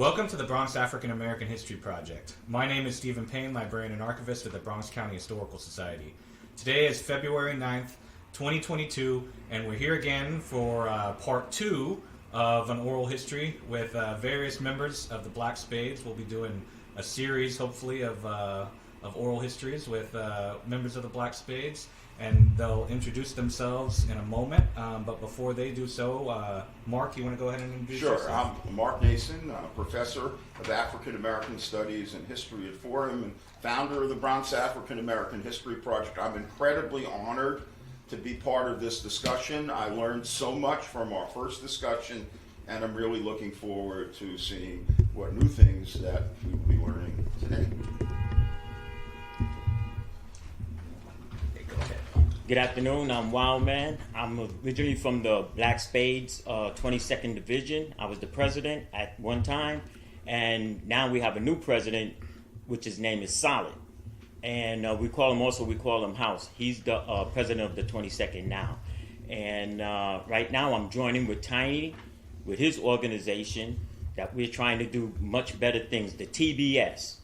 Welcome to the Bronx African American History Project. My name is Stephen Payne, librarian and archivist at the Bronx County Historical Society. Today is February 9th, 2022, and we're here again for part 2 of an oral history with various members of the Black Spades. We'll be doing a series, hopefully, of oral histories with members of the Black Spades, and they'll introduce themselves in a moment. But before they do so, Mark, you want to go ahead and introduce yourself? Sure. I'm Mark Nason, professor of African American Studies and History at Fordham and founder of the Bronx African American History Project. I'm incredibly honored to be part of this discussion. I learned so much from our first discussion, and I'm really looking forward to seeing what new things that we will be learning today. Good afternoon, I'm Wildman. I'm originally from the Black Spades 22nd Division. I was the president at one time, and now we have a new president, which his name is Solid. And we call him House. He's the president of the 22nd now. And right now I'm joining with Tiny, with his organization, that we're trying to do much better things, the TBS.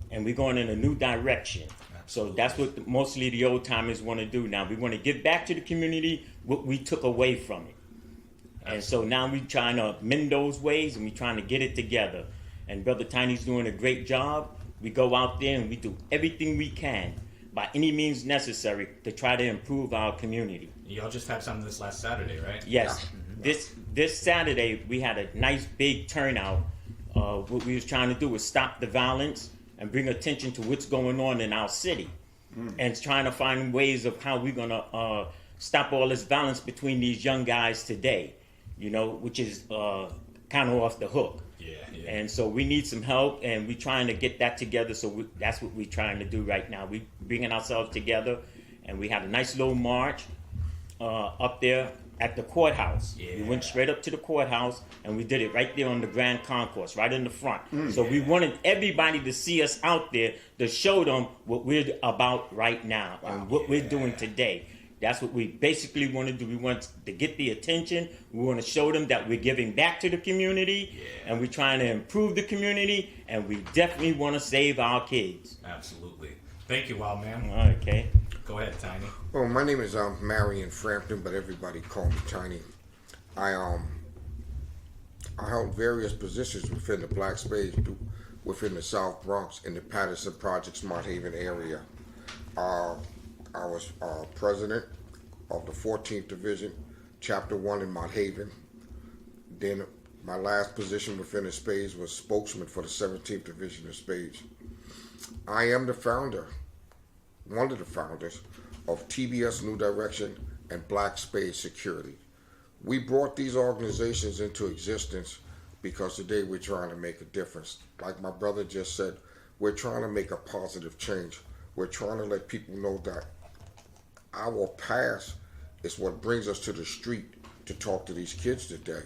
And we're going in a new direction. So that's what mostly the old timers want to do now. We want to give back to the community what we took away from it. And so now we're trying to mend those ways, and we're trying to get it together. And Brother Tiny's doing a great job. We go out there and we do everything we can by any means necessary to try to improve our community. Y'all just had something this last Saturday, right? Yes. Yeah. This Saturday we had a nice big turnout. What we was trying to do was stop the violence and bring attention to what's going on in our city, and trying to find ways of how we're gonna stop all this violence between these young guys today, which is kind of off the hook. Yeah. And so we need some help, and we're trying to get that together. So that's what we're trying to do right now. We're bringing ourselves together, and we had a nice little march up there at the courthouse. Yeah. We went straight up to the courthouse, and we did it right there on the Grand Concourse, right in the front. So we wanted everybody to see us out there to show them what we're about right now and what we're doing today. That's what we basically want to do. We want to get the attention. We want to show them that we're giving back to the community, and we're trying to improve the community, and we definitely want to save our kids. Absolutely. Thank you, Wild Man. Okay. Go ahead, Tiny. Well, my name is Marion Frampton, but everybody call me Tiny. I held various positions within the Black Spades, within the South Bronx, in the Patterson Projects, Mott Haven area. I was president of the 14th Division, Chapter 1 in Mott Haven. Then my last position within the Spades was spokesman for the 17th Division of Spades. I am the founder, one of the founders, of TBS New Direction and Black Spades Security. We brought these organizations into existence because today we're trying to make a difference. Like my brother just said, we're trying to make a positive change. We're trying to let people know that our past is what brings us to the street to talk to these kids today,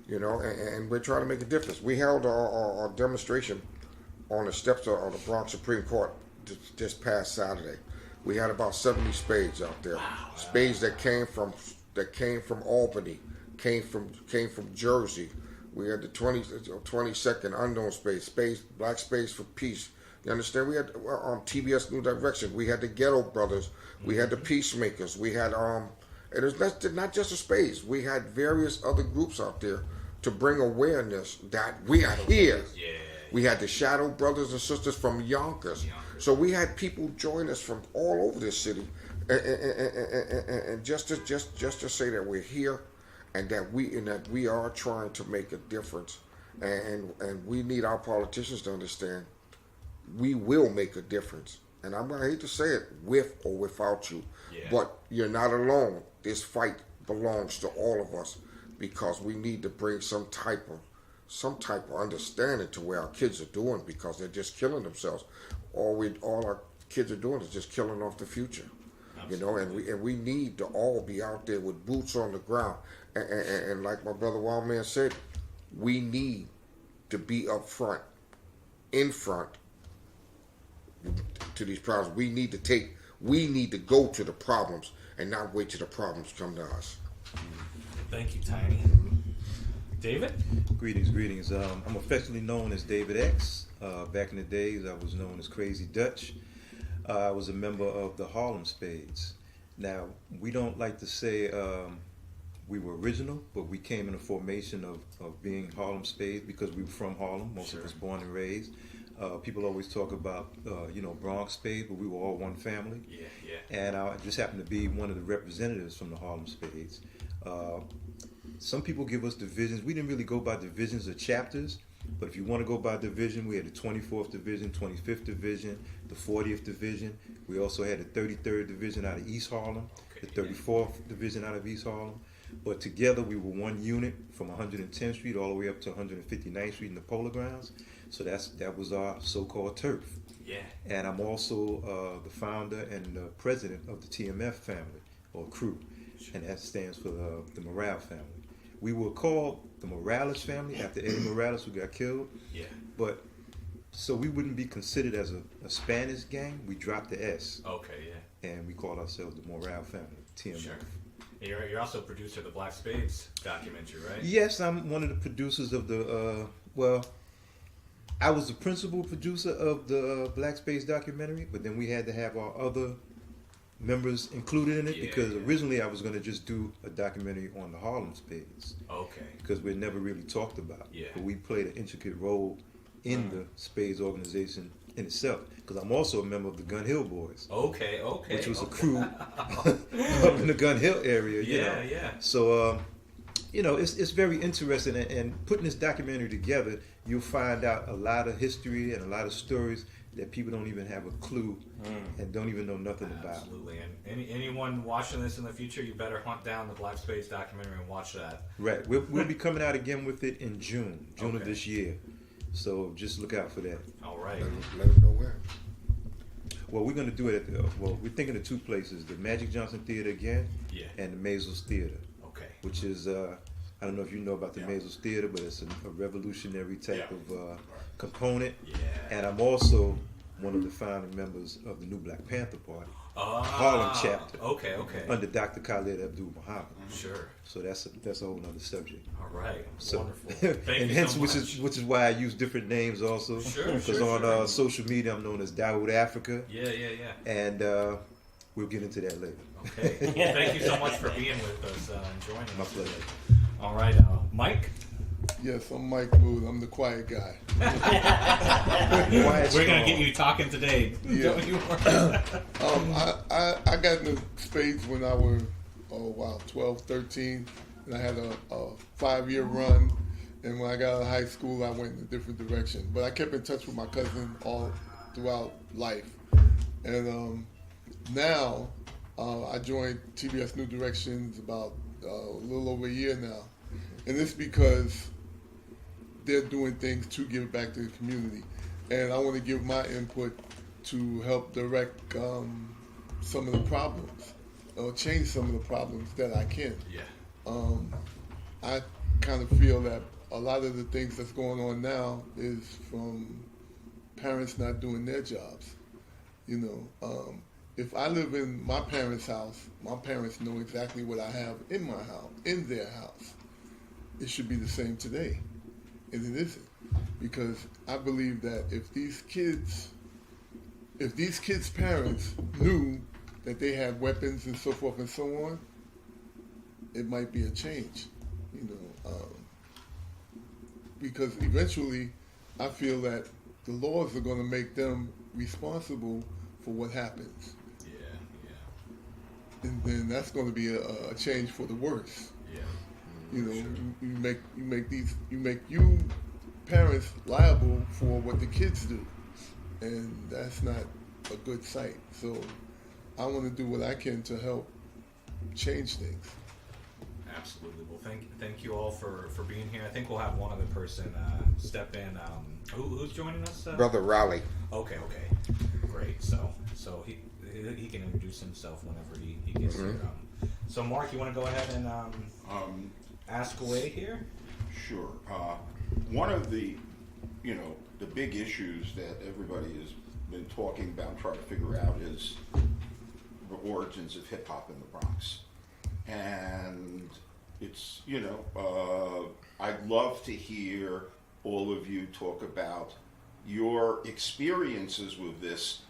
and we're trying to make a difference. We held our demonstration on the steps of the Bronx Supreme Court this past Saturday. We had about 70 spades out there. Wow. Spades that came from Albany, came from Jersey. We had the 22nd Unknown Spades, Black Spades for Peace. You understand? We had TBS New Direction. We had the Ghetto Brothers. We had the Peacemakers. We had and it's not just the Spades. We had various other groups out there to bring awareness that we are here. Yeah. We had the Shadow Brothers and Sisters from Yonkers. So we had people join us from all over this city, and just to say that we're here, and that we are trying to make a difference, and we need our politicians to understand we will make a difference. And I hate to say it, with or without you, but you're not alone. This fight belongs to all of us, because we need to bring some type of understanding to where our kids are doing, because they're just killing themselves. All our kids are doing is just killing off the future. Absolutely. And we need to all be out there with boots on the ground. And like my brother Wildman said, we need to be up front, in front to these problems. We need to go to the problems and not wait till the problems come to us. Thank you, Tiny. David? Greetings. I'm affectionately known as David X. Back in the days, I was known as Crazy Dutch. I was a member of the Harlem Spades. Now, we don't like to say we were original, but we came in a formation of being Harlem Spades because we were from Harlem, most of us born and raised. People always talk about, Bronx Spades, but we were all one family. Yeah. And I just happened to be one of the representatives from the Harlem Spades. Some people give us divisions. We didn't really go by divisions or chapters, but if you want to go by division, we had the 24th Division, 25th Division, the 40th Division. We also had the 33rd Division out of East Harlem, the 34th Division out of East Harlem. But together we were one unit from 110th Street all the way up to 159th Street in the Polo Grounds. So that was our so-called turf. Yeah. And I'm also the founder and the president of the TMF family, or crew, and that stands for the Morale family. We were called the Morales family after Eddie Morales, who got killed. Yeah. But so we wouldn't be considered as a Spanish gang. We dropped the S. Okay, yeah. And we called ourselves the Morale family, TMF. Sure. You're also producer of the Black Spades documentary, right? Yes, I'm one of the producers of the, I was the principal producer of the Black Spades documentary, but then we had to have our other members included in it because originally I was going to just do a documentary on the Harlem Spades. Okay. Because we're never really talked about. Yeah. But we played an intricate role in the Spades organization in itself. Because I'm also a member of the Gun Hill Boys. Okay. Which was a crew up in the Gun Hill area. Yeah. So, it's very interesting. And putting this documentary together, you'll find out a lot of history and a lot of stories that people don't even have a clue and don't even know nothing about. Absolutely. And anyone watching this in the future, you better hunt down the Black Spades documentary and watch that. Right. We'll be coming out again with it in June of this year. So just look out for that. All right. Let them know where. Well, we're going to do it we're thinking of two places, the Magic Johnson Theater again and the Maisels Theater. Okay. Which is, I don't know if you know about the Maisels Theater, but it's a revolutionary type of component. Yeah. And I'm also one of the founding members of the new Black Panther Party, Harlem chapter. Okay. Under Dr. Khaled Abdul Muhammad. Sure. So that's a whole other subject. All right. So, Wonderful. Thank and you hence, so much. which is why I use different names also. Sure. Because on social media, I'm known as Dawood Africa. Yeah. And we'll get into that later. Okay. Well, thank you so much for being with us and joining us. My pleasure. All right, Mike. Yes, I'm Mike Booth. I'm the quiet guy. We're gonna get you talking today. Yeah. Don't you worry. I got into spades when I was 12, 13, and I had a 5-year run. And when I got out of high school, I went in a different direction. But I kept in touch with my cousin all throughout life. And now I joined TBS New Directions about a little over a year now. And it's because they're doing things to give back to the community. And I want to give my input to help direct some of the problems, or change some of the problems that I can. Yeah. I kind of feel that a lot of the things that's going on now is from parents not doing their jobs. If I live in my parents' house, my parents know exactly what I have in my house, in their house. It should be the same today, and it isn't, because I believe that if these kids' parents knew that they had weapons and so forth and so on, it might be a change, because eventually I feel that the laws are going to make them responsible for what happens. Yeah. And then that's going to be a change for the worse. Yeah. You make you parents liable for what the kids do, and that's not a good sight. So I want to do what I can to help change things. Absolutely. Well, thank you all for being here. I think we'll have one other person step in. Who's joining us? Brother Raleigh. Okay. Great. So he can introduce himself whenever he gets here. So Mark, you want to go ahead and ask away here? Sure. One of the big issues that everybody has been talking about, trying to figure out, is the origins of hip hop in the Bronx. And it's, I'd love to hear all of you talk about your experiences with this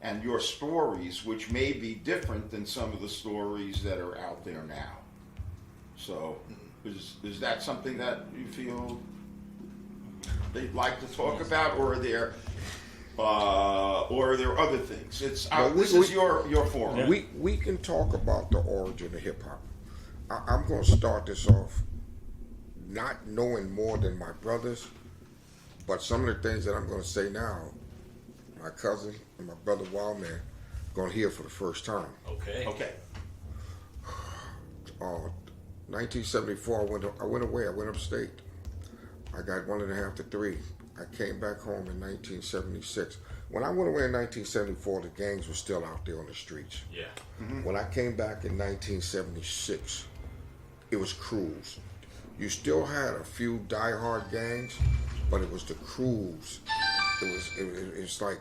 and your stories, which may be different than some of the stories that are out there now. So, is that something that you feel they'd like to talk about, or are there other things? It's this is your forum. Yeah. We can talk about the origin of hip hop. I'm going to start this off not knowing more than my brothers, but some of the things that I'm going to say now, my cousin and my brother Wildman going to hear for the first time. Okay. 1974, I went away. I went upstate. I got 1.5 to 3. I came back home in 1976. When I went away in 1974, the gangs were still out there on the streets. Yeah. Mm-hmm. When I came back in 1976, it was crews. You still had a few diehard gangs, but it was the crews. It's like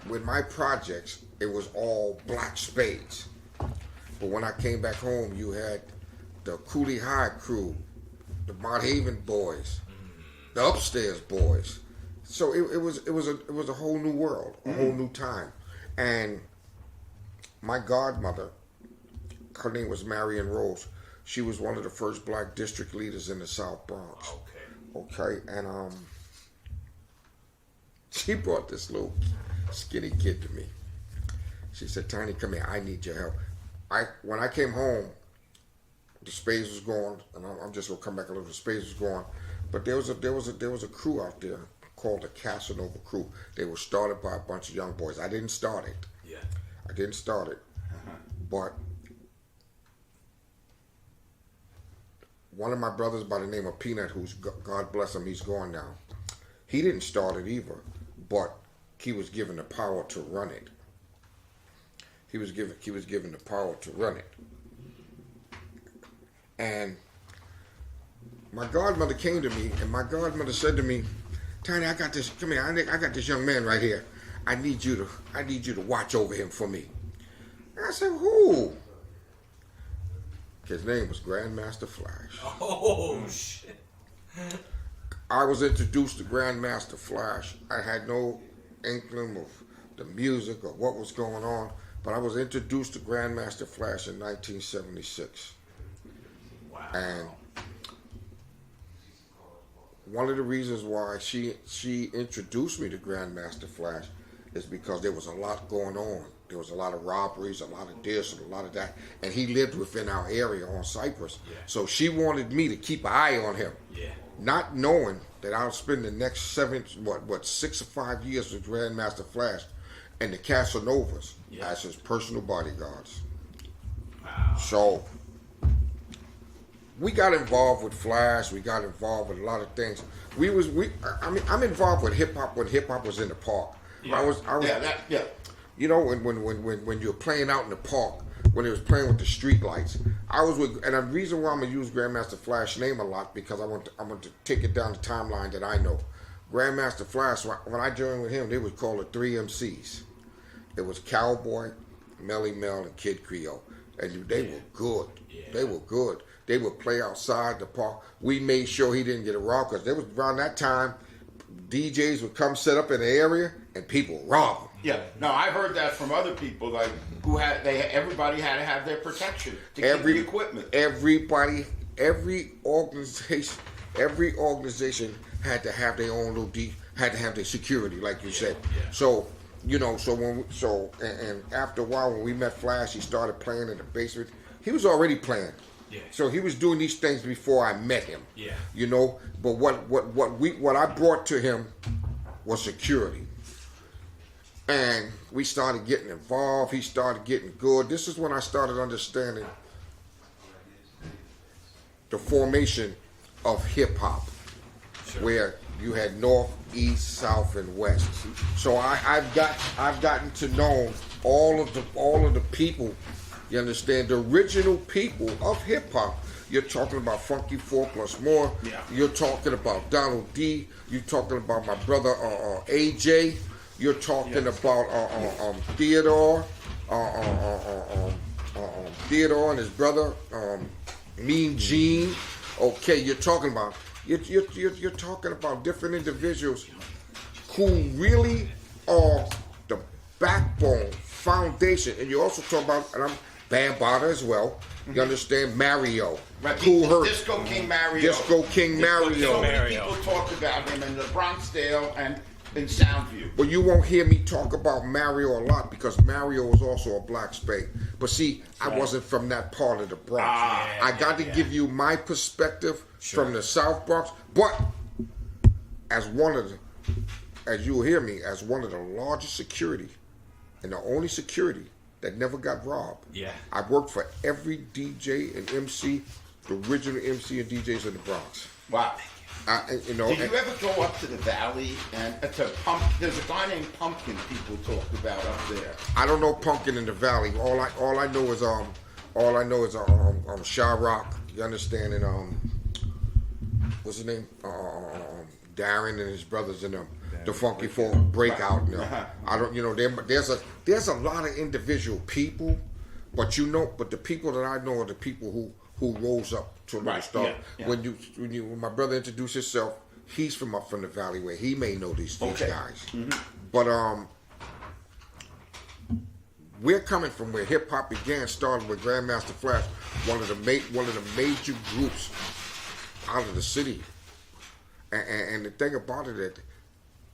with my projects, it was all Black Spades. But when I came back home, you had the Cooley High crew, the Mount Haven boys, the Upstairs boys. So it was a whole new world, a whole new time. And my godmother, her name was Marion Rose. She was one of the first black district leaders in the South Bronx. Okay, and she brought this little skinny kid to me. She said, "Tiny, come here. I need your help." When I came home, the Spades was gone, and I'm just gonna come back a little. The Spades was gone, but there was a crew out there called the Casanova Crew. They were started by a bunch of young boys. I didn't start it. Yeah. I didn't start it, but one of my brothers by the name of Peanut, who's God bless him, he's gone now. He didn't start it either, but he was given the power to run it. He was given the power to run it. And my godmother came to me, and my godmother said to me, "Tiny, I got this. Come here. I got this young man right here. I need you to watch over him for me." And I said, "Who?" His name was Grandmaster Flash. Oh shit! I was introduced to Grandmaster Flash. I had no inkling of the music or what was going on, but I was introduced to Grandmaster Flash in 1976. Wow. And one of the reasons why she introduced me to Grandmaster Flash is because there was a lot going on. There was a lot of robberies, a lot of this, and a lot of that. And he lived within our area on Cypress. Yeah. So she wanted me to keep an eye on him. Yeah. Not knowing that I'll spend the next 6 or 5 years with Grandmaster Flash and the Casanovas as his personal bodyguards. Wow. So we got involved with Flash. We got involved with a lot of things. I'm involved with hip hop when hip hop was in the park. Yeah. I was. You know, when you're playing out in the park, when it was playing with the street lights, I was with. And the reason why I'm gonna use Grandmaster Flash's name a lot because I want to take it down the timeline that I know. Grandmaster Flash, when I joined with him, they was called the 3 MCs. It was Cowboy, Melly Mel, and Kid Creole, and they were good. Yeah. They were good. They would play outside the park. We made sure he didn't get a rob because there was around that time, DJs would come set up in the area and people would rob them. Yeah, no, I've heard that from other people, like everybody had to have their protection to keep the equipment. Everybody, every organization had to have their own had to have their security, like you said. Yeah. So, and after a while when we met Flash, he started playing in the basement. He was already playing. Yeah. So he was doing these things before I met him. Yeah. You know, but what I brought to him was security. And we started getting involved. He started getting good. This is when I started understanding the formation of hip hop, where you had North, East, South, and West. So I've gotten to know all of the people. You understand, the original people of hip hop. You're talking about Funky 4+More. Yeah. You're talking about Donald D. You're talking about my brother AJ. You're talking about Theodore. Theodore and his brother Mean Gene. Okay, you're talking about different individuals who really are the backbone, foundation, and you also talk about, and I'm Bambaataa as well. You understand? Mario. Right, Cool Herc. Disco King Mario. Disco King Mario. So many people talked about him in the Bronxdale and in Soundview. But you won't hear me talk about Mario a lot because Mario was also a Black Spade. But see, I wasn't from that part of the Bronx. I got to give you my perspective from the South Bronx. But as you'll hear me, as one of the largest security and the only security that never got robbed. Yeah. I worked for every DJ and MC, the original MC and DJs in the Bronx. Wow. Did you ever go up to the valley and to there's a guy named Pumpkin people talked about up there. I don't know Pumpkin in the valley. All I know is Shyrock. You understand? And what's his name? Darren and his brothers in the Funky Four Breakout. I don't. There's a lot of individual people, but the people that I know are the people who rose up to the start. Yeah. When my brother introduced himself, he's from up from the valley where he may know these guys. Mm-hmm. But we're coming from where hip hop began, started with Grandmaster Flash, one of the major groups out of the city. And the thing about it that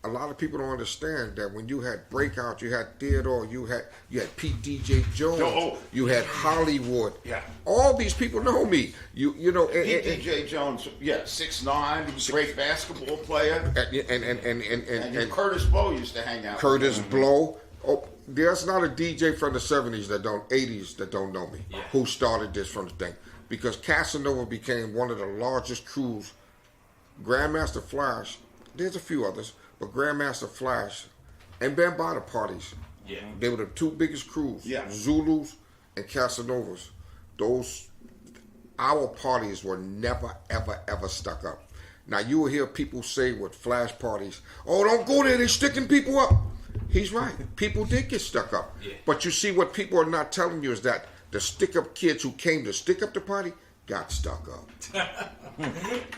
a lot of people don't understand that when you had Breakout, you had Theodore, you had Pete DJ Jones, you had Hollywood. Yeah. All these people know me. You know. Pete DJ Jones, 6'9", he was a great basketball player. And Curtis Blow used to hang out. Curtis Blow. Oh, there's not a DJ from the 80s that don't know me. Yeah. Who started this from the thing? Because Casanova became one of the largest crews. Grandmaster Flash. There's a few others. But Grandmaster Flash and Bambaataa parties, they were the two biggest crews, Zulus and Casanovas. Our parties were never, ever, ever stuck up. Now you will hear people say with Flash parties, oh, don't go there, they're sticking people up. He's right. People did get stuck up. Yeah. But you see, what people are not telling you is that the stick-up kids who came to stick up the party got stuck up.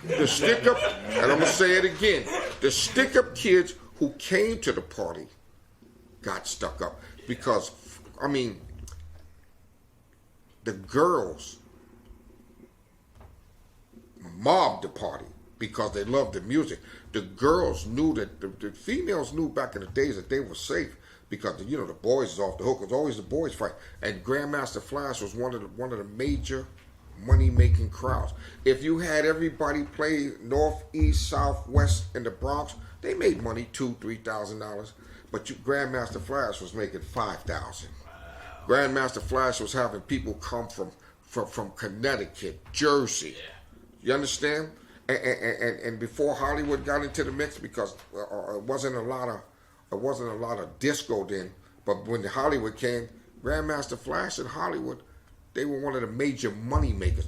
The stick-up, and I'm going to say it again, the stick-up kids who came to the party got stuck up. Because, the girls mobbed the party because they loved the music. The girls knew that, the females knew back in the days that they were safe because, the boys is off the hook. It was always the boys fight. And Grandmaster Flash was one of the major money-making crowds. If you had everybody play north, east, south, west in the Bronx, they made money, $2,000-$3,000. But Grandmaster Flash was making $5,000. Wow. Grandmaster Flash was having people come from Connecticut, Jersey. Yeah. You understand? And before Hollywood got into the mix, because it wasn't a lot of disco then. But when the Hollywood came, Grandmaster Flash and Hollywood, they were one of the major money makers.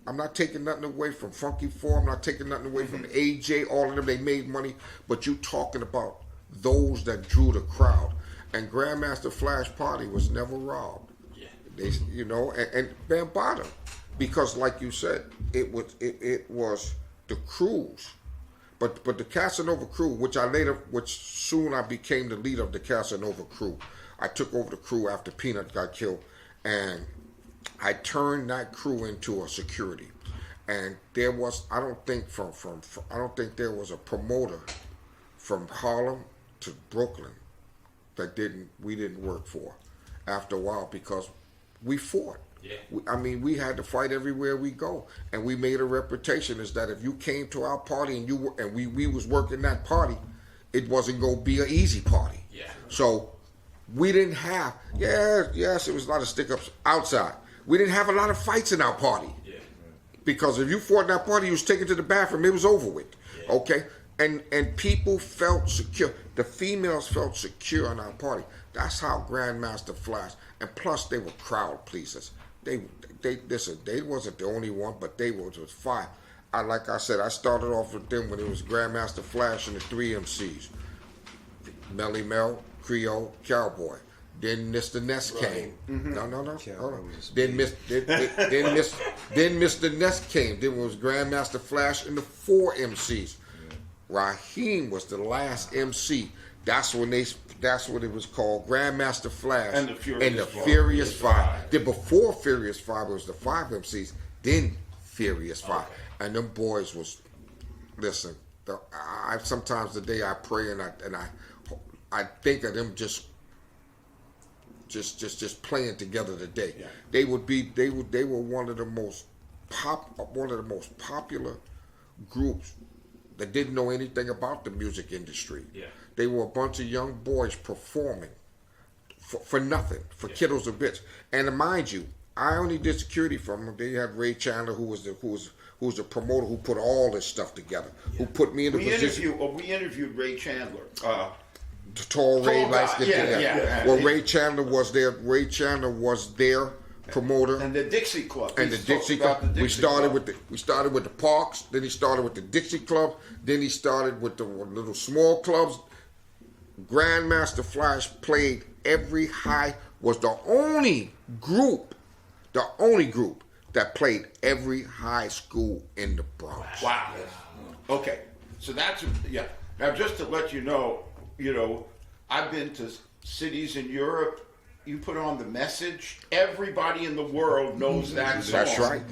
I'm not taking nothing away from Funky Four. I'm not taking nothing away from AJ. All of them, they made money. But you talking about those that drew the crowd. And Grandmaster Flash party was never robbed. Yeah. And Bambaataa, because like you said, it was the crews. But the Casanova crew, which soon I became the leader of the Casanova crew. I took over the crew after Peanut got killed, and I turned that crew into a security. And there was, I don't think there was a promoter from Harlem to Brooklyn that we didn't work for after a while, because we fought. Yeah. We had to fight everywhere we go, and we made a reputation is that if you came to our party and we was working that party, it wasn't gonna be an easy party. Yeah. So we didn't have yes, it was a lot of stick-ups outside. We didn't have a lot of fights in our party. Yeah. Because if you fought in that party, you was taken to the bathroom, it was over with. Yeah. Okay? And people felt secure. The females felt secure in our party. That's how Grandmaster Flash. And plus, they were crowd pleasers. They wasn't the only one, but they was fine. Like I said, I started off with them when it was Grandmaster Flash and the 3 MCs. Melly Mel, Creole, Cowboy. Then Mr. Ness came. No. Hold on. was a Then Mr. Ness came. Then was Grandmaster Flash and the 4 MCs. Raheem was the last MC. That's what it was called, Grandmaster Flash And the Furious Five. Then before Furious Five it was the 5 MCs. Then Furious Five, and them boys was, listen. I sometimes today I pray and I think of them just playing together today. Yeah. They were one of the most popular groups that didn't know anything about the music industry. Yeah. They were a bunch of young boys performing for nothing, for kiddos and bits. And mind you, I only did security from them. They had Ray Chandler, who was the promoter who put all this stuff together, who put me in the position. We interviewed Ray Chandler. Tall Ray, Tall light guy, skinned yeah. Well, Ray Chandler was there. Ray Chandler was their promoter. And the Dixie Club. And the Dixie Club. We started with the Parks. Then he started with the Dixie Club. Then he started with the little small clubs. Grandmaster Flash played every high. Was the only group that played every high school in the Bronx. Wow. Okay. So that's Now, just to let you know, I've been to cities in Europe. You put on The Message, everybody in the world knows that song. That's right.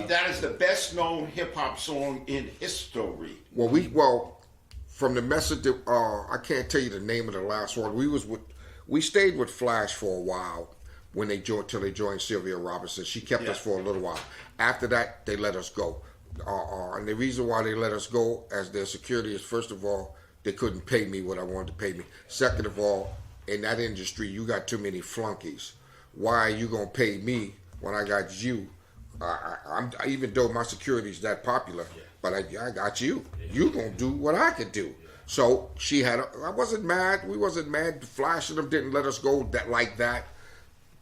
That is the best known hip hop song in history. Well, from The Message, I can't tell you the name of the last one. We stayed with Flash for a while till they joined Sylvia Robinson. She kept us for a little while. After that, they let us go. And the reason why they let us go as their security is, first of all, they couldn't pay me what I wanted to pay me. Second of all, in that industry, you got too many flunkies. Why are you going to pay me when I got you? Even though my security is that popular, but I got you. You going to do what I could do. So I wasn't mad. We wasn't mad. Flash and them didn't let us go like that.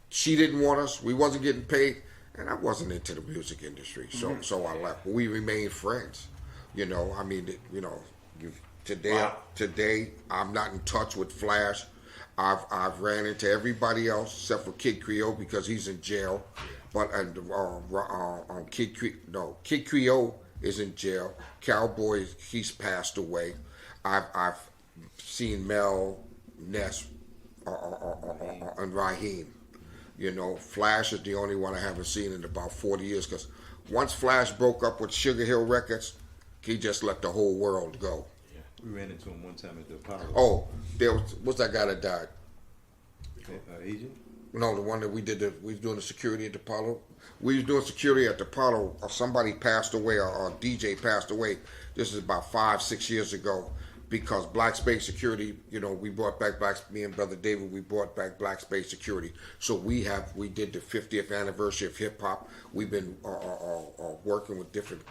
She didn't want us. We wasn't getting paid. And I wasn't into the music industry. So I left. But we remained friends. Today I'm not in touch with Flash. I've ran into everybody else except for Kid Creole because he's in jail. But Kid Creole is in jail. Cowboy, he's passed away. I've seen Mel, Ness, and Raheem. Flash is the only one I haven't seen in about 40 years because once Flash broke up with Sugar Hill Records, he just let the whole world go. We ran into him one time at the Apollo. Oh, what's that guy that died? Agent? No, the one that we was doing the security at the Apollo. We was doing security at the Apollo. Somebody passed away, or a DJ passed away. This is about 5-6 years ago. Because Black Spades Security, we brought back me and Brother David, we brought back Black Spades Security. So we did the 50th anniversary of hip hop. We've been working with different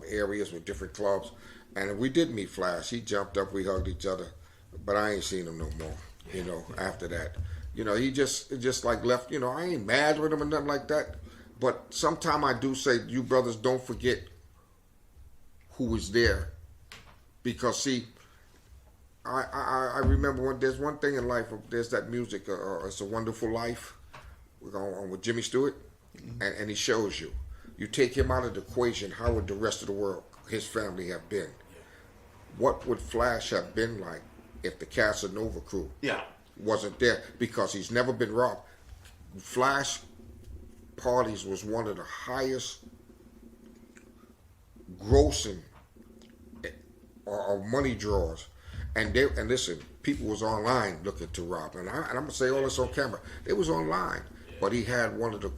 areas, with different clubs. And we did meet Flash. He jumped up, we hugged each other. But I ain't seen him no more, after that. He just like left, I ain't mad with him or nothing like that. But sometime I do say, you brothers, don't forget who was there. Because, see, I remember there's one thing in life, there's that music, It's a Wonderful Life, with Jimmy Stewart, and he shows you. You take him out of the equation, how would the rest of the world, his family, have been? What would Flash have been like if the Casanova crew wasn't there? Because he's never been robbed. Flash parties was one of the highest grossing or money drawers. And listen, people was online looking to rob, and I'm gonna say all this on camera. They was online, but he had one of the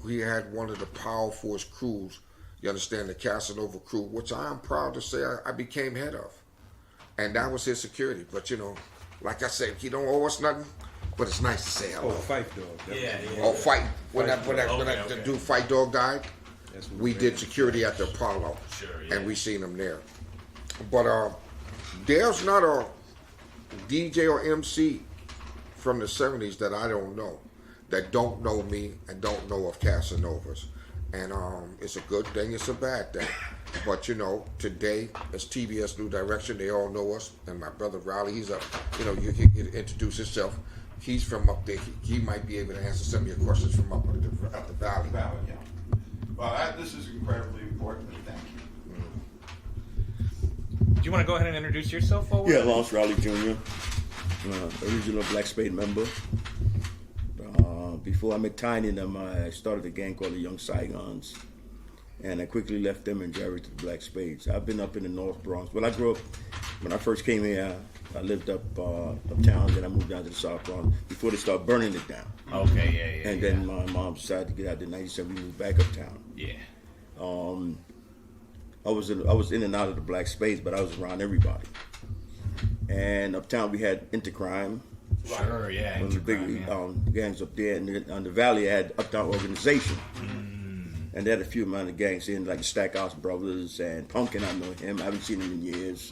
powerfulest crews. You understand, the Casanova crew, which I am proud to say I became head of, and that was his security. But like I said, he don't owe us nothing, but it's nice to say hello. Fight Dog. Oh, Fight. When that dude Fight Dog died, we did security at the Apollo, and we seen him there. But there's not a DJ or MC from the 70s that I don't know, that don't know me and don't know of Casanovas. And it's a good thing, it's a bad thing. But today, as TBS New Direction, they all know us. And my brother Riley, he's up, you introduce himself. He's from up there. He might be able to answer some of your questions from up the valley. Valid, yeah. Well, this is incredibly important. Thank you. Do you want to go ahead and introduce yourself? Yeah, Lance Raleigh Jr., original Black Spade member. Before I met Tiny and them, I started a gang called the Young Saigons, and I quickly left them and journeyed to the Black Spades. I've been up in the North Bronx. When I first came here, I lived uptown, then I moved down to the South Bronx before they started burning it down. Okay, yeah. And then my mom decided to get out in '97. We moved back uptown. Yeah. I was in and out of the Black Spades, but I was around everybody. And uptown we had intercrime. Sure, yeah. One of the big gangs up there, and on the valley I had Uptown Organization. And they had a few amount of gangs in, like the Stackhouse Brothers and Pumpkin. I know him. I haven't seen him in years.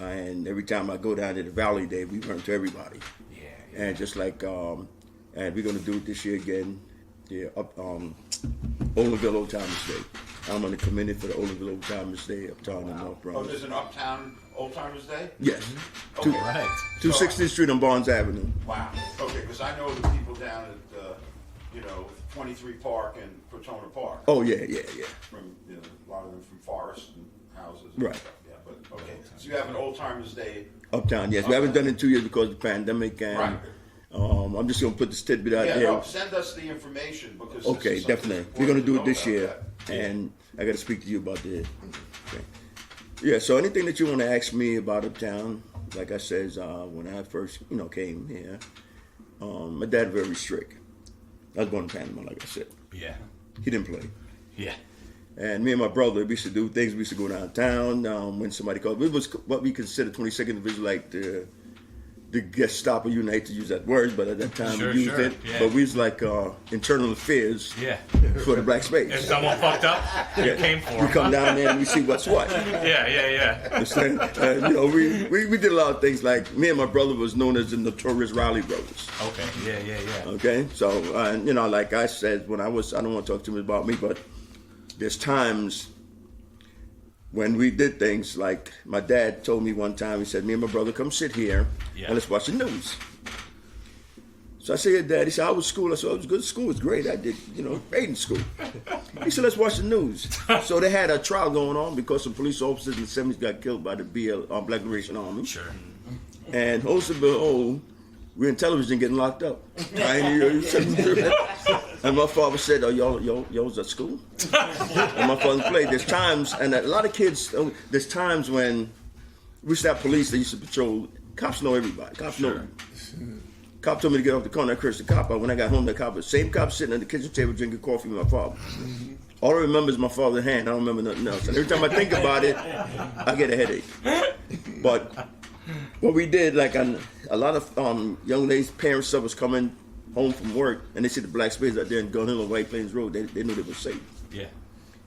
And every time I go down to the Valley Day, we run to everybody. Yeah. And just like, and we're gonna do it this year again. Yeah, up Olinville Old Timers Day. I'm on the committee for the Olinville Old Timers Day uptown in North Bronx. Oh, there's an Uptown Old Timers Day? Yes. Okay. Right. 260th Street on Barnes Avenue. Wow. Okay, because I know the people down at, 23 Park and Crotona Park. Oh yeah. From, a lot of them from Forest and houses. And Right. stuff. Yeah, but okay. So you have an Old Timers Day. Uptown, yes. We haven't done it in 2 years because of the pandemic, and Right. I'm just gonna put this tidbit out Yeah, there. no, send us the information because. Okay, this is something definitely. We're gonna important do to it this know year, about that. and I got to speak to you about that. Okay. Yeah. So anything that you want to ask me about Uptown, like I said, when I first came here, my dad very strict. I was born in Panama, like I said. Yeah. He didn't play. Yeah. And me and my brother, we used to do things. We used to go downtown when somebody called. It was what we considered 22nd Division, like the Gestapo. You hate to use that word, but at that time Sure, we used sure, it. yeah. But we was like internal affairs Yeah. for the Black Spades. If someone fucked up, you came for We them. come down there and we see what's what. Yeah. Understand? We did a lot of things. Like me and my brother was known as the notorious Raleigh brothers. Okay. Yeah. Okay, so like I said, I don't want to talk too much about me, but there's times when we did things like my dad told me one time. He said, "Me and my brother come sit here and let's watch the news." So I said, "Yeah, Dad." He said, "How was school?" I said, "Oh, it was good. School was great. I did, great in school." He said, "Let's watch the news." So they had a trial going on because some police officers in the 70s got killed by the Black Liberation Army. Sure. And also, we're in television getting locked up. And my father said, "Oh, y'all was at school?" And my father played. There's times, and a lot of kids, there's times when we used to have police that used to patrol. Cops know everybody. Cops know. Cop told me to get off the corner. I cursed the cop out. When I got home, the same cop sitting at the kitchen table drinking coffee with my father. All I remember is my father's hand. I don't remember nothing else. And every time I think about it, I get a headache. But what we did, like a lot of young ladies' parents was coming home from work, and they see the Black Spades out there in Gun Hill on White Plains Road. They knew they were safe. Yeah.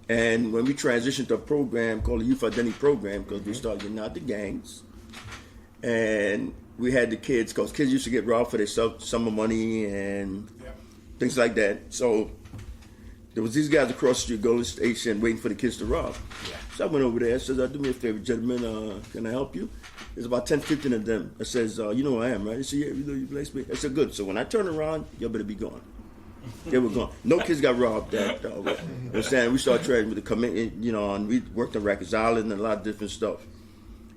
And when we transitioned to a program called the Youth Identity Program, because we started getting out the gangs, and we had the kids, because kids used to get robbed for their summer money and things like that. So there was these guys across the street, Golden Station, waiting for the kids to rob. Yeah. So I went over there. I said, "Do me a favor, gentlemen. Can I help you?" There's about 10, 15 of them. I says, "You know who I am, right?" They said, "Yeah, we know you Black Spades." I said, "Good. So when I turn around, y'all better be gone." They were gone. No kids got robbed that way. You understand? We started trading with the committee, and we worked on Rikers Island and a lot of different stuff.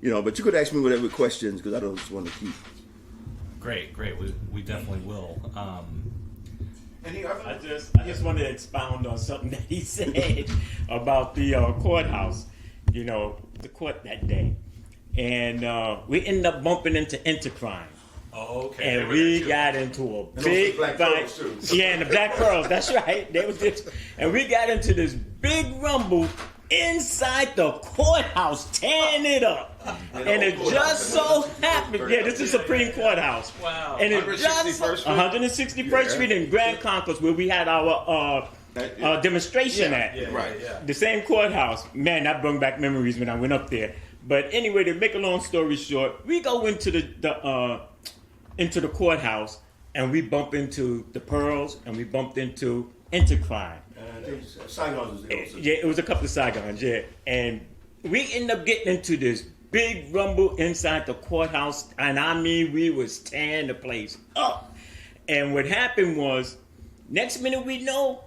But you could ask me whatever questions, because I don't just want to keep. Great. We definitely will. Any other? I just want to expound on something that he said about the courthouse, the court that day. And we ended up bumping into intercrime. Oh, okay. And we got into a big Black fight. Pearls, too. Yeah, and the Black Pearls, that's right. And we got into this big rumble inside the courthouse, tearing it up. And it just so happened, this is Supreme Courthouse. Wow. And it 161st just Street? 161st Street in Grand Concourse, where we had our demonstration at. Right. The same courthouse. Man, that brought back memories when I went up there. But anyway, to make a long story short, we go into the courthouse, and we bump into the Pearls, and we bumped into intercrime. Saigons was there. Yeah, it was a couple of Saigons, yeah. And we ended up getting into this big rumble inside the courthouse, and I mean, we was tearing the place up. And what happened was, next minute we know,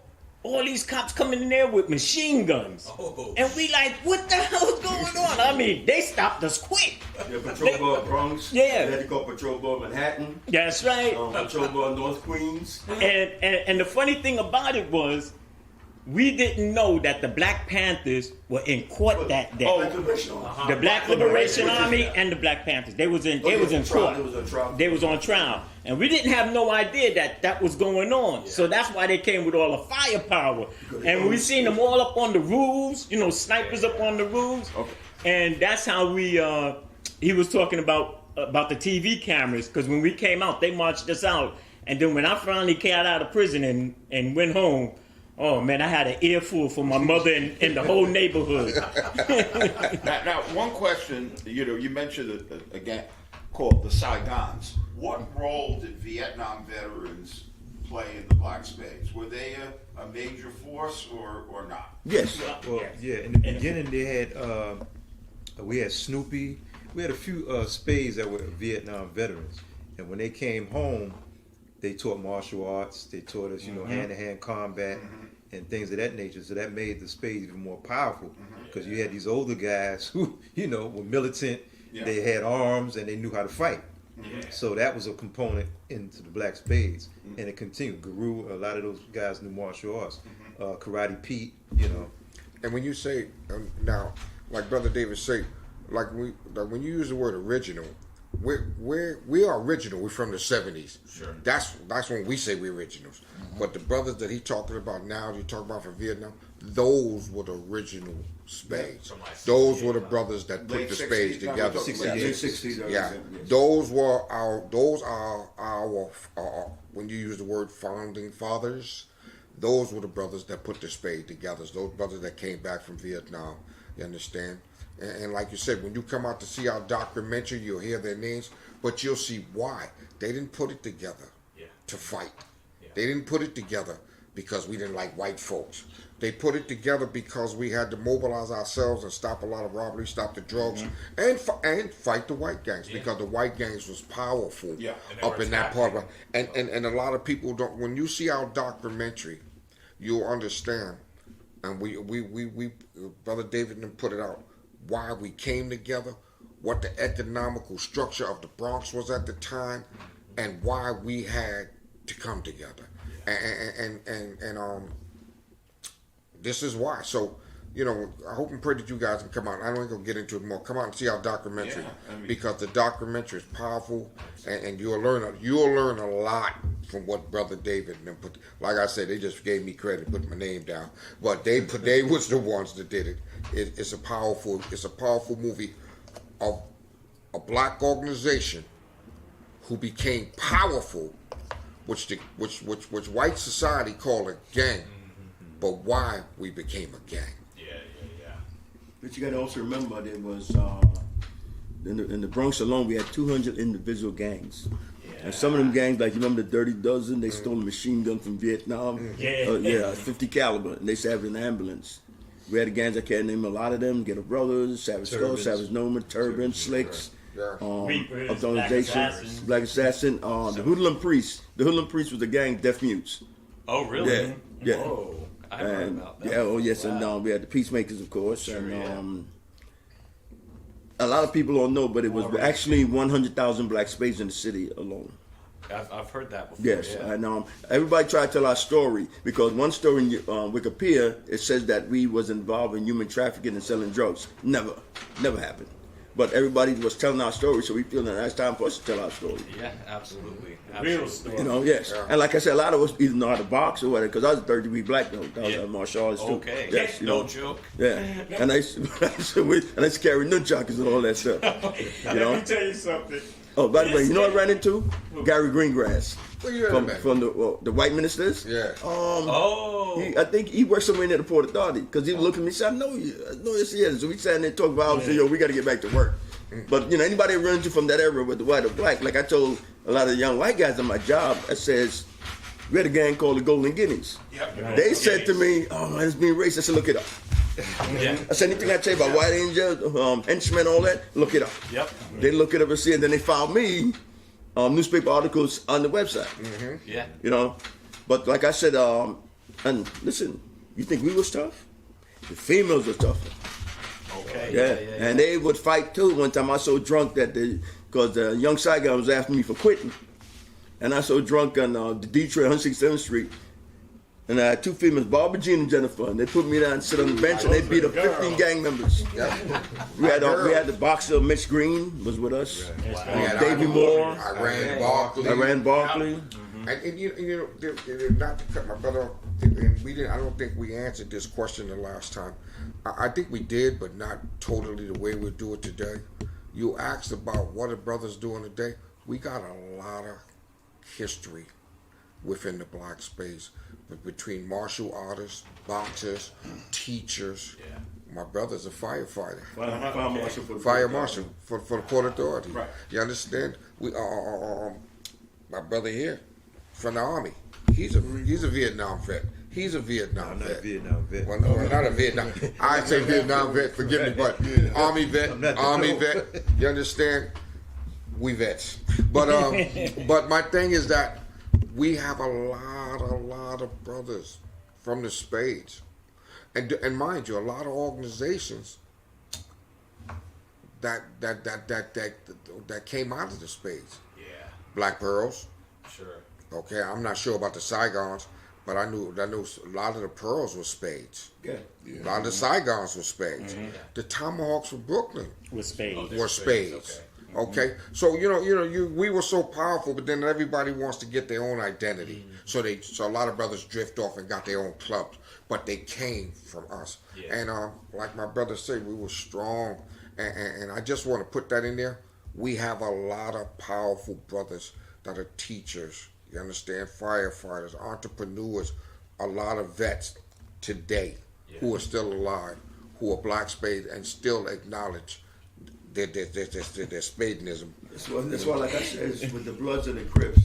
all these cops coming in there with machine guns. Oh. And we like, what the hell's going on? I mean, they stopped us quick. Yeah, patrol bar Bronx. Yeah. They had to go patrol bar Manhattan. That's right. Patrol bar North Queens. And the funny thing about it was, we didn't know that the Black Panthers were in court that day. The Black Liberation Army and the Black Panthers. They was in court. They was on trial. And we didn't have no idea that was going on. So that's why they came with all the firepower. And we seen them all up on the roofs, snipers up on the roofs. Okay. And that's how he was talking about the TV cameras, because when we came out, they marched us out. And then when I finally got out of prison and went home, oh man, I had an earful for my mother and the whole neighborhood. Now, one question, you mentioned again, called the Saigons. What role did Vietnam veterans play in the Black Spades? Were they a major force or not? Yes. Well, yeah. In the beginning, they had we had Snoopy. We had a few spades that were Vietnam veterans, and when they came home, they taught martial arts. They taught us, hand-to-hand combat and things of that nature. So that made the spades even more powerful, because you had these older guys who, were militant. Yeah. They had arms and they knew how to fight. Yeah. So that was a component into the Black Spades, and it continued. Guru, a lot of those guys knew martial arts. Karate Pete, And when you say now, like Brother David say, like when you use the word original, we are original. We're from the 70s. Sure. That's when we say we're originals. But the brothers that he talking about now, you talk about from Vietnam, those were the original spades. Those were the brothers that put Late the spades 60s, together. 60s. Yeah, those are our when you use the word founding fathers, those were the brothers that put the spade together. Those brothers that came back from Vietnam. You understand? And like you said, when you come out to see our documentary, you'll hear their names, but you'll see why. They didn't put it together to fight. They didn't put it together because we didn't like white folks. They put it together because we had to mobilize ourselves and stop a lot of robbery, stop the drugs, and fight the white gangs, because the white gangs was powerful up in that part. And a lot of people don't. When you see our documentary, you'll understand. And we Brother David and put it out, why we came together, what the economical structure of the Bronx was at the time, and why we had to come together. And this is why. So, I hope and pray that you guys can come out. I don't ain't gonna get into it more. Come out and see our documentary, because the documentary is powerful, and you'll learn a lot from what Brother David and them put. Like I said, they just gave me credit, put my name down, but they was the ones that did it. It's a powerful movie of a black organization who became powerful, which white society called a gang, but why we became a gang. But you got to also remember there was in the Bronx alone we had 200 individual gangs. And some of them gangs, like you remember the Dirty Dozen, they stole a machine gun from Vietnam. 50 caliber, and they used to have it in an ambulance. We had the gangs, I can't name a lot of them. Ghetto Brothers, Savage Skull, Savage Noma, Turban, Slicks, Authorization, Black Assassin, the Hoodlum Priest. The Hoodlum Priest was the gang Deaf Mutes. Oh, really? Yeah. Whoa. I heard about that. Yeah, yes, wow. And we had the Peacemakers, of course. Sure, and a lot of people don't know, but it was actually 100,000 Black Spades in the city alone. I've heard that before. Yes, and everybody try to tell our story, because one story in Wikipedia, it says that we was involved in human trafficking and selling drugs. Never happened. But everybody was telling our story, so we feel that it's time for us to tell our story. Yeah, absolutely. Real story. Yes. Yeah. And like I said, a lot of us either know how to box or whatever, because I was a third-degree black belt. I was a martial artist too. Okay. Yes, no joke. Yeah. And I used to carry nunchuckers and all that stuff. Let me tell you something. Oh, by the way, you know what I ran into? Gary Greengrass. From the white ministers. Yeah. I think he worked somewhere near the Port Authority, because he was looking at me and said, I know yes he is. So we sat there and talked about, we got to get back to work. But anybody run into from that era with the white or black, like I told a lot of the young white guys on my job, I says, we had a gang called the Golden Guineas. Yep. They said to me, oh man, it's being racist. I said, look it up. I said, anything I tell you about white angels, henchmen, all that, look it up. Yep. They look it up and see, and then they filed me newspaper articles on the website. Yeah. You know, but like I said, and listen, you think we was tough? The females were tougher. Okay. Yeah. And they would fight too. One time I was so drunk that because the young side guy was after me for quitting, and I was so drunk on the Detroit 167th Street. And I had two females, Barbara Jean and Jennifer, and they put me down and sit on the bench, and they beat up 15 gang members. We had the boxer Mitch Green was with us. Yeah, Davey Moore. I ran Barkley. And you know, not to cut my brother off, and we didn't. I don't think we answered this question the last time. I think we did, but not totally the way we do it today. You asked about what are brothers doing today. We got a lot of history within the Black Spades, but between martial artists, boxers, teachers. Yeah. My brother's a firefighter. Fire marshal Fire marshal for the Port Authority. Right. You understand? We my brother here from the Army. He's a Vietnam vet. He's a Vietnam I'm not vet. a Vietnam vet. Well, no, not a Vietnam. I say Vietnam vet. Forgive me, but Army vet. Army vet. You understand? We vets. But my thing is that we have a lot of brothers from the Spades, and mind you, a lot of organizations that came out of the Spades. Yeah. Black Pearls. Sure. Okay, I'm not sure about the Saigons, but I knew a lot of the Pearls were Spades. Yeah. A lot of the Saigons were Spades. The Tomahawks from Brooklyn With spades. were Spades. Okay, so we were so powerful, but then everybody wants to get their own identity. So a lot of brothers drift off and got their own clubs, but they came from us. Yeah. And like my brother said, we were strong, and I just want to put that in there. We have a lot of powerful brothers that are teachers. You understand? Firefighters, entrepreneurs, a lot of vets today who are still alive, who are Black Spades and still acknowledge their Spadenism. That's why, like I said, it's with the Bloods and the Crips.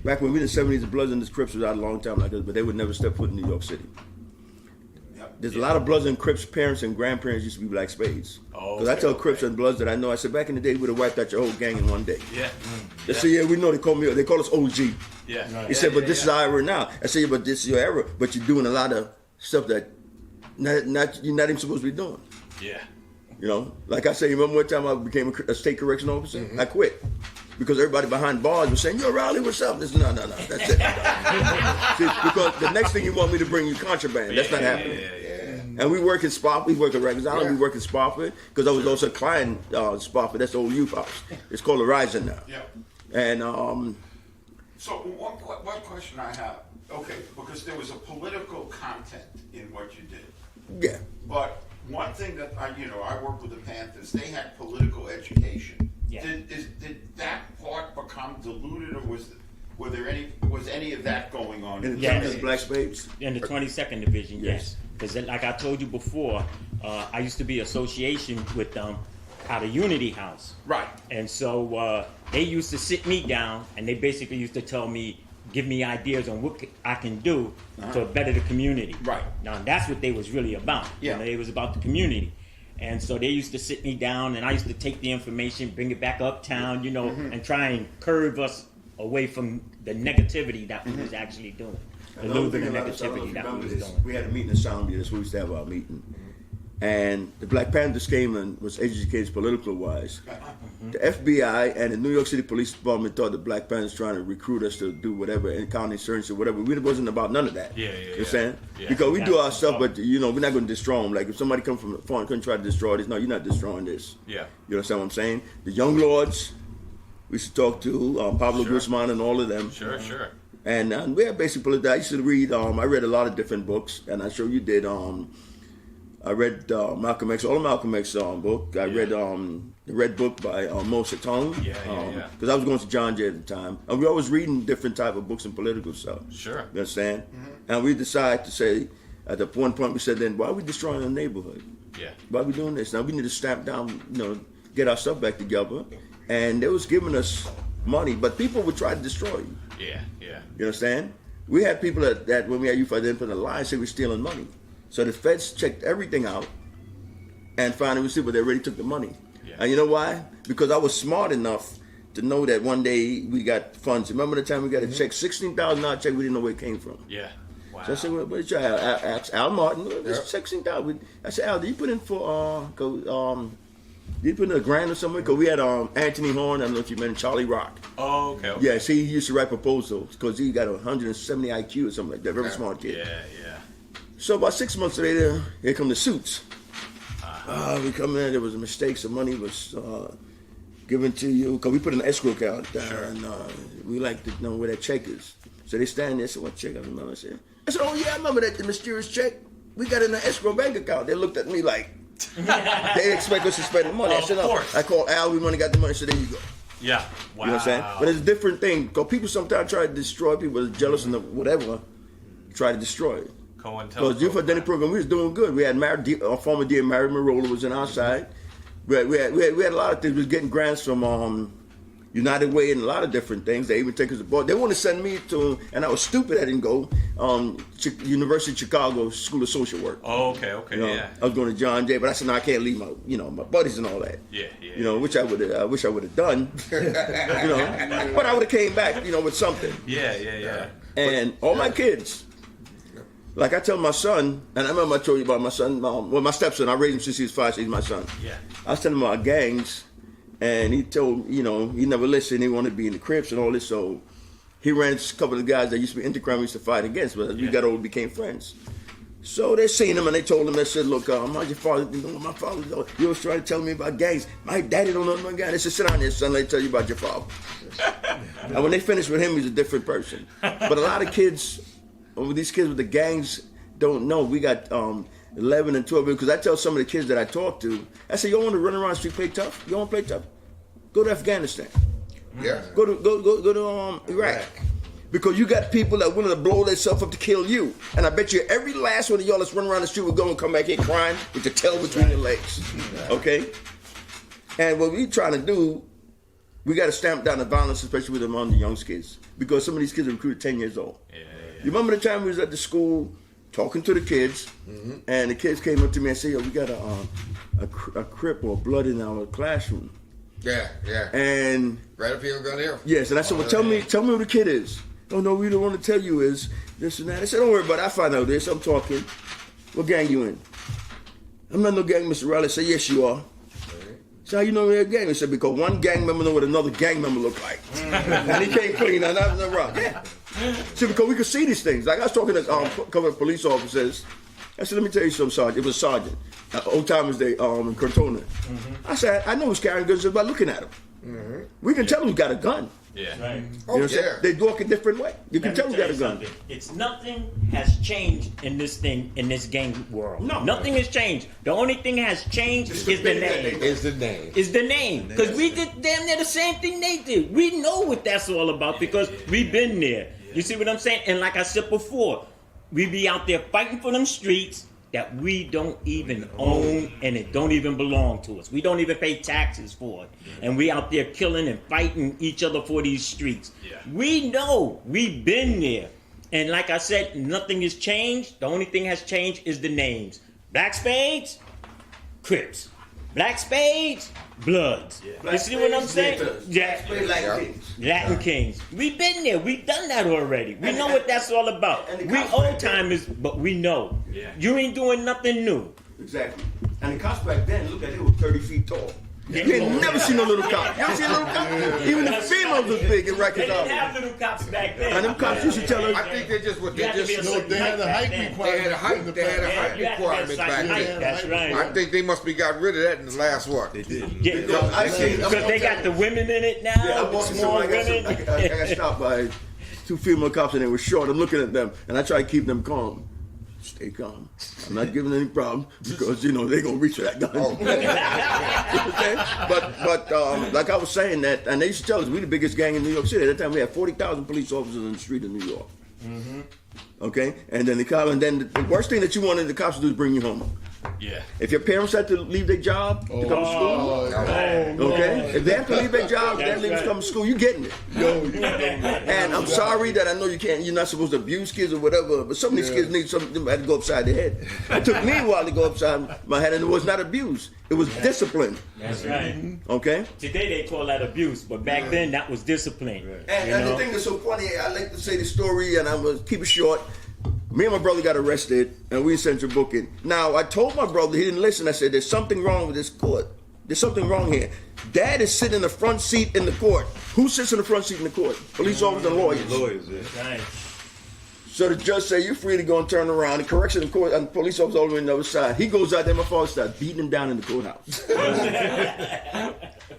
Back when we in the 70s, the Bloods and the Crips was out a long time like this, but they would never step foot in New York City. There's a lot of Bloods and Crips parents and grandparents used to be Black Spades. Because I tell Crips and Bloods that I know, I said, back in the day, we would have wiped out your whole gang in one day. Yeah. They say, yeah, we know they call us OG. Yeah. He said, but this is our era now. I said, yeah, but this is your era, but you're doing a lot of stuff that you're not even supposed to be doing. Yeah. You know, like I said, you remember one time I became a state correction officer? I quit. Because everybody behind bars was saying, yo, Riley, what's up? This, no, that's it. See, because the next thing you want me to bring you contraband. That's not happening. And we work in Spofford. We work at Rikers Island. We work in Spofford. Because I was also a client Spofford. That's the old youth house. It's called the Rising now. Yeah. And So one question I have, okay, because there was a political content in what you did. yeah. But one thing that I worked with the Panthers, they had political education. Yeah. Did that part become diluted, or was any of that going on? In the Yes. terms of Black Spades. In the 22nd Division, Yes. yes. Because like I told you before, I used to be association with them out of Unity House. Right. And so they used to sit me down and they basically used to tell me, give me ideas on what I can do to better the community. Right. Now that's what they was really about. Yeah. It was about the community. And so they used to sit me down and I used to take the information, bring it back uptown, and try and curve us away from the negativity that we was actually doing. The little bit of negativity that we was doing. We had a meeting in Soundview. That's where we used to have our meeting. And the Black Panthers came and was educated political wise. The FBI and the New York City Police Department thought the Black Panthers trying to recruit us to do whatever, in county insurance or whatever. We wasn't about none of that. Yeah. You know what I'm saying? Yeah. Because we do our stuff, but we're not going to destroy them. Like if somebody come from a foreign country try to destroy this, no, you're not destroying this. Yeah. You understand what I'm saying? The Young Lords, we used to talk to Pablo Sure. Guzman and all of them. Sure. And we had basically that. I used to read. I read a lot of different books, and I'm sure you did. I read Malcolm X, all of Malcolm X book. I read the Red Book by Mo Satone. Yeah. Because I was going to John Jay at the time, and we always reading different type of books and political stuff. Sure. You understand? And we decided to say, at the one point, we said, then why are we destroying the neighborhood? Yeah. Why are we doing this? Now we need to stamp down, get our stuff back together. And they was giving us money, but people would try to destroy you. Yeah. You understand? We had people that when we had youth identity in the line said we're stealing money. So the feds checked everything out and finally we see, but they already took the money. Yeah. And you know why? Because I was smart enough to know that one day we got funds. Remember the time we got a check, $16,000 check, we didn't know where it came from. Yeah. Wow. So I said, what did you ask Al Martin? This $16,000. I said, Al, did you put in for, did you put in a grant or something? Because we had Anthony Horn, I don't know if you met him, Charlie Rock. Oh, okay. Yeah, see, he used to write proposals because he got 170 IQ or something like that. Very smart kid. Yeah. So about 6 months later, here come the suits. We come in, there was a mistake, some money was given to you, because we put an escrow account down, and we like to know where that check is. So they stand there, I said, what check? I remember. I said, oh yeah, I remember that, the mysterious check. We got it in the escrow bank account. They looked at me like, they expect us to spend the money. I said, no. I called Al, we money got the money, so there you go. Yeah. Wow. You know what I'm saying? But it's a different thing, because people sometimes try to destroy people, jealous and whatever, try to destroy it. Because youth identity program, we was doing good. We had our former dear Marion Marola was on our side. We had a lot of things. We was getting grants from United Way and a lot of different things. They even take us abroad. They want to send me to, and I was stupid, I didn't go, University of Chicago School of Social Work. Oh, okay, You know, yeah. I was going to John Jay, but I said, no, I can't leave my buddies and all that. Yeah. You know, which I wish I would have done. You know, but I would have came back, with something. Yeah. And all my kids, like I tell my son, and I remember I told you about my son, my stepson, I raised him since he was 5, so he's my son. Yeah. I was telling him about gangs, and he told, he never listened, he wanted to be in the Crips and all this, so he ran into a couple of guys that used to be intercrime, we used to fight against, but as we got older, became friends. So they seen him and they told him, they said, look, how's your father? My father, you was trying to tell me about gangs. My daddy don't know no guy. They said, sit down here, son, let me tell you about your father. And when they finished with him, he's a different person. But a lot of kids, these kids with the gangs don't know. We got 11 and 12, because I tell some of the kids that I talk to, I say, you want to run around the street, play tough? You want to play tough? Go to Afghanistan. Yeah. Go to Iraq. Because you got people that willing to blow themselves up to kill you. And I bet you every last one of y'all that's running around the street will go and come back here crying with your tail between your legs. Okay? And what we trying to do, we got to stamp down the violence, especially with among the young kids. Because some of these kids are recruited 10 years old. You remember the time we was at the school talking to the kids, and the kids came up to me and said, yo, we got a crip or blood in our classroom. Yeah. And Right up here, gun here. yes, and I said, well, tell me who the kid is. Oh no, we don't want to tell you is this and that. I said, don't worry about it, I find out this. I'm talking. What gang you in? I'm not no gang, Mr. Riley. I said, yes, you are. So how you know they're a gang? He said, because one gang member know what another gang member look like. And he came clean, and nothing wrong. Yeah. See, because we could see these things. Like I was talking to a couple of police officers. I said, let me tell you something, Sergeant. It was Sergeant. Old Timers Day in Cortona. I said, I know who's carrying guns just by looking at him. We can tell who's got a gun. Yeah. Right. You know what I'm saying? They walk a different way. You can tell who got a gun. It's nothing has changed in this gang world. No. Nothing has changed. The only thing has changed is the name. Is the name. Is the name. Because we did damn near the same thing they did. We know what that's all about because we've been there. You see what I'm saying? And like I said before, we be out there fighting for them streets that we don't even own and it don't even belong to us. We don't even pay taxes for it. And we out there killing and fighting each other for these streets. Yeah. We know, we've been there. And like I said, nothing has changed. The only thing has changed is the names. Black Spades, Crips. Black Spades, Bloods. Yeah. You see what I'm saying? Yeah. Kings. Latin Kings. We've been there. We've done that already. We know what that's all about. We old timers, but we know. Yeah. You ain't doing nothing new. Exactly. And the cops back then, look at it, they were 30 feet tall. You ain't never seen no little cop. You ever seen a little cop? Even the females was big in They records. didn't have little cops back then. And them cops used to tell us, I think they just You had to be a certain they had a height back then. requirement. They had a height. They had a height You had to be a requirement certain back height, then. that's right. I think they must be got rid of that in the last what? They did. Yeah, because they got the women in it now. yeah, I walked in small somewhere, I got stopped by 2 female cops and they were short. I'm looking at them and I try to keep them calm. Stay calm. I'm not giving any problem because they're gonna reach for that gun. Okay? But like I was saying that, and they used to tell us we the biggest gang in New York City. At that time we had 40,000 police officers in the street of New York. Okay, and then the worst thing that you wanted the cops to do is bring you home. Yeah. If your parents had to leave their job to come to school, man. okay? If they have to leave their job, they have to leave to come to school, you getting it. And I'm sorry that I know you're not supposed to abuse kids or whatever, but some of these kids need something had to go upside their head. It took me a while to go upside my head, and it was not abuse. It was discipline. That's right. Okay? Today they call that abuse, but back then that was discipline. And the thing that's so funny, I like to say the story, and I'm going to keep it short. Me and my brother got arrested, and we in central booking. Now, I told my brother, he didn't listen. I said, there's something wrong with this court. There's something wrong here. Dad is sitting in the front seat in the court. Who sits in the front seat in the court? Police officers and lawyers. Lawyers, yeah. Right. So the judge said, you're free to go and turn around. The correction court and the police officer all the way on the other side. He goes out there, my father starts beating him down in the courthouse.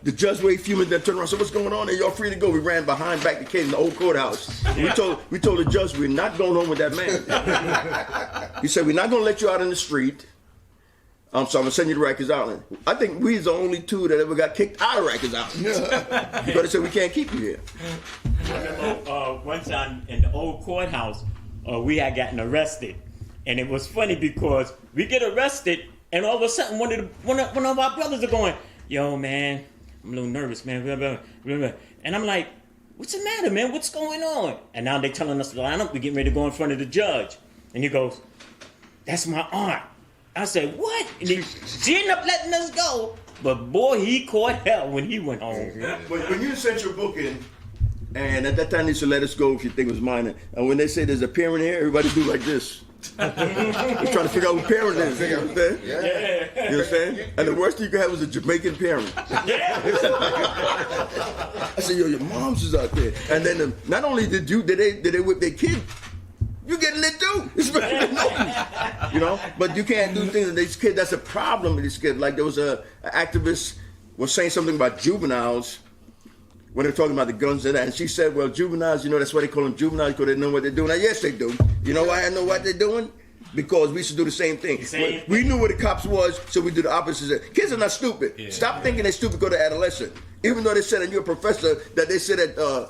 The judge waited a few minutes, then turned around. So what's going on there? Y'all free to go. We ran behind back the case in the old courthouse. We told the judge we're not going home with that man. He said, we're not going to let you out in the street. So I'm going to send you to Rikers Island. I think we're the only two that ever got kicked out of Rikers Island. Because they said, we can't keep you here. I remember one time in the old courthouse, we had gotten arrested. And it was funny because we get arrested, and all of a sudden one of our brothers are going, yo, man, I'm a little nervous, man. Blah, blah, blah, blah. And I'm like, what's the matter, man? What's going on? And now they're telling us to line up. We're getting ready to go in front of the judge. And he goes, that's my aunt. I said, what? And she ended up letting us go. But boy, he caught hell when he went home. But when you're in central booking, and at that time they used to let us go if you think it was minor. And when they say there's a parent here, everybody do like this. They're trying to figure out who parent is. You understand? Yeah. You understand? And the worst thing you could have was a Jamaican parent. I said, yo, your mom's is out there. And then not only did they whip their kid, you getting it too. You know? But you can't do things with these kids. That's a problem with these kids. Like there was an activist was saying something about juveniles when they're talking about the guns and that. And she said, well, juveniles, that's why they call them juveniles, because they know what they're doing. Now, yes, they do. You know why I know what they're doing? Because we used to do the same thing. We knew what the cops was, so we do the opposite. Kids are not stupid. Yeah. Stop thinking they're stupid because they're adolescent. Even though they said, and you're a professor, that they said that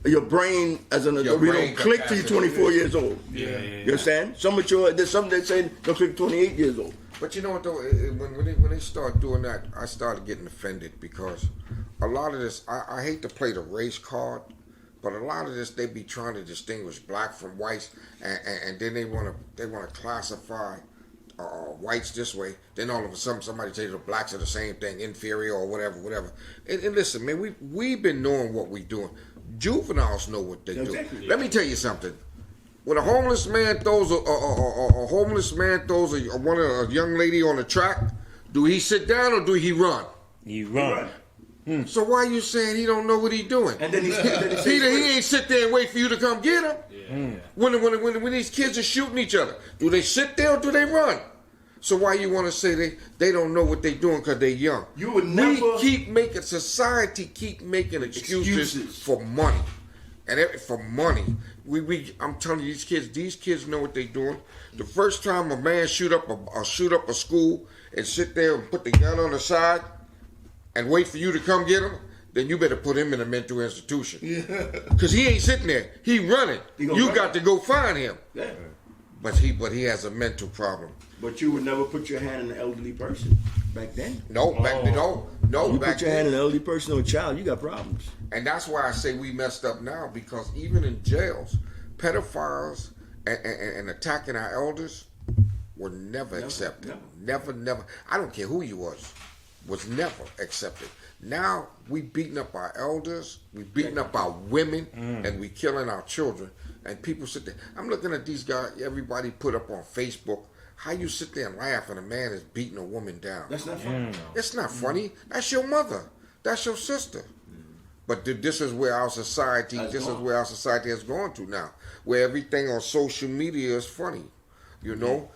your brain as an adult, you don't click till you're 24 years old. Yeah. You understand? Some mature, there's some that say don't click 28 years old. But you know what though, when they start doing that, I started getting offended because a lot of this, I hate to play the race card, but a lot of this they be trying to distinguish black from whites, and then they want to classify whites this way. Then all of a sudden somebody tells you the blacks are the same thing, inferior or whatever. And listen, man, we've been knowing what we doing. Juveniles know what they do. Let me tell you something. When a homeless man throws a young lady on the track, do he sit down or do he run? He run. So why are you saying he don't know what he doing? And then he ain't sit there and wait for you to come get him. Yeah. When these kids are shooting each other, do they sit there or do they run? So why you want to say they don't know what they doing because they young? You would never. Society keep making excuses for money. And for money. I'm telling you, these kids know what they doing. The first time a man shoot up a school and sit there and put the gun on the side and wait for you to come get him, then you better put him in a mental institution. Because he ain't sitting there. He running. You got to go find him. Yeah. But he has a mental problem. But you would never put your hand on an elderly person back then. No, back then. You put your hand on an elderly person or a child, you got problems. And that's why I say we messed up now, because even in jails, pedophiles and attacking our elders were never accepted. Never. I don't care who you was never accepted. Now we beating up our elders, we beating up our women, and we killing our children. And people sit there. I'm looking at these guys, everybody put up on Facebook, how you sit there and laugh when a man is beating a woman down. That's not funny. It's not funny. That's your mother. That's your sister. But this is where our society, has gone to now, where everything on social media is funny, and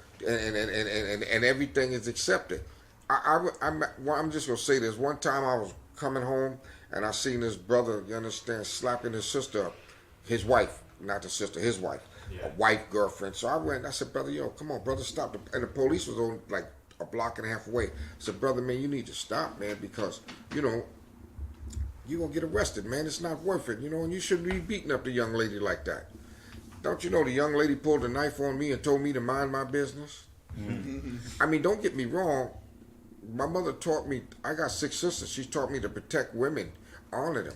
everything is accepted. I'm just gonna say this. One time I was coming home and I seen this brother, you understand, slapping his sister up, his wife, not the sister, his wife, a wife, girlfriend. So I went and I said, brother, come on, brother, stop. And the police was on like a block and a half away. I said, brother, man, you need to stop, man, because, you're going to get arrested, man. It's not worth it, and you shouldn't be beating up the young lady like that. Don't you know the young lady pulled a knife on me and told me to mind my business? I mean, don't get me wrong. My mother taught me. I got 6 sisters. She taught me to protect women, honor them.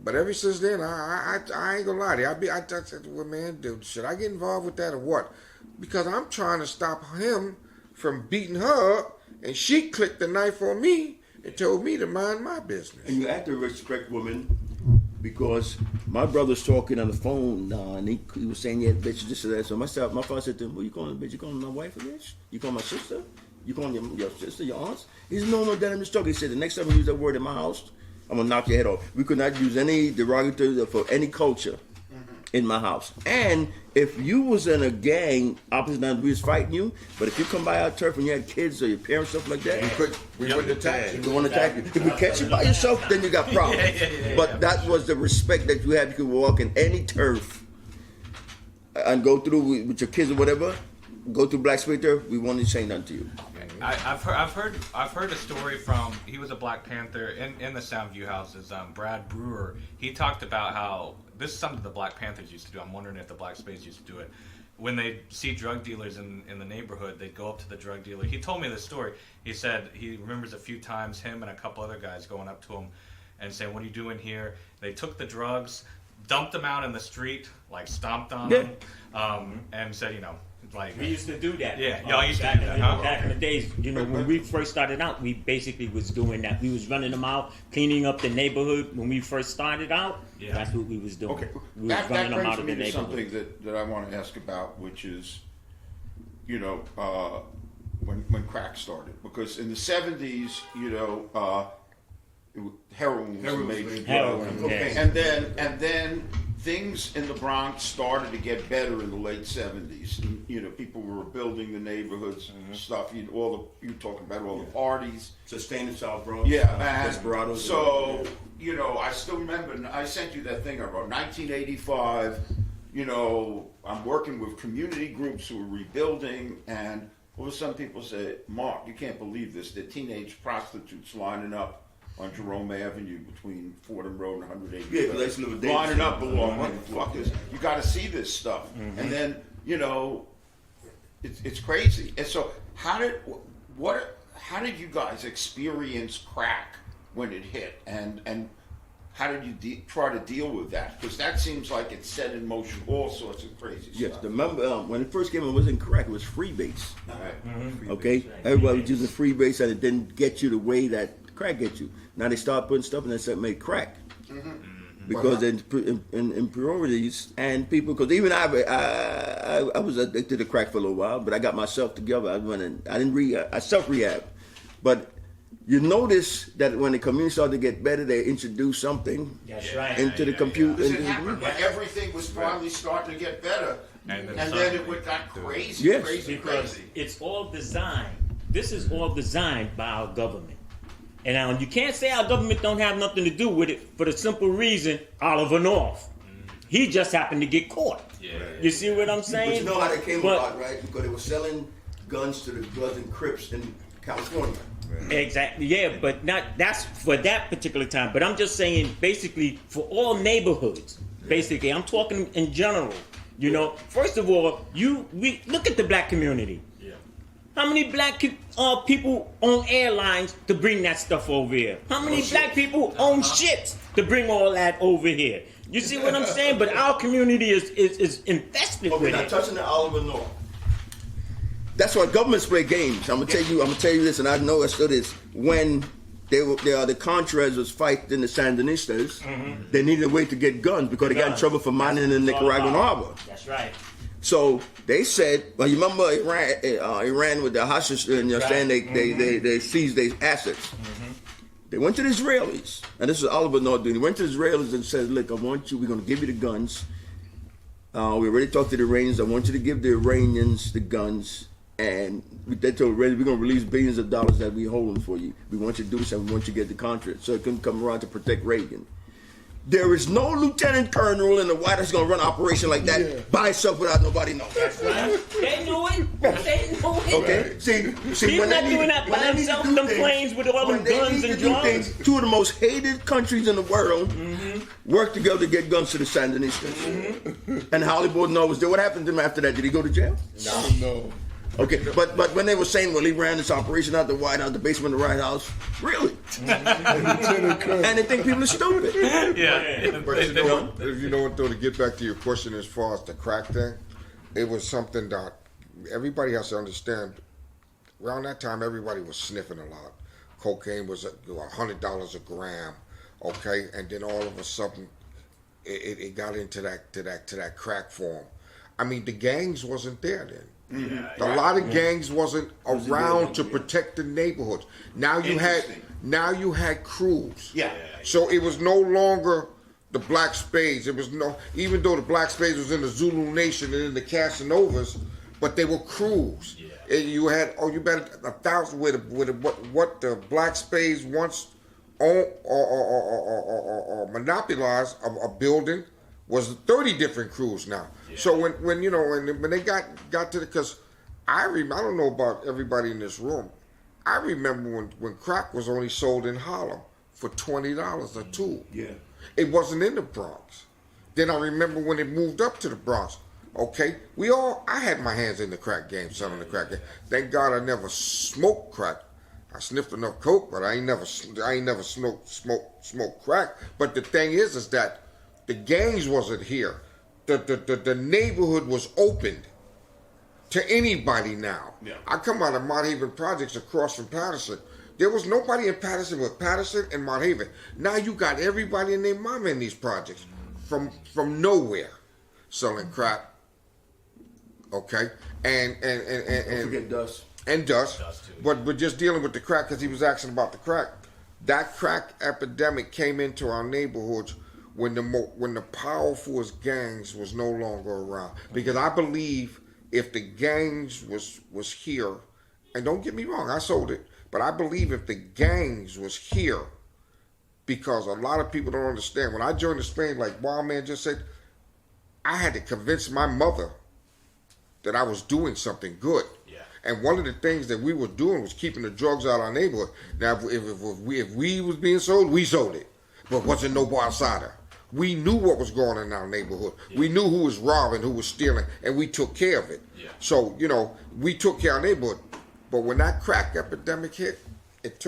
But ever since then, I ain't gonna lie to you. I said, well, man, dude, should I get involved with that or what? Because I'm trying to stop him from beating her up, and she clicked the knife on me and told me to mind my business. And you have to respect women, because my brother's talking on the phone, and he was saying, yeah, bitch, this or that. So my father said to him, what you calling a bitch? You calling my wife a bitch? You calling my sister? You calling your sister, your aunts? He said, no, Dad, I'm just talking. He said, the next time you use that word in my house, I'm going to knock your head off. We could not use any derogatory for any culture in my house. And if you was in a gang, opposite night, we was fighting you, but if you come by our turf and you had kids or your parents, stuff like that, We wouldn't attack you. we won't attack you. If we catch you by yourself, then you got problems. But that was the respect that you had. You could walk in any turf and go through with your kids or whatever, go through Black Spades turf, we won't say nothing to you. I've heard a story from, he was a Black Panther in the Soundview houses. Brad Brewer, he talked about how this is something the Black Panthers used to do. I'm wondering if the Black Spades used to do it. When they see drug dealers in the neighborhood, they'd go up to the drug dealer. He told me this story. He said he remembers a few times him and a couple other guys going up to him and saying, "What are you doing here?" They took the drugs, dumped them out in the street, like stomped on them, and said, like, We used to do that. Yeah, y'all used to do that, huh? Back in the days, when we first started out, we basically was doing that. We was running them out, cleaning up the neighborhood. When we first stared out, that's what we was doing. Okay, We was that running them brings out of me the to neighborhood. something that I want to ask about, which is, when crack started, because in the 70s, heroin was a major drug, Heroin, yes. and then things in the Bronx started to get better in the late 70s. And, people were building the neighborhoods and stuff. You talking about all the parties. Sustained in South Bronx. Yeah, man. Desperados. So, I still remember, I sent you that thing I wrote, 1985, I'm working with community groups who are rebuilding, and all of a sudden people say, Mark, you can't believe this, they're teenage prostitutes lining up on Jerome Avenue between Fordham Road and 180. Yeah, 'cause I used to live with Davis. Lining up along, what the fuck is, you gotta see this stuff. And then, it's crazy. And so how did you guys experience crack when it hit? And how did you try to deal with that? Because that seems like it set in motion all sorts of crazy Yes, stuff. remember when it first came, it wasn't crack, it was freebase. Right. Okay? Everybody was using freebase and it didn't get you the way that crack gets you. Now they start putting stuff in that stuff made crack. Because in impurities and people, because even I was addicted to crack for a little while, but I got myself together. I self-rehab. But you notice that when the community started to get better, they introduced something That's right. into the computer. Because it happened when everything was finally starting to get better. And then And then it got crazy, Yes. crazy, Because crazy. it's all designed. This is all designed by our government. And now you can't say our government don't have nothing to do with it for the simple reason Oliver North. He just happened to get caught. You see what I'm saying? But you know how that came But- about, right? Because they were selling guns to the Bloods and Crips in California. Exactly. Yeah, but that's for that particular time. But I'm just saying, basically, for all neighborhoods. Basically, I'm talking in general. First of all, we look at the black community. How many black people own airlines to bring that stuff over here? How many black people own ships to bring all that over here? You see what I'm saying? But our community is infested Okay, with now it. touching the Oliver North. That's why governments play games. I'm gonna tell you this, and I know it's still this. When the Contras was fighting the Sandinistas, they needed a way to get guns because they got in trouble for mining in the Nicaraguan harbor. That's right. So they said, well, you remember Iran with the hostages, saying they seized their assets. They went to the Israelis, and this is Oliver North doing. He went to the Israelis and said, look, we're going to give you the guns. We already talked to the Iranians. I want you to give the Iranians the guns. And they told the Iranians, we're going to release billions of dollars that we holding for you. We want you to do this, and we want you to get the contract. So it couldn't come around to protect Reagan. There is no lieutenant colonel in the White House going to run an operation like that by itself without nobody knowing. That's right. They knew it. They knew it. Okay, see, He's when not they doing need- that when by they need to himself. do Them things- planes with all them when they guns need and to do drugs. things, two of the most hated countries in the world work together to get guns to the Sandinistas. And Hollywood knows. What happened to him after that? Did he go to jail? No. Okay, but when they were saying, well, he ran this operation out the White House, the basement of the White House, really? And they think people are stupid. Yeah. But you know what, though, to get back to your question as far as the crack thing, it was something that everybody has to understand. Around that time, everybody was sniffing a lot. Cocaine was $100 a gram, okay, and then all of a sudden, it got into that crack form. I mean, the gangs wasn't there then. Mm-hmm. A lot of gangs wasn't around to protect the neighborhoods. Now you had crews. Yeah. So it was no longer the Black Spades. It was even though the Black Spades was in the Zulu Nation and in the Casanovas, but they were crews. Yeah. And you had you bet 1,000 what the Black Spades once owned or monopolized a building was 30 different crews now. Yeah. So when they got to because I don't know about everybody in this room. I remember when crack was only sold in Harlem for $20 a tool. Yeah. It wasn't in the Bronx. Then I remember when it moved up to the Bronx. Okay, I had my hands in the crack game, selling the crack game. Thank God I never smoked crack. I sniffed enough coke, but I ain't never smoked crack. But the thing is that the gangs wasn't here. The neighborhood was opened to anybody now. Yeah. I come out of Mount Haven Projects across from Patterson. There was nobody in Patterson but Patterson and Mount Haven. Now you got everybody and their mama in these projects from nowhere selling crack. Okay, and Don't forget Dust. And Dust Dust too. but just dealing with the crack because he was asking about the crack. That crack epidemic came into our neighborhoods when the powerfulest gangs was no longer around. Because I believe if the gangs was here, and don't get me wrong, I sold it, but I believe if the gangs was here, because a lot of people don't understand. When I joined the Spain, like Wild Man just said, I had to convince my mother that I was doing something good. Yeah. And one of the things that we were doing was keeping the drugs out of our neighborhood. Now, if we was being sold, we sold it. But wasn't no outsider. We knew what was going on in our neighborhood. Yeah. We knew who was robbing, who was stealing, and we took care of it. Yeah. So, we took care of our neighborhood. But when that crack epidemic hit, it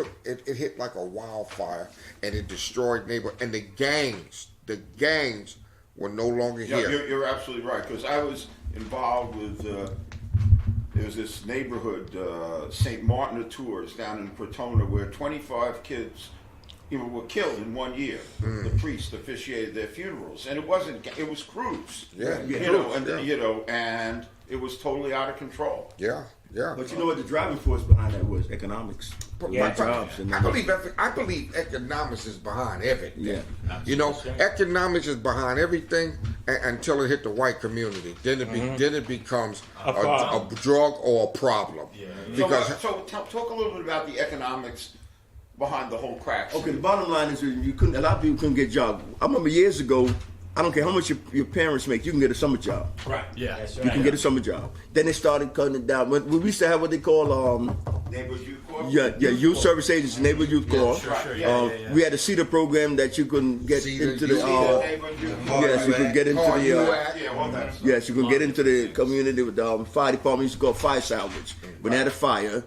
hit like a wildfire, and it destroyed neighborhood. And the gangs were no longer here. You're absolutely right, because I was involved with there was this neighborhood, St. Martin of Tours, down in Crotona, where 25 kids were killed in 1 year. The priest officiated their funerals, and it was crews. Yeah. And it was totally out of control. Yeah. But you know what the driving force behind that was? Economics. Jobs. I believe economics is behind everything. Yeah. Economics is behind everything until it hit the white community. Then it becomes a drug or a problem. Yeah. So talk a little bit about the economics behind the whole crack. Okay, the bottom line is a lot of people couldn't get jobs. I remember years ago, I don't care how much your parents make, you can get a summer job. Right. Yeah. That's right. You can get a summer job. Then they started cutting it down. We used to have what they call Neighborhood Youth Corps? youth service agents, neighborhood youth corps. Sure. We had a CETA program that you couldn't get into the. Yes, you could get into the. Yes, you could get into the community with the fire department. Used to call fire salvage. When they had a fire,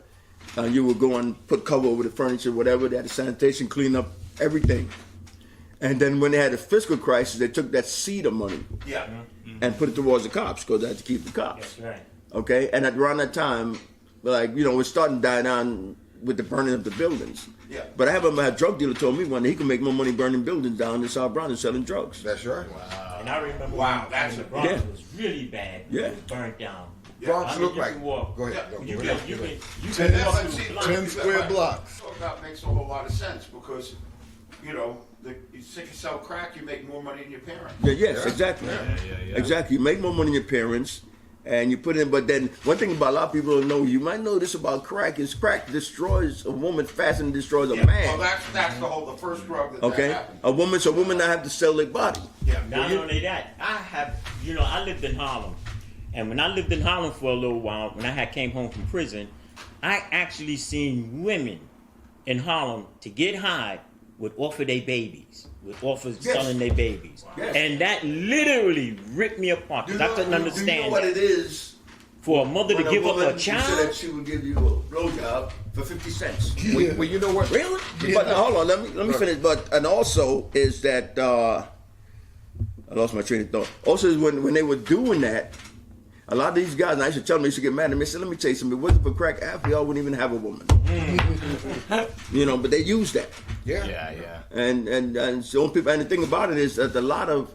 you would go and put cover over the furniture, whatever. They had the sanitation, clean up everything. And then when they had a fiscal crisis, they took that CETA money and put it towards the cops because they had to keep the cops. That's right. Okay? And around that time, we're starting to die down with the burning of the buildings. Yeah. But I have a drug dealer told me one day he can make more money burning buildings down in South Bronx and selling drugs. That's right. Wow. And I remember that's when the Bronx was really bad. Yeah. It was burnt down. Bronx look you like. can walk. Go ahead. You Go can ahead. walk through the block. 10 square blocks. Talk about makes a whole lot of sense because, you sell crack, you make more money than your parents. Yes, exactly. Yeah. Exactly. You make more money than your parents. And you put in, but then one thing about a lot of people don't know, you might know this about crack, is crack destroys a woman faster than it destroys a man. Well, that's the first drug that happened. A woman not have to sell their body. Yeah. Not only that, I lived in Harlem. And when I lived in Harlem for a little while, when I came home from prison, I actually seen women in Harlem to get high would offer their babies, selling their babies. Yes. And that literally ripped me apart because I couldn't understand. Do you know what it is For a mother to When give up woman a said that child? she would give you a blowjob for 50 cents. Well, you know what? Really? But now, hold on, let me finish. But and also is that I lost my train of thought. Also, is when they were doing that, a lot of these guys, and I used to tell them, they used to get mad at me. I said, let me tell you something. If it wasn't for crack, half of y'all wouldn't even have a woman. You know, but they use that. Yeah. Yeah. And so people, and the thing about it is that a lot of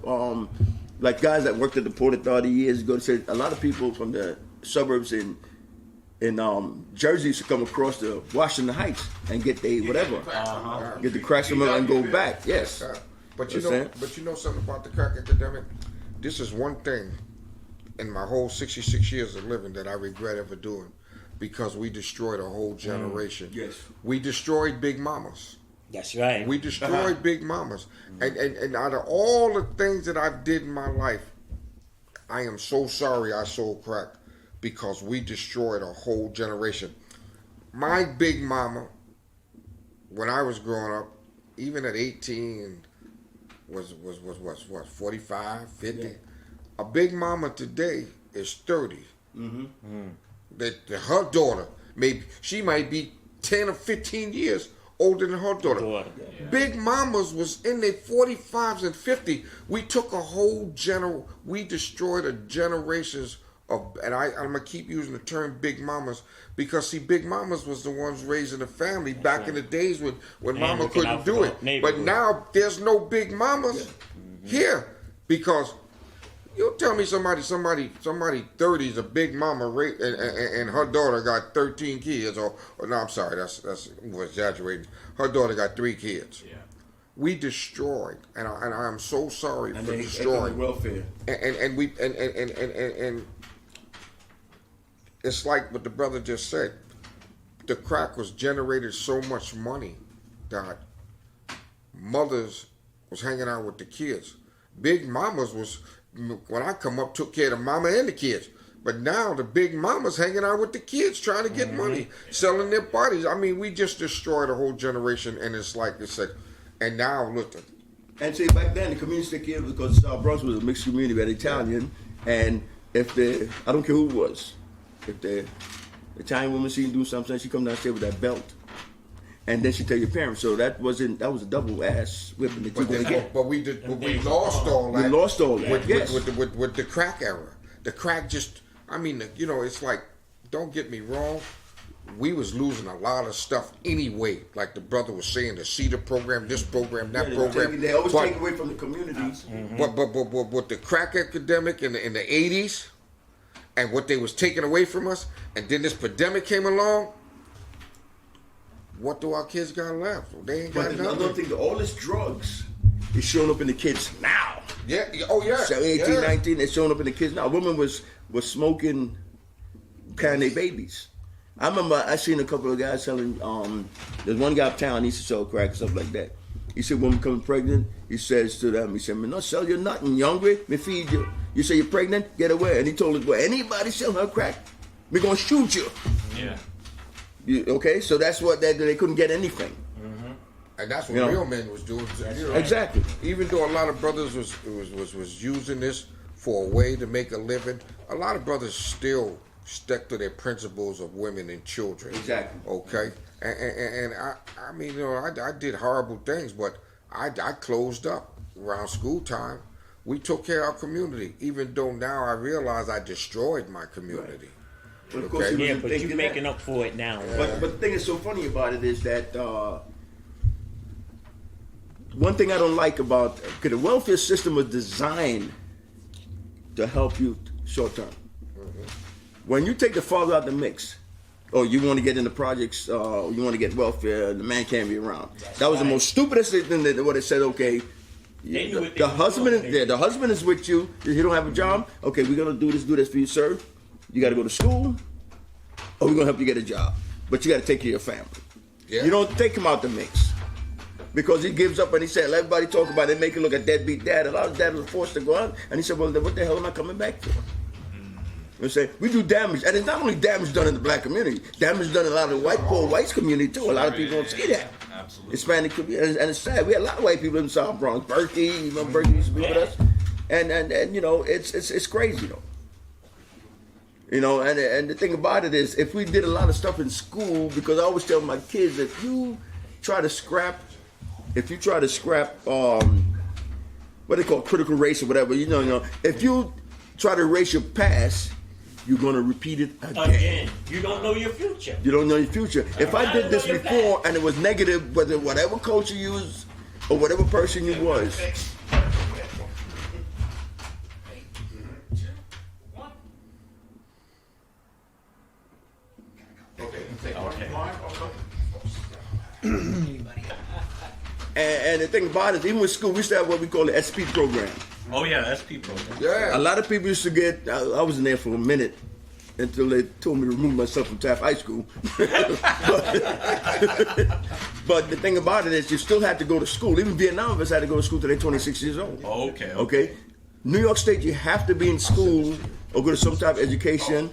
like guys that worked at the Port Authority years ago said a lot of people from the suburbs in Jersey used to come across to Washington Heights and get they whatever, get the cracks from them and go back. Yes, But You know what I'm you know something about the crack epidemic? This is one thing in my whole 66 years of living that I regret ever doing, because we destroyed a whole generation. Yes. We destroyed Big Mamas. That's right. We destroyed Big Mamas. And out of all the things that I did in my life, I am so sorry I sold crack, because we destroyed a whole generation. My Big Mama, when I was growing up, even at 18, was what, 45, 50? Yeah. A Big Mama today is 30. Her daughter, she might be 10 or 15 years older than her daughter. Yeah. Big Mamas was in their 45s and 50. We took a whole we destroyed a generations of, and I'm gonna keep using the term Big Mamas, because see, Big Mamas was the ones raising the family back in the days when Mama couldn't do it. But now there's no Big Mamas here, because you tell me somebody 30 is a Big Mama and her daughter got 13 kids, or no, I'm sorry, that's exaggerating. Her daughter got 3 kids. Yeah. We destroyed, and I'm so sorry and for they destroying welfare. And it's like what the brother just said. The crack was generated so much money that mothers was hanging out with the kids. Big Mamas was, when I come up, took care of the mama and the kids. But now the Big Mamas hanging out with the kids, trying to get money, selling their bodies. I mean, we just destroyed a whole generation, and it's like, and now look. And see, back then the community took care, because Bronx was a mixed community, we had Italian, and if I don't care who it was, if the Italian woman seen do something, she come downstairs with that belt, and then she tell your parents. So that was a double ass whipping that you're gonna get. But we lost all that. We lost all that. With the crack era. The crack just, I mean, you know, it's like, don't get me wrong, we was losing a lot of stuff anyway. Like the brother was saying, the CETA program, this program, that program. They always take away from the communities. But with the crack epidemic in the 80s, and what they was taking away from us, and then this pandemic came along, what do our kids got left? They ain't got But nothing. another thing, all this drugs is showing up in the kids now. Yeah, oh yeah. 18, 19, it's showing up in the kids now. A woman was smoking, carrying their babies. I remember I seen a couple of guys selling, there's one guy uptown, he used to sell crack and stuff like that. He said, woman comes pregnant, he says to them, he said, man, no sell you nothing, you hungry? Me feed you. You say you're pregnant, get away. And he told us, well, anybody sell her crack, we're going to shoot you. Yeah. Okay, so that's what they couldn't get anything. And that's what real men was doing. Exactly. Even though a lot of brothers was using this for a way to make a living, a lot of brothers still stuck to their principles of women and children. Exactly. Okay. And I mean, you know, I did horrible things, but I closed up around school time. We took care of our community, even though now I realize I destroyed my community. Right. But of course, Yeah, but you're making up for it now. Yeah. But the thing that's so funny about it is that one thing I don't like about, because the welfare system was designed to help you short term. When you take the father out of the mix, or you want to get into projects, you want to get welfare, the man can't be around. That was the most stupidest thing that what it said. Okay, the husband is with you. He don't have a job. Okay, we're gonna do this for you, sir. You got to go to school, or we're gonna help you get a job. But you got to take care of your family. Yeah. You don't take him out the mix, because he gives up and he said, let everybody talk about it, make it look a deadbeat dad. A lot of dads were forced to go out, and he said, well, then what the hell am I coming back for? You say we do damage, and it's not only damage done in the black community, damage done in a lot of the poor whites community too. A lot of people don't see that. Absolutely. Hispanic community, and it's sad. We had a lot of white people in the South Bronx. Berkey, you remember Berkey used to be with us, and you know it's crazy though. You know, and the thing about it is, if we did a lot of stuff in school, because I always tell my kids, if you try to scrap, what they call critical race or whatever, you know, if you try to erase your past, you're going to repeat it again. You don't know your future. You don't know your future. If I did this before and it was negative, whatever culture you was or whatever person you was, and the thing about it, even with school, we used to have what we call the SP program. Oh yeah, SP program. Yeah. A lot of people used to get, I was in there for a minute until they told me to remove myself from Taft High School. But the thing about it is you still had to go to school. Even Vietnam vets had to go to school till they're 26 years old. Okay. Okay? New York State, you have to be in school or go to some type of education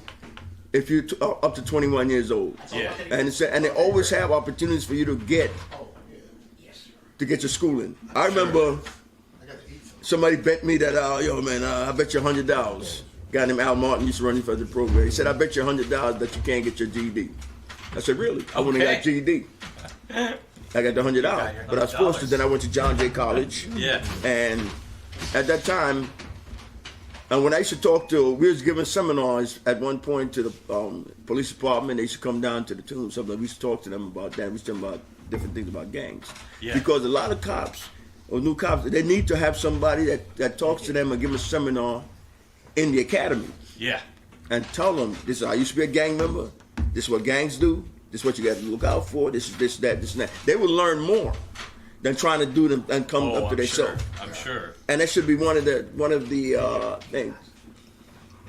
if you're up to 21 years old. Yeah. And they always have opportunities for you to get your schooling. I remember somebody bet me that, yo man, I bet you $100. A guy named Al Martin used to run for the program. He said, I bet you $100 that you can't get your GED. I said, really? I wouldn't have got GED. I got the $100. But I was forced to. Then I went to John Jay College. Yeah. And at that time, and when I used to talk to, we was giving seminars at one point to the police department. They used to come down to the tomb. Something we used to talk to them about that. We used to talk about different things about gangs. Yeah. Because a lot of cops or new cops, they need to have somebody that talks to them and give them a seminar in the academy. Yeah. And tell them, this is, I used to be a gang member. This is what gangs do. This is what you got to look out for. This is this, that, this, and that. They will learn more than trying to do them and come up to themselves. I'm sure. And that should be one of the things.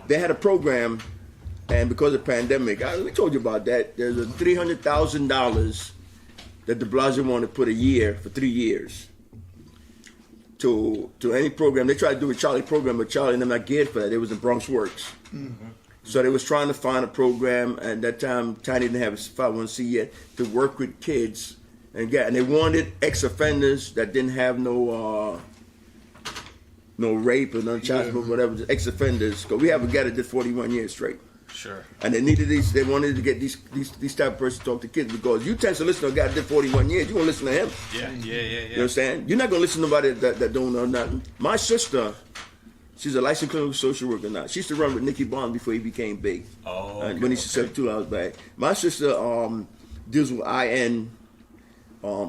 They had a program, and because of the pandemic, we told you about that. There's a $300,000 that de Blasio wanted to put a year for 3 years to any program. They tried to do a Charlie program, but Charlie and them not geared for that. It was in Bronx Works. Mm-hmm. So they was trying to find a program, and that time Tiny didn't have his 501c yet, to work with kids. And they wanted ex-offenders that didn't have no rape or no child support, whatever, just ex-offenders. Because we have a guy that did 41 years straight. Sure. And they needed these. They wanted to get these type of person to talk to kids, because you tend to listen to a guy that did 41 years. You gonna listen to him? Yeah. You know what I'm saying? You're not gonna listen to nobody that don't know nothing. My sister, she's a licensed clinical social worker now. She used to run with Nicky Bond before he became big. Oh. When he used to 72 hours back. My sister deals with IN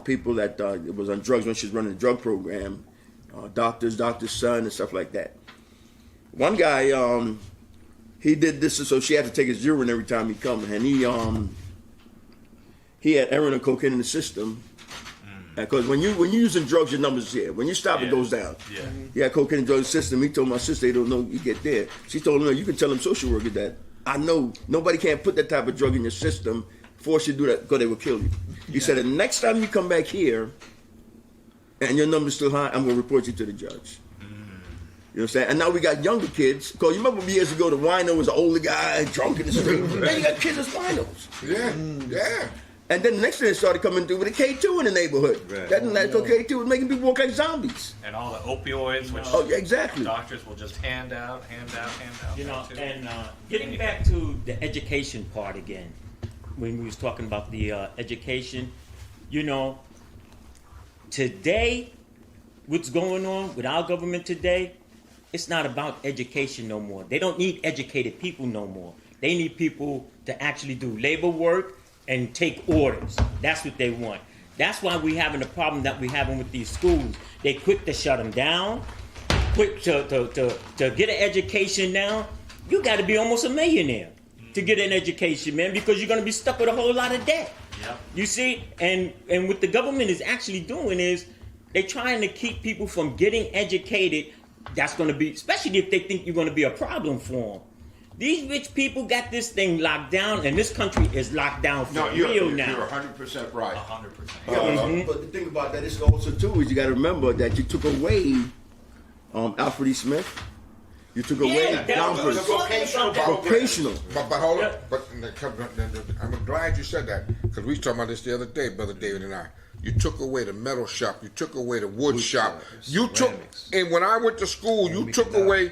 people that was on drugs when she was running the drug program, doctor's son and stuff like that. One guy, he did this so she had to take his urine every time he come, and he had heroin and cocaine in the system. Because when you're using drugs, your numbers here. When you stop, it goes down. Yeah. He had cocaine and drugs in the system. He told my sister, they don't know you get there. She told him, no, you can tell them social worker that I know nobody can't put that type of drug in your system, force you to do that, because they will kill you. He said, the next time you come back here and your number's still high, I'm going to report you to the judge. You know what I'm saying? And now we got younger kids. Because you remember years ago, the wino was an older guy, drunk in the street. Now you got kids as winos. Yeah. And then the next thing they started coming through with a K2 in the neighborhood. Right. That K2 was making people walk like zombies. And all the opioids, which exactly. doctors will just hand out. You know, too. and getting back to the education part again, when we was talking about the education, you know, today, what's going on with our government today, it's not about education no more. They don't need educated people no more. They need people to actually do labor work and take orders. That's what they want. That's why we're having the problem that we're having with these schools. They quick to shut them down, quick to get an education now. You got to be almost a millionaire to get an education, man, because you're going to be stuck with a whole lot of debt. Yep. You see? And what the government is actually doing is they're trying to keep people from getting educated. That's going to be, especially if they think you're going to be a problem for them. These rich people got this thing locked down, and this country is locked down for real now. You're 100% right. 100%. But the thing about that is also too is you got to remember that you took away Alfred E. Smith. You took away Downford. Vocational. But hold on. But I'm glad you said that, because we was talking about this the other day, Brother David and I. You took away the metal shop. You took away the wood shop. You took, and when I went to school, you took away.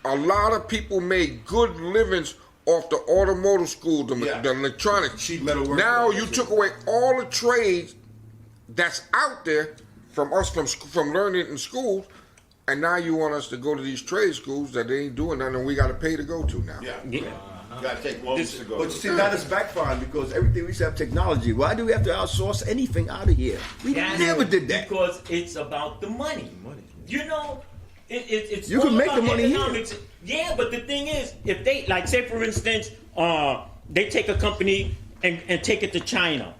A lot of people made good livings off the automotive school, the electronics. Sheet metal work. Now you took away all the trades that's out there from us from learning in schools, and now you want us to go to these trade schools that they ain't doing nothing, and we got to pay to go to now. Yeah. You got to take loans to go. But you see, that is backfiring because everything we used to have technology. Why do we have to outsource anything out of here? We never did that. Because it's about the money. You know, it's You all can make about the money here. economics. Yeah, but the thing is, if they, like, say for instance, they take a company and take it to China.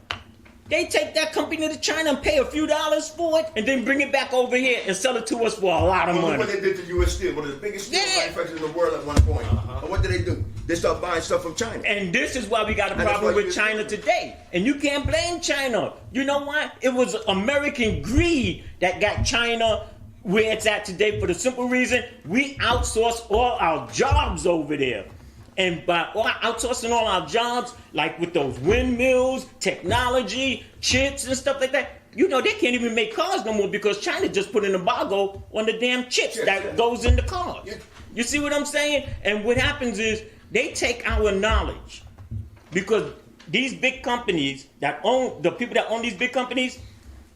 They take that company to China and pay a few dollars for it, and then bring it back over here and sell it to us for a lot of Look money. what they did to U.S. Steel, one of the biggest steel manufacturers in the world at one point. And what did they do? They start buying stuff from China. And this is why we got a And that's problem why with China today. And you can't blame China. You know why? It was American greed that got China where it's at today, for the simple reason we outsource all our jobs over there. And by outsourcing all our jobs, like with those windmills, technology, chips and stuff like that, you know, they can't even make cars no more because China just put an embargo on the damn chips that goes in the cars. Yeah. You see what I'm saying? And what happens is they take our knowledge, because these big companies the people that own these big companies,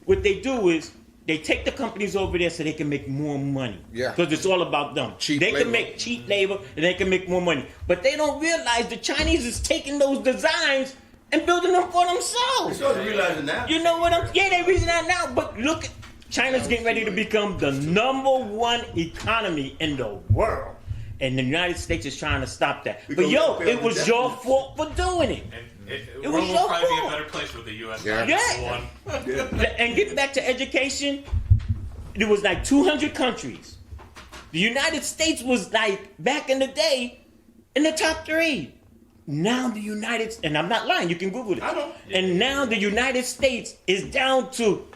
what they do is they take the companies over there so they can make more money. Yeah. Because it's all about them. Cheap They labor. can make cheap labor and they can make more money. But they don't realize the Chinese is taking those designs and building them for They themselves. start realizing that. You know what they're reasoning that now, but look, China's getting ready to become the #1 economy in the world. And the United States is trying to stop that. Because But yo, we pay it all was the your debt. fault for doing it. It was will your probably be a fault. better place with the U.S. Yeah. Yeah. And getting back to education, there was like 200 countries. The United States was like, back in the day, in the top 3. Now the and I'm not lying, you can Google it. I know. And now the United States is down to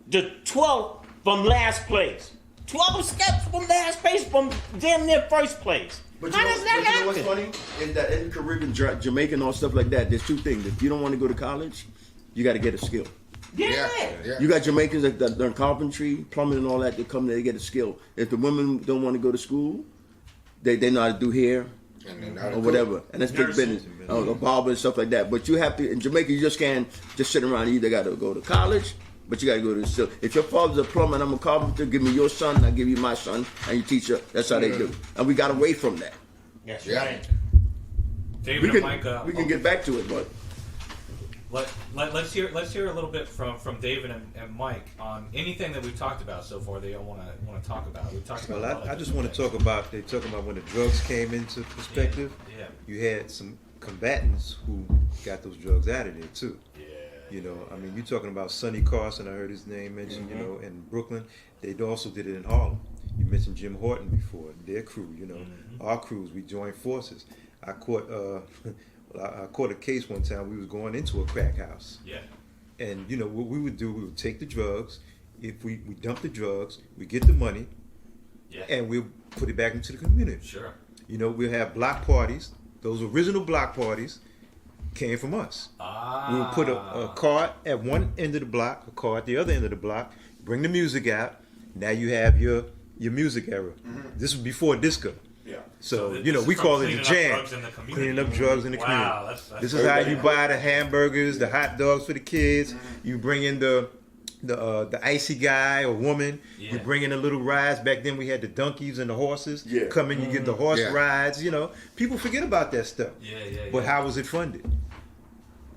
the 12th from last place. 12 steps from last place, from damn near first place. But How does that you know happen? what's funny? In that in the Caribbean, Jamaica, and all stuff like that, there's two things. If you don't want to go to college, you got to get a skill. Yeah. You got Jamaicans that learn carpentry, plumbing, and all that. They come there, they get a skill. If the women don't want to go to school, they know how to do hair And then now or whatever, and that's big business, or barber and stuff like that. But you have to in Jamaica, you just can't just sit around. You either got to go to college, but you got to go to the skill. If your father's a plumber and I'm a carpenter, give me your son, I give you my son, and you teach her. That's how they do. And we got away from that. That's Yeah. right. David We and can Mike, we can get back to it, but. let's hear a little bit from David and Mike on anything that we've talked about so far. They don't want to talk about. We talked about. Well, I just want to talk about. They talking about when the drugs came into perspective. Yeah. You had some combatants who got those drugs out of there too. Yeah. You know, I mean, you're talking about Sonny Carson. I heard his name mentioned. You know, in Brooklyn, they also did it in Harlem. You mentioned Jim Horton before. Their crew. You know, our crews. We joined forces. I caught. I caught a case one time. We was going into a crack house. Yeah. And you know what we would do? We would take the drugs. If we dump the drugs, we get the money, Yeah. and we'll put it back into the community. Sure. You know, we'll have block parties. Those original block parties came from us. We would put a cart at one end of the block, a car at the other end of the block. Bring the music out. Now you have your music era. This was before disco. Yeah. So, this you know, is we from call it the cleaning up jam. drugs in the community. Cleaning up drugs in the Wow, community. that's This is how you buy the hamburgers, the hot dogs for the kids. You bring in the icy guy or woman. Yeah. You bring in the little rides. Back then we had the donkeys and the horses. Yeah. Come in, you get the horse Yeah. rides. You know, people forget about that stuff. Yeah. But how was it funded?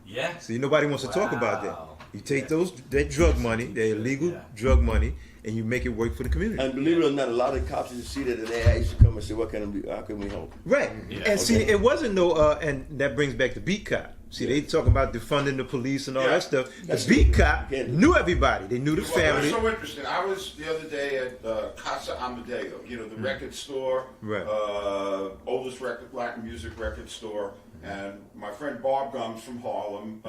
Yeah. See, nobody wants to talk about that. Wow. You take that drug money, the illegal drug money, and you make it work for the community. And believe it or not, a lot of the cops used to see that, and they used to come and say, "What can we do? How can we help?" Right. Yeah. And see, Okay. it wasn't no, and that brings back the beat cop. See, they talking about defunding the police and all that stuff. That's the beat good. cop Yeah. knew everybody. They knew the Well, family. that's so interesting. I was the other day at Casa Amadeo, you know, the record store, Right. oldest black music record store, and my friend Bob Gums from Harlem,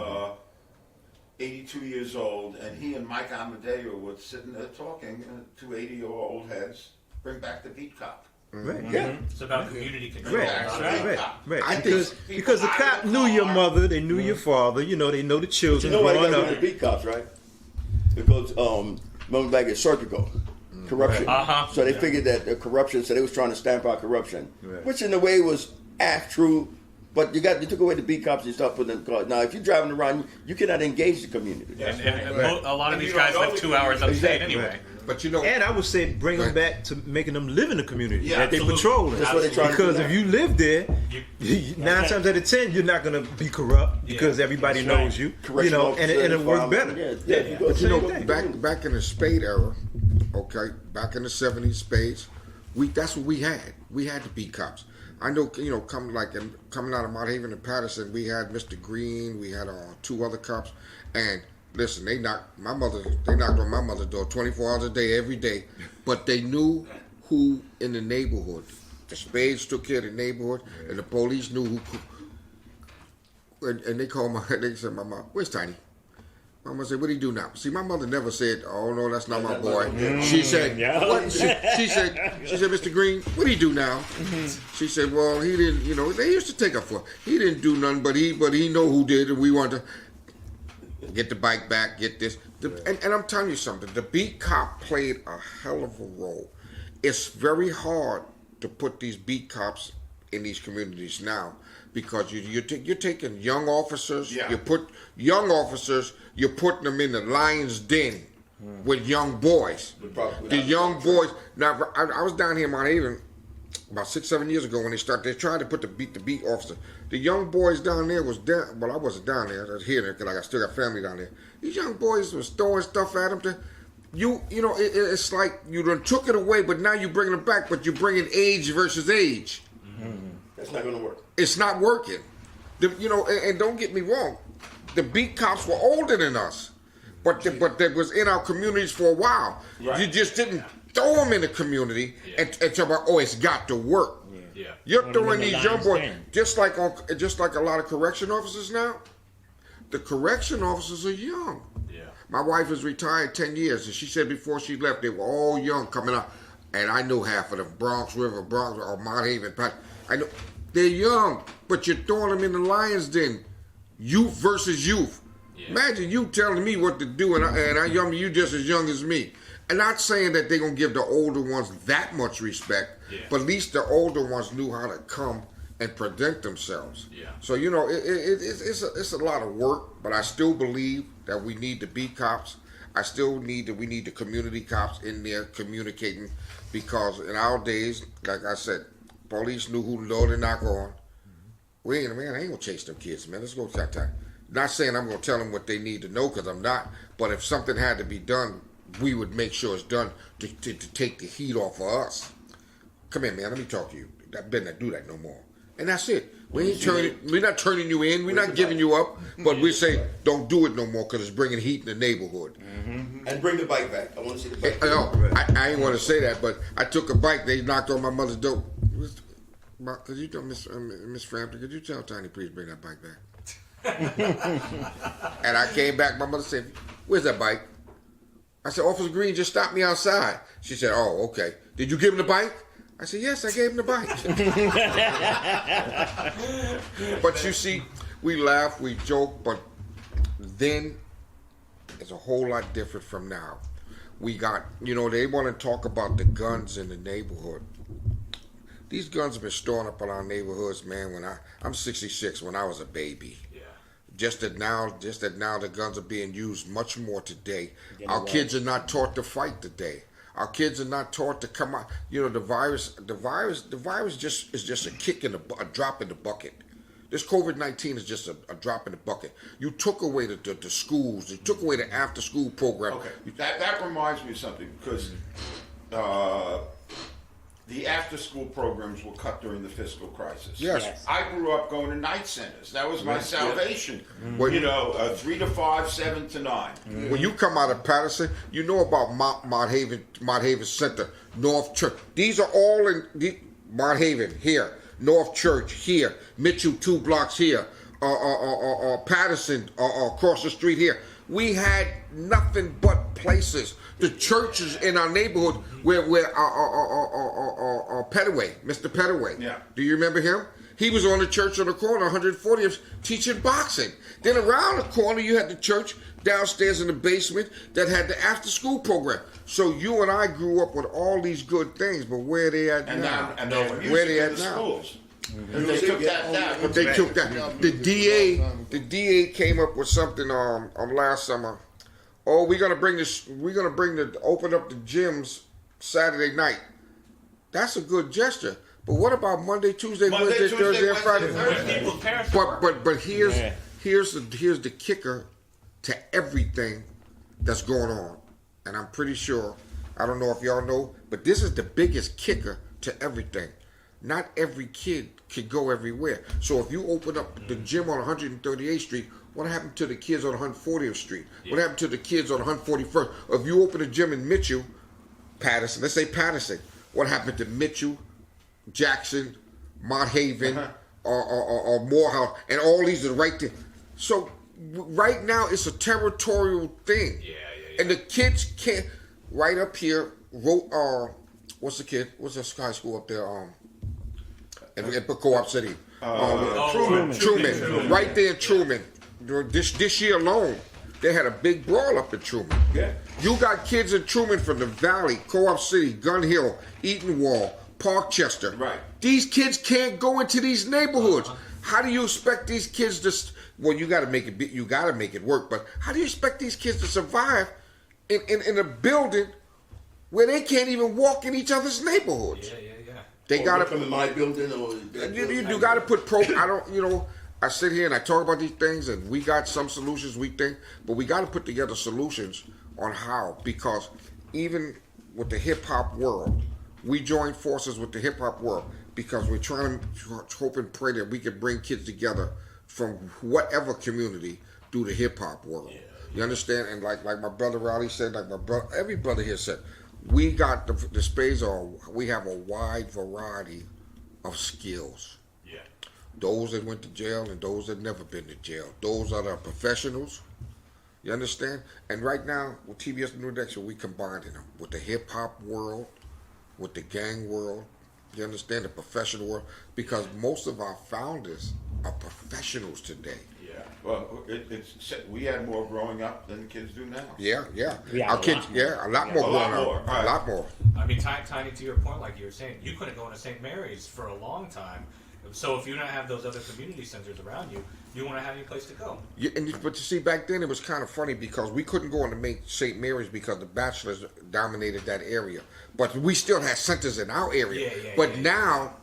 82 years old, and he and Mike Amadeo were sitting there talking, two 80-year-old heads, bring back the beat cop. Right. Yeah. It's about community control. Right, not Right. about- right. I think Because people the out cop of the knew your car- mother, they knew your father. You know, they know the You children know why they growing got rid of up. the beat cops, right? Because remember back at Serpico, corruption. Right. Uh-huh. So they figured that the corruption, so they was trying to stamp out corruption, Right. which in a way was half true, But you took away the beat cops. You start putting them cars. Now, if you're driving around, you cannot engage the community. And a lot of And these you guys don't live know 2 the hours community. upstate Exactly. anyway. But you know, And I would say bring them Right. back to making them live in the community Yeah, that they absolutely. patrolling. That's what they're trying to Because do if now. you live there, 9 times out of 10 you're not gonna be corrupt because everybody That's right. knows you. Correctional and officer, it works fireman. better. Yeah, you go but you know, same thing. back in the Spade era, okay, back in the '70s, Spades, that's what we had. We had the beat cops. I know, coming out of Mount Haven and Patterson, we had Mr. Green, we had 2 other cops, and listen, they knocked on my mother's door 24 hours a day, every day, but they knew who in the neighborhood. The Spades took care of the neighborhood, and the police knew who. And they called they said, "My mom, where's Tiny?" Mama said, "What do you do now?" See, my mother never said, "Oh no, that's not my boy." She said, Yeah. "What?" She said, "Mr. Green, what do you do now?" She said, "Well, he didn't. They used to take up for. He didn't do nothing, but he know who did, and we want to get the bike back, get this." And I'm telling you something. The beat cop played a hell of a role. It's very hard to put these beat cops in these communities now. Because you're taking young officers, Yeah. you put young officers, you're putting them in the lion's den with young boys. The young boys. Now, I was down here in Mount Haven about 6-7 years ago when they tried to put the beat officer. The young boys down there was down. Well, I wasn't down there. I was here because I still got family down there. These young boys was throwing stuff at them. It's like you done took it away, but now you're bringing it back. But you're bringing age versus age. That's not going to work. It's not working. And don't get me wrong, the beat cops were older than us, but they was in our communities for a while. Right. You just didn't throw them in the community and talk about, oh, it's got to work. Yeah. You're Put 'em throwing in the these young lion's boys den. just like a lot of correction officers now. The correction officers are young. Yeah. My wife is retired 10 years, and she said before she left, they were all young coming out. And I know half of them, Bronx, or Mount Haven. I know they're young, but you're throwing them in the lion's den. Youth versus youth. Yeah. Imagine you telling me what to do, and you just as young as me. And not saying that they're going to give the older ones that much respect, Yeah. but at least the older ones knew how to come and present themselves. Yeah. So, it's a lot of work, but I still believe that we need the beat cops. We need the community cops in there communicating, because in our days, like I said, police knew who to go to knock on. I ain't gonna chase them kids, man. Let's go that time. Not saying I'm gonna tell them what they need to know, because I'm not. But if something had to be done, we would make sure it's done to take the heat off of us. Come here, man. Let me talk to you. I better not do that no more. And that's it. We're not turning you in. We're not giving you up. But we say, don't do it no more, because it's bringing heat in the neighborhood. And bring the bike back. I want to see the bike. I ain't want to say that, but I took a bike. They knocked on my mother's door. Could you tell Miss Frampton? Could you tell Tiny please bring that bike back? And I came back. My mother said, "Where's that bike?" I said, "Officer Green just stopped me outside." She said, "Oh, okay. Did you give him the bike?" I said, "Yes, I gave him the bike." But you see, we laugh, we joke, but then it's a whole lot different from now. We got, they want to talk about the guns in the neighborhood. These guns have been storing up in our neighborhoods, man. I'm 66, when I was a baby. Yeah. Just that now the guns are being used much more today. Our kids are not taught to fight today. Our kids are not taught to come out. The virus is just a kick in a drop in the bucket. This COVID-19 is just a drop in the bucket. You took away the schools. You took away the after-school program. Okay, that reminds me of something, because the after-school programs were cut during the fiscal crisis. Yes. I grew up going to night centers. That was my salvation. Well, 3 to 5, 7 to 9. When you come out of Patterson, you know about Mount Haven Center, North Church. These are all in Mount Haven here, North Church here, Mitchell 2 blocks here, Patterson across the street here. We had nothing but places. The churches in our neighborhood where Pettaway, Mr. Pettaway. Yeah. Do you remember him? He was on the church on the corner, 140th, teaching boxing. Then around the corner, you had the church downstairs in the basement that had the after-school program. So you and I grew up with all these good things, but where are they at And now? now, and there's Where music they in at the now? schools. They took that down. They took that. The DA came up with something last summer. Oh, we're gonna open up the gyms Saturday night. That's a good gesture. But what about Monday, Tuesday, Wednesday, Thursday, and Friday? But here's the kicker to everything that's going on, and I'm pretty sure, I don't know if y'all know, but this is the biggest kicker to everything. Not every kid can go everywhere. So if you open up the gym on 138th Street, what happened to the kids on 140th Street? Yeah. What happened to the kids on 141st? Or if you open a gym in Mitchell, Patterson, let's say Patterson, what happened to Mitchell, Jackson, Mount Haven, or Morehouse, and all these are right there. So right now it's a territorial thing. Yeah. And the kids can't, right up here, what's the high school up there? In Co-op City. Truman. Right there in Truman. This year alone, they had a big brawl up in Truman. Yeah. You got kids in Truman from the Valley, Co-op City, Gun Hill, Eatonwall, Parkchester. Right. These kids can't go into these neighborhoods. How do you expect these kids to? Well, you got to make it. You got to make it work. But how do you expect these kids to survive in a building where they can't even walk in each other's neighborhoods? Yeah. They got to come in my building, or you got to put I sit here and I talk about these things, and we got some solutions we think, but we got to put together solutions on how, because even with the hip hop world, we join forces with the hip hop world because we're trying to hope and pray that we can bring kids together from whatever community through the hip hop world. Yeah. You understand? And like my brother Rowley said, every brother here said, we got the Spades we have a wide variety of skills. Yeah. Those that went to jail and those that never been to jail. Those are the professionals. You understand? And right now, with TBS New Direction, we combining them with the hip hop world, with the gang world. You understand? The professional world. Because most of our founders are professionals today. Yeah. Well, we had more growing up than the kids do now. Yeah. Our kids, a lot more growing up. A lot more. I mean, Tiny, to your point, like you were saying, you couldn't go into St. Mary's for a long time. So if you don't have those other community centers around you, you won't have any place to go. Yeah, but you see, back then it was kind of funny because we couldn't go into St. Mary's because the bachelors dominated that area. But we still had centers in our area. But now,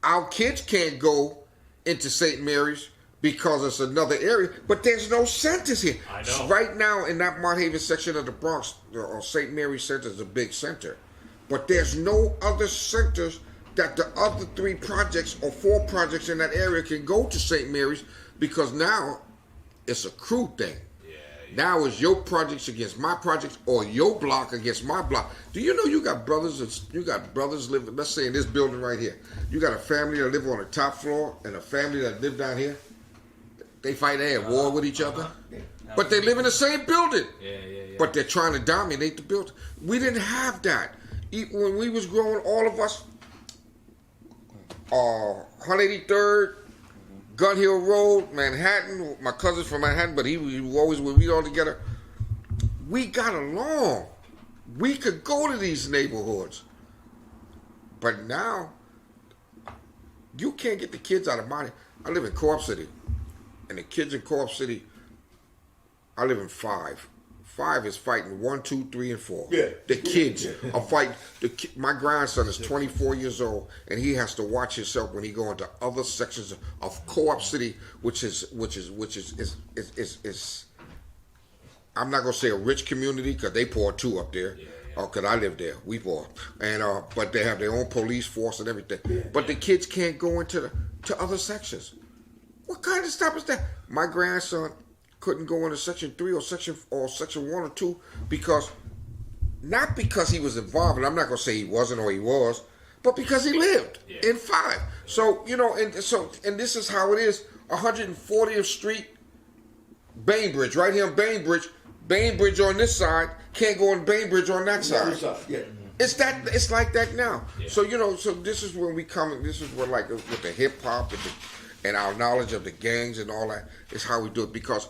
our kids can't go into St. Mary's because it's another area, but there's no centers here. I know. So right now in that Mount Haven section of the Bronx, St. Mary's Center is a big center. But there's no other centers that the other 3 projects or 4 projects in that area can go to St. Mary's because now it's a crew thing. Now it's your projects against my projects or your block against my block. Do you know you got brothers living, let's say in this building right here. You got a family that live on the top floor and a family that live down here. They fight at war with each other. But they live in the same building. But they're trying to dominate the building. We didn't have that. When we was growing, all of us, 183rd, Gun Hill Road, Manhattan. My cousin's from Manhattan, but we always would read all together. We got along. We could go to these neighborhoods. But now, you can't get the kids out of mine. I live in Co-op City. And the kids in Co-op City, I live in 5. 5 is fighting 1, 2, 3, and 4. Yeah. The kids are fighting. My grandson is 24 years old, and he has to watch himself when he go into other sections of Co-op City, which is. I'm not gonna say a rich community because they poor too up there. Because I live there, we poor, and but they have their own police force and everything. But the kids can't go into other sections. What kind of stuff is that? My grandson couldn't go into section 3 or section 1 or 2 because not because he was involved, and I'm not gonna say he wasn't or he was, but because he lived in 5. So and this is how it is. 140th Street, Bainbridge, right here on Bainbridge on this side can't go on Bainbridge on that side. It's like that now. So so this is when we come. This is where like with the hip hop and our knowledge of the gangs and all that is how we do it because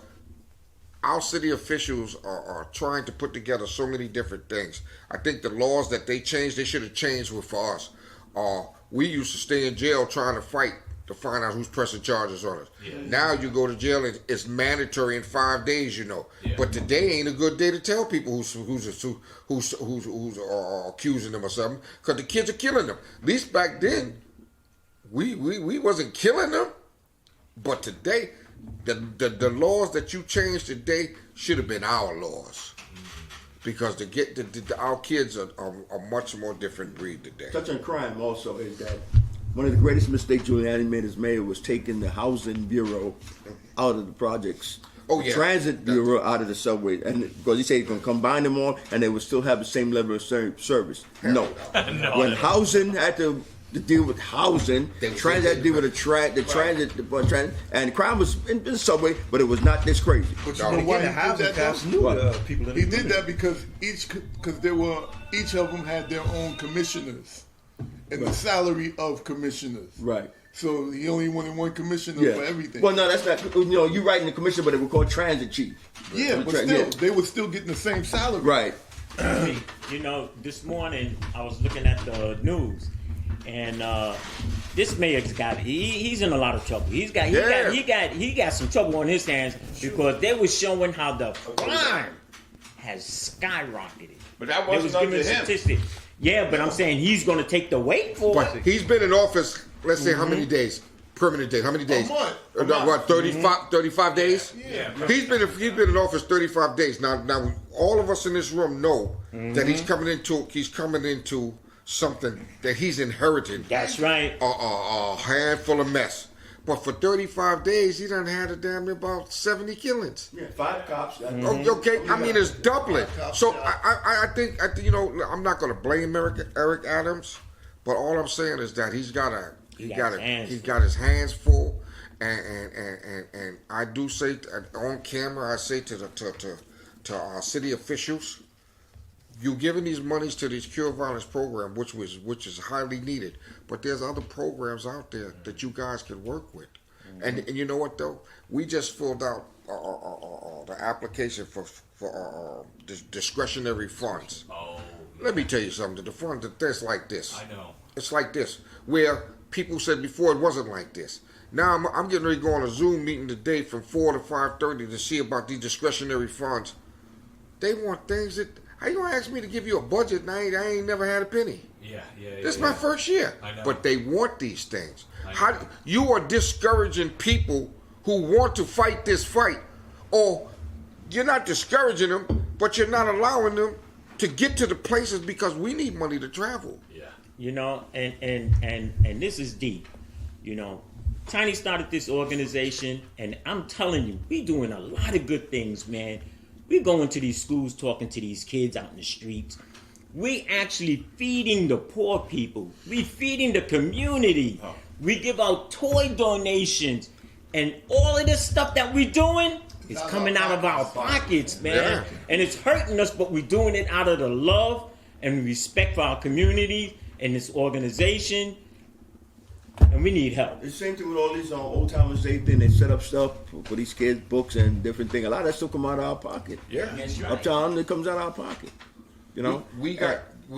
our city officials are trying to put together so many different things. I think the laws that they changed, they should have changed for us. we used to stay in jail trying to fight to find out who's pressing charges on us. Yeah. Now you go to jail and it's mandatory in 5 days, you know. Yeah. But today ain't a good day to tell people who's accusing them or something, because the kids are killing them. At least back then, we wasn't killing them, but today, the laws that you changed today should have been our laws, because our kids are much more different breed today. Touch on crime also is that one of the greatest mistakes Giuliani made as mayor was taking the Housing Bureau out of the projects. Oh, yeah. Transit Bureau out of the subway, and because he said he's going to combine them all, and they would still have the same level of service. No. When housing had to deal with housing, transit had to deal with the transit, and crime was in the subway, but it was not this crazy. But you know why he did that? People in He the did community. that because each of them had their own commissioners and the salary of commissioners. Right. So he only wanted one commissioner for everything. Well, no, that's not. You know, you writing the commission, but it was called transit chief. Yeah, but still, they were still getting the same salary. Right. You know, this morning I was looking at the news, and this mayor's he's in a lot of trouble. He got some trouble on his hands because they were showing how the crime has skyrocketed. But that They was wasn't up giving to him. statistics. Yeah, but I'm saying he's going to take the weight for But it. he's been in office, let's say, how many days? Permanent days. How many days? month. What, 35 days? Yeah. He's been in office 35 days. Now all of us in this room know that he's coming into something that he's inherited. That's right. A handful of mess. But for 35 days, he done had a damn near about 70 killings. Yeah, 5 cops. Okay, I mean it's doubling. So I think you know, I'm not going to blame Eric Adams, but all I'm saying is that he's got his hands full, and I do say on camera, I say to our city officials, you giving these monies to this Cure Violence program, which is highly needed, but there's other programs out there that you guys can work with. And you know what though? We just filled out the application for discretionary funds. Oh, Let me tell you something. The fund that's like this. I know. It's like this, where people said before it wasn't like this. Now I'm getting ready to go on a Zoom meeting today from 4 to 5:30 to see about these discretionary funds. They want things that. How you gonna ask me to give you a budget and I ain't never had a penny? Yeah. This is my first year. I know. But they want these things. I know. How you are discouraging people who want to fight this fight, or you're not discouraging them, but you're not allowing them to get to the places because we need money to travel. Yeah. You know, and this is deep. You know, Tiny started this organization, and I'm telling you, we doing a lot of good things, man. We going to these schools, talking to these kids out in the streets. We actually feeding the poor people. We feeding the community. We give out toy donations, and all of this stuff that we doing is coming out of our pockets, man. Yeah. And it's hurting us, but we're doing it out of the love and respect for our community and this organization. And we need help. The same thing with all these old timers. They set up stuff for these kids, books and different things. A lot of that still come out of our pocket. Yeah. That's right. Uptown, it comes out of our pocket. You know, We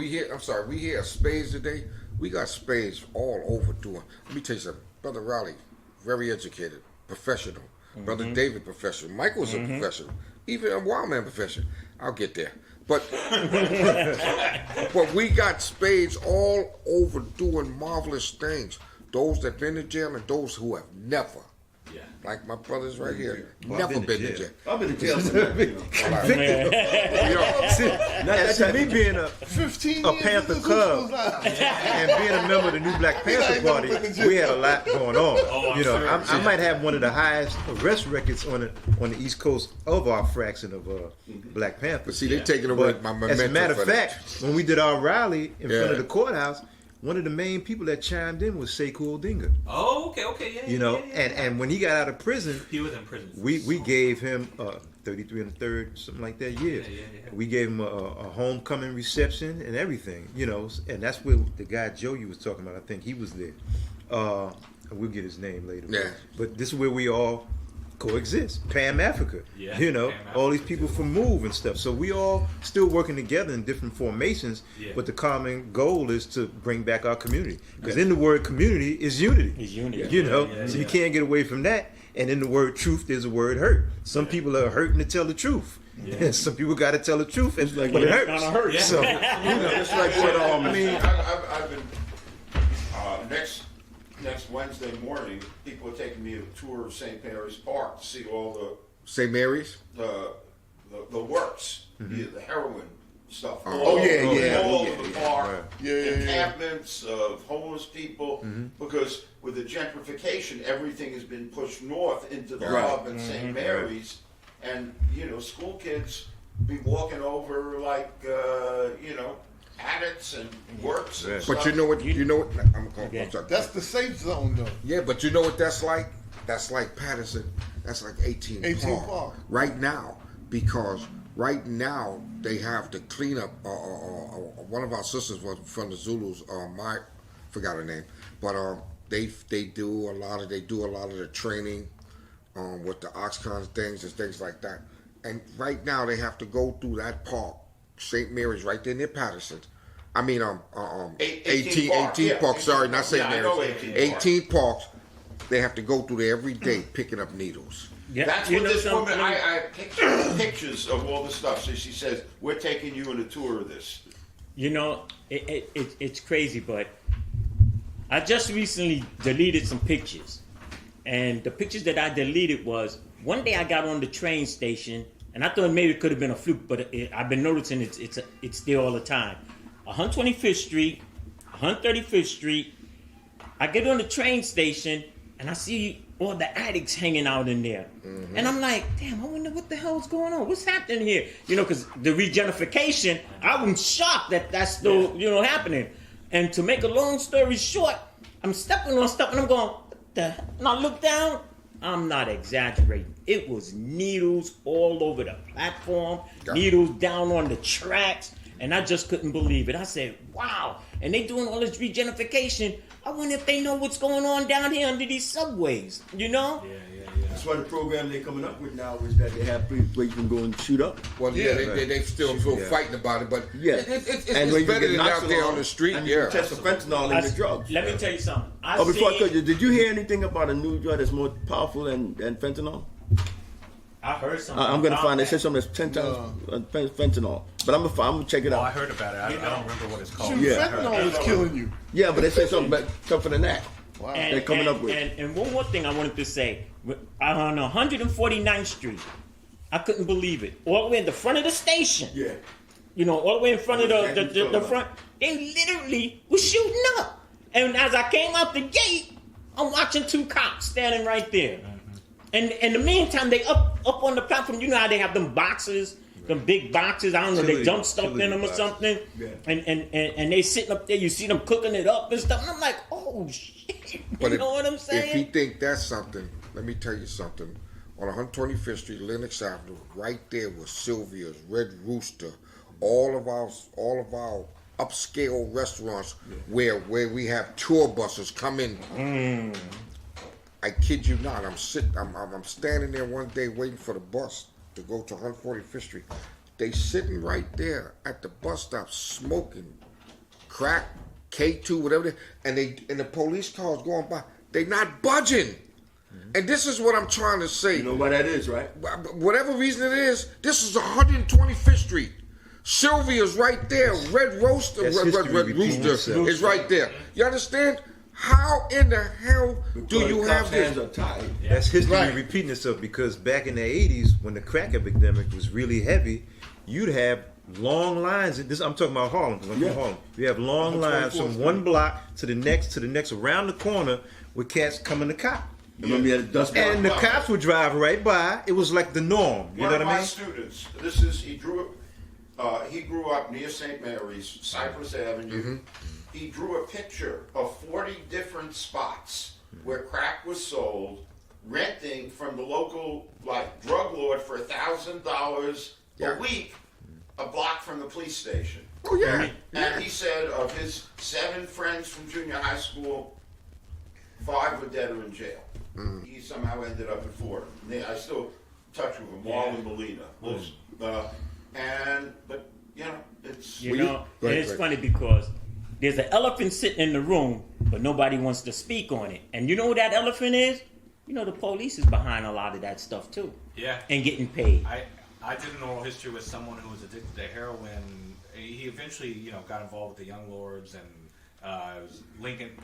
hear spades today. We got spades all over doing. Let me tell you something. Brother Raleigh, very educated, professional. Brother David, professional. Michael's a professional. Even a wild man professional. I'll get there. But but we got spades all over doing marvelous things. Those that been in jail and those who have never. Yeah. Like my brothers right here, Well, I've never been been in in jail. jail. I've been in jail since You know, That's me being a 15 A years Panther in the Cub. Super Bowl. and being a member of the new Black Panther ain't never Party, been in jail. we had a lot going on. Oh, I'm you know, sure. I might have one of the highest arrest records on the East Coast of our fraction of Black Panther. but see, they taking away But my memento. as a matter for of that. fact, when we did our rally in front Yeah. of the courthouse, one of the main people that chimed in was Sekou Odinga. Oh, okay, yeah. You know, yeah. and when he got out of prison, He was in prison. we gave him 33 and a third, something like that years. Yeah. We gave him a homecoming reception and everything, you know, and that's where the guy Joe you was talking about, I think he was there. We'll get his name later. Yeah. But this is where we all coexist. Pam Africa, Yeah, you know, Pam Africa all these people from Move and stuff. So we all still working together in different formations, Yeah. but the common goal is to bring back our community. Because in the word community is unity. Is unity. You know, Yeah, so you yeah. can't get away from that. And in the word truth, there's a word hurt. Some people are hurting to tell the truth. Yeah. Some people got to tell the truth, and, like but it it's hurts. gonna hurt. Yeah. So, It's like what I mean, I've been next Wednesday morning. People are taking me a tour of St. Mary's Park to see all St. Mary's? the works, the heroin stuff. Oh, yeah, yeah. All Yeah, over the yeah, park, yeah, yeah. encampments of homeless people. Because with the gentrification, everything has been pushed north into the Right. hub and St. Mary's, and school kids be walking over like addicts and works. And But stuff. you know what? I'm sorry. That's the safe zone, though. Yeah, but you know what that's like? That's like Patterson. That's like 18 Park. Right now, because right now they have to clean up. One of our sisters was from the Zulus. Forgot her name, but they do a lot of the training with the Oxcon things and things like that. And right now they have to go through that park, St. Mary's, right there near Patterson. I mean, 18 Park. Yeah, Park. Sorry, not St. yeah, I know Mary's. 18 Park. 18 Parks. They have to go through there every day picking up needles. Yeah, That's you what know this something? woman. I have pictures of all the stuff. So she says, "We're taking you on a tour of this." You know, it's crazy, but I just recently deleted some pictures. And the pictures that I deleted was, one day I got on the train station, and I thought maybe it could have been a fluke, but I've been noticing it's there all the time. 125th Street, 135th Street. I get on the train station, and I see all the addicts hanging out in there. And I'm like, damn, I wonder what the hell's going on. What's happening here? Because the regentrification, I was shocked that that's still, happening. And to make a long story short, I'm stepping on stuff, and I'm going, what the hell? And I look down, I'm not exaggerating. It was needles all over the platform, needles down on the tracks, and I just couldn't believe it. I said, wow. And they doing all this regentrification. I wonder if they know what's going on down here under these subways, Yeah. That's why the program they're coming up with now is that they have places where you can go and shoot up. Well, yeah, they still fighting about it, but Yeah. it's And when you better get than knocked out there along on the street. and you Yeah. can test for fentanyl in the drugs. Let me tell you something. Before I cut you, did you hear anything about a new drug that's more powerful than fentanyl? I heard something. I'm gonna about find it. It that. says something that's 10 times fentanyl, but I'm gonna check it Oh, I out. heard about it. I don't remember what it's called. Shoot, Yeah. fentanyl is killing you. Yeah, but they say something tougher than that. Wow. They're coming up with. And one more thing I wanted to say. On 149th Street, I couldn't believe it. All the way in the front of the station. Yeah. All the way in front of Exactly the what I'm front. They literally was shooting up. And as I came out the gate, I'm watching two cops standing right there. And in the meantime, they up on the platform. You know how they have them boxes, them big boxes. I don't know, they Utility- dump stuff in utility them or boxes. something. Yeah. And they sitting up there. You see them cooking it up and stuff. And I'm like, oh shit. But You know what I'm If saying? he think that's something, let me tell you something. On 125th Street, Lenox Avenue, right there was Sylvia's, Red Rooster, all of our upscale restaurants where we have tour buses come in. I kid you not. I'm standing there one day waiting for the bus to go to 145th Street. They sitting right there at the bus stop smoking crack, K2, whatever. And the police cars going by. They not budging. And this is what I'm trying to say. You know why that is, right? Whatever reason it is, this is 125th Street. Sylvia's right there. Red Rooster That's history Red repeating Rooster itself. is right there. You understand? How in the hell do you have hands this? are tied. That's history Right. repeating itself, because back in the 80s, when the crack epidemic was really heavy, you'd have long lines. I'm talking about Harlem, because I'm from Harlem. You have long lines from one block to the next, around the corner, with cats coming to cop. Remember you had a dust And the cops would drive right by. It was like the norm. You One know of what I my mean? students. He grew up near St. Mary's, Cypress Avenue. He drew a picture of 40 different spots where crack was sold, renting from the local drug lord for $1,000 Yeah. a week, a block from the police station. Oh yeah. And he said of his 7 friends from junior high school, 5 were dead or in jail. He somehow ended up in Florida. I still touch with him, Marlon Molina. But you know, it's You know, Go and ahead, it's Greg. funny because there's an elephant sitting in the room, but nobody wants to speak on it. And you know who that elephant is? You know, the police is behind a lot of that stuff too, Yeah. and getting paid. I did an oral history with someone who was addicted to heroin. He eventually, you know, got involved with the Young Lords and was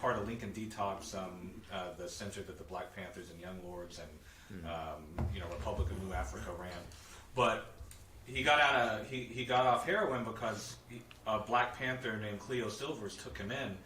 part of Lincoln Detox, the center that the Black Panthers and Young Lords and you know, Republic of New Africa ran. But he got off heroin because a Black Panther named Cleo Silvers took him in,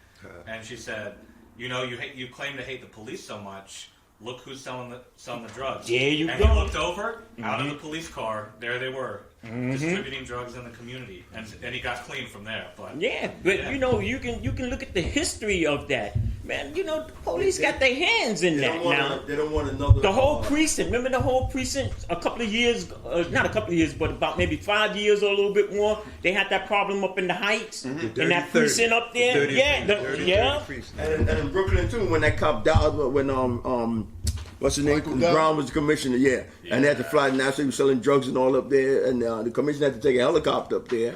and she said, you know, you claim to hate the police so much. Look who's selling the drugs. There you and go. he looked over, out of the police car, there they were, distributing drugs in the community, and he got clean from there. But Yeah, but you know, you can look at the history of that, man. You know, the police got their hands in that now. They don't want another. The whole precinct. Remember the whole precinct? A couple of years, not a couple of years, but about maybe 5 years or a little bit more. They had that problem up in the Heights, in that precinct up there. Yeah. And in Brooklyn too, when that cop died, when what's his name? Michael Dell. Brown was the commissioner, and they had to fly now, so he was selling drugs and all up there, and the commissioner had to take a helicopter up there.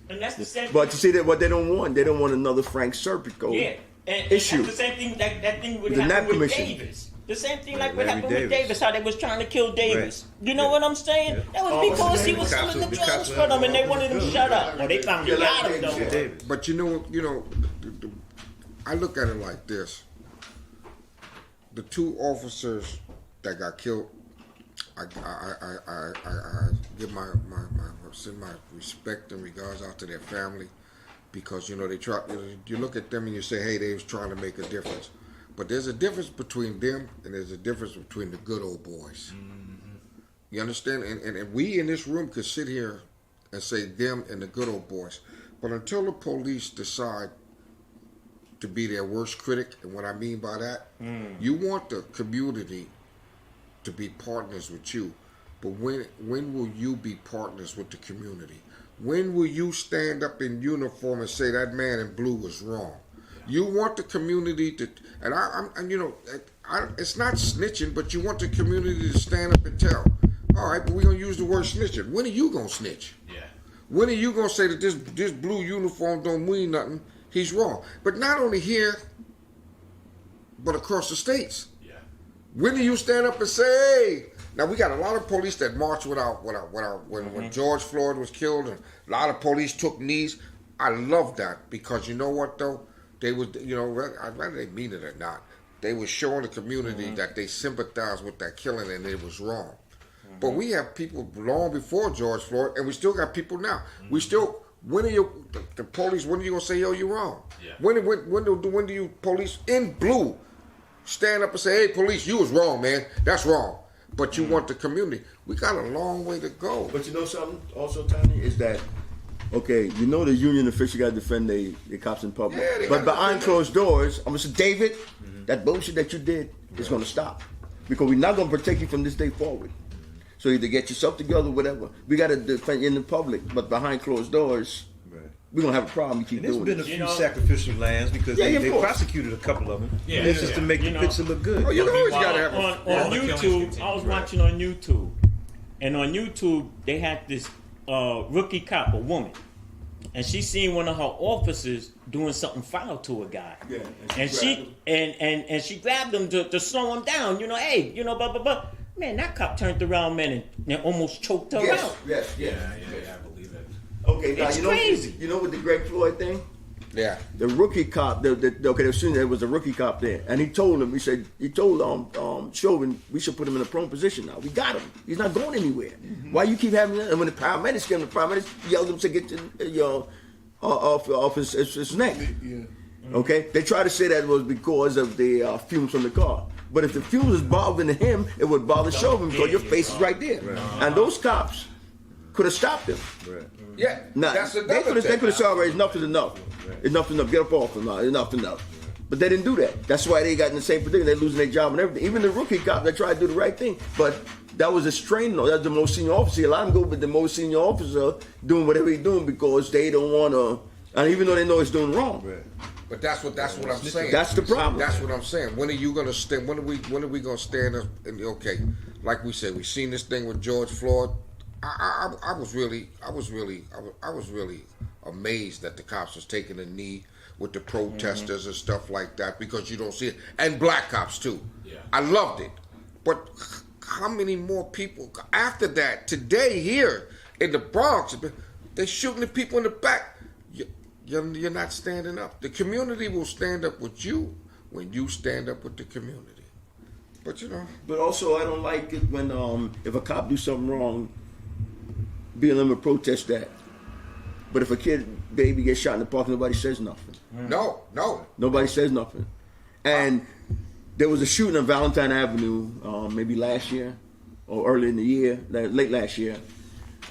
And that's the same. But you see that what they don't want another Frank Serpico and issue. that's the same thing. That thing would The happen Knapp with Commission. Davis. The same thing like what Larry happened with Davis. Davis, how they was trying to kill Davis. Right. You know what I'm saying? That was because he was selling the drugs for them, and they wanted him to shut up. Well, they finally got him though. Davis. But you know, I look at it like this: the 2 officers that got killed, I give my send my respect and regards out to their family, because you know they try. You look at them and you say, hey, they was trying to make a difference. But there's a difference between them and there's a difference between the good old boys. You understand? And we in this room could sit here and say them and the good old boys. But until the police decide to be their worst critic, and what I mean by that, you want the community to be partners with you. But when will you be partners with the community? When will you stand up in uniform and say that man in blue was wrong? You want the community to, and I'm you know, it's not snitching, but you want the community to stand up and tell. All right, but we're gonna use the word snitching. When are you gonna snitch? yeah, When are you gonna say that this blue uniform don't mean nothing? He's wrong. But not only here, but across the states. yeah, When do you stand up and say, hey? Now we got a lot of police that march when George Floyd was killed, and a lot of police took knees. I love that, because you know what though? They was, you know, whether they mean it or not, they was showing the community that they sympathized with that killing and it was wrong. But we have people long before George Floyd, and we still got people now. We still, when are you, the police, when are you gonna say, yo, you're wrong? Yeah. When do you police in blue stand up and say, hey, police, you was wrong, man. That's wrong. But you want the community. We got a long way to go. But you know something also, Tony, is that, okay, you know the union official got to defend the cops in public. Yeah, they but gotta behind defend closed doors, I'm going to say, David, that bullshit that you did is going to stop. Because we're not going to protect you from this day forward. So either get yourself together or whatever. We got to defend in the public, but behind closed doors, Right. we're going to have a problem. You keep And there's doing been a it. few You know- sacrificial lambs because Yeah, of they course. prosecuted a couple of them. Yeah, And it's just to yeah. make You the know- picture look good. Oh, you But always meanwhile, got to have on a... all the killings YouTube, continue, I was right. watching on YouTube, and on YouTube they had this rookie cop, a woman, and she seen one of her officers doing something foul to a guy, Yeah, and she grabbed him to slow him down. You know, hey, you know, blah blah blah. Man, that cop turned around, man, and almost choked her out. yes, yeah, I believe it. Okay, now It's you know, crazy. You know what the Greg Floyd thing? Yeah. The rookie cop, there was a rookie cop there, and he told Chauvin, we should put him in a prone position now. We got him. He's not going anywhere. Why you keep having that? And when the paramedics came, the paramedics yelled at him to get off his neck. Yeah. Okay? They tried to say that it was because of the fumes from the car. But if the fumes was bothering him, it would bother Chauvin because your face is right there. And those cops could have stopped him. Right. Yeah. Nah, That's they another could thing. have said, all right, enough is enough. Enough is enough. Get up off him now. Enough is enough. But they didn't do that. That's why they got in the same predicament. They're losing their job and everything. Even the rookie cop, they tried to do the right thing. But that was a strain, though. That's the most senior officer. A lot of them go with the most senior officer doing whatever he's doing because they don't want to, and even though they know he's doing wrong. Right. But that's what I'm saying. That's the problem. That's what I'm saying. When are you gonna stand? When are we gonna stand up? And okay, like we said, we seen this thing with George Floyd. I was really amazed that the cops was taking a knee with the protesters and stuff like that, because you don't see it, and black cops too. Yeah. I loved it, but how many more people after that today here in the Bronx? They're shooting the people in the back. You're not standing up. The community will stand up with you when you stand up with the community. But you know. But also, I don't like it when if a cop do something wrong, being able to protest that. But if a baby gets shot in the park, nobody says nothing. No. Nobody says nothing. And there was a shooting on Valentine Avenue, maybe last year or early in the year, late last year,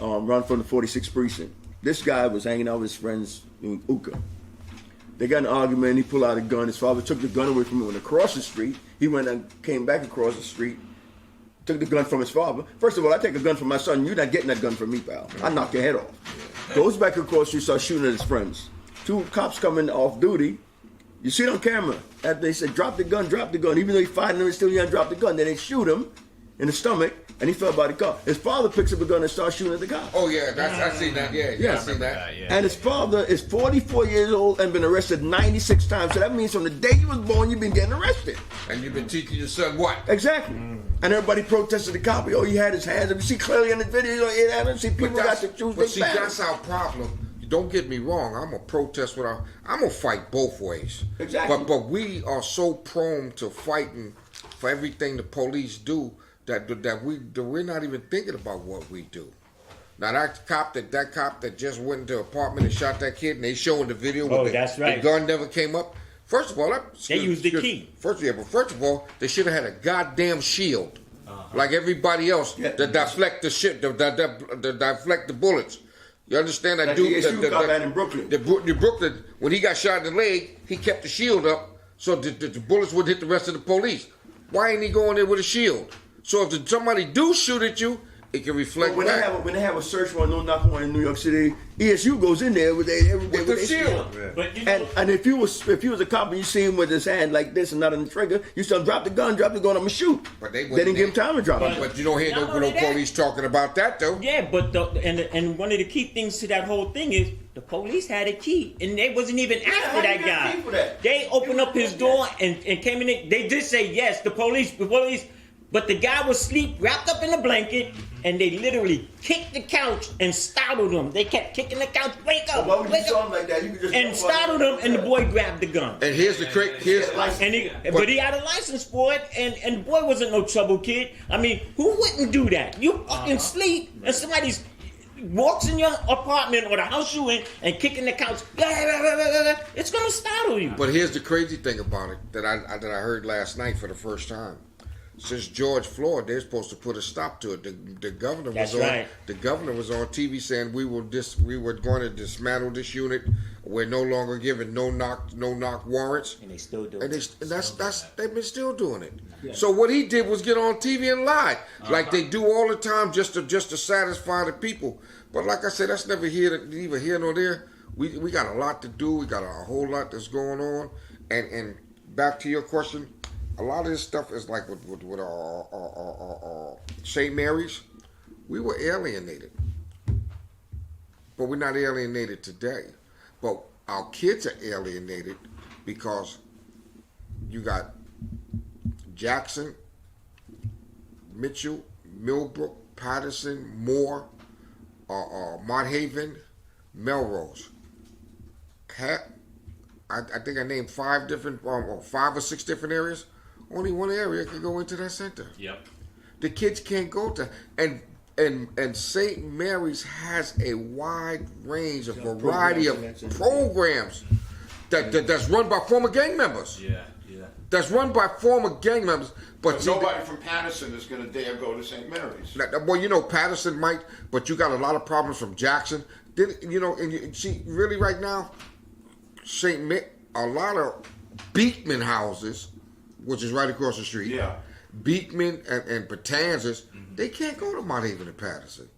run from the 46th precinct. This guy was hanging out with his friends doing hookah. They got in an argument. He pulled out a gun. His father took the gun away from him. Went across the street. He went and came back across the street. Took the gun from his father. First of all, I take a gun from my son. You're not getting that gun from me, pal. I knock your head off. Goes back across the street, starts shooting at his friends. 2 cops coming off duty. You see it on camera. They said, drop the gun, drop the gun. Even though he fighting them, still young, drop the gun. Then they shoot him in the stomach, and he fell by the car. His father picks up a gun and starts shooting at the cop. Oh yeah, I seen that. Yeah, I seen that. And his father is 44 years old and been arrested 96 times. So that means from the day you was born, you've been getting arrested. And you've been teaching your son what? Exactly. And everybody protested the cop. Oh, he had his hands up. You see clearly in the video, I don't see people got to choose their see, that's our problem. Don't get me wrong. I'm gonna protest I'm gonna fight both ways. Exactly. But we are so prone to fighting for everything the police do that we're not even thinking about what we do. Now that cop that just went into an apartment and shot that kid, and they showing the video with the gun never came up. First of all, they used the key. First of all, they should have had a goddamn shield, like everybody else, to deflect the shit, to deflect the bullets. You understand that like dude? The man in Brooklyn. The Brooklyn, when he got shot in the leg, he kept the shield up so the bullets would hit the rest of the police. Why ain't he going there with a shield? So if somebody do shoot at you, it can reflect back. When they have a search warrant, no knock warrant in New York City, ESU goes in there with their shield. Yeah. But you know, And if you was a cop and you see him with his hand like this and not on the trigger, you still drop the gun, I'm gonna shoot. But they didn't give him time to drop it. But you don't hear Not no only that. police talking about that though. yeah, but and one of the key things to that whole thing is the police had a key and they wasn't even after how that you got a guy. key for that? They opened up his door and came in. They did say yes, the police. But the guy was asleep, wrapped up in a blanket, and they literally kicked the couch and startled him. They kept kicking the couch, wake up, Why would you wake saw up, him like that? You could just and startled him, and the boy grabbed the gun. And here's the trick. But he had a license for it, and the boy wasn't no trouble kid. I mean, who wouldn't do that? You fucking sleep, and somebody walks in your apartment or the house you in and kicking the couch. It's gonna startle you. But here's the crazy thing about it that I heard last night for the first time. Since George Floyd, they're supposed to put a stop to it. The governor was The governor was on TV saying we were going to dismantle this unit. We're no longer giving no knock warrants. And they still do And it. they've been still doing it. Yeah. So what he did was get on TV and lie, like they do all the time, just to satisfy the people. But like I said, that's neither here nor there. We got a lot to do. We got a whole lot that's going on. And back to your question. A lot of this stuff is like with St. Mary's. We were alienated, but we're not alienated today. But our kids are alienated because you got Jackson, Mitchell, Millbrook, Patterson, Moore, Mott Haven, Melrose. I think I named 5 or 6 different areas. Only one area can go into that center. Yep. The kids can't go to, and St. Mary's has a wide range, a variety of programs that's run by former gang members. Yeah. That's run by former gang members. But nobody from Patterson is going to dare go to St. Mary's. Well, Patterson might, but you got a lot of problems from Jackson. Then, and you see, really right now, a lot of Beekman houses, which is right across the street. Yeah. Beekman and Patanzas, they can't go to Mott Haven and Patterson.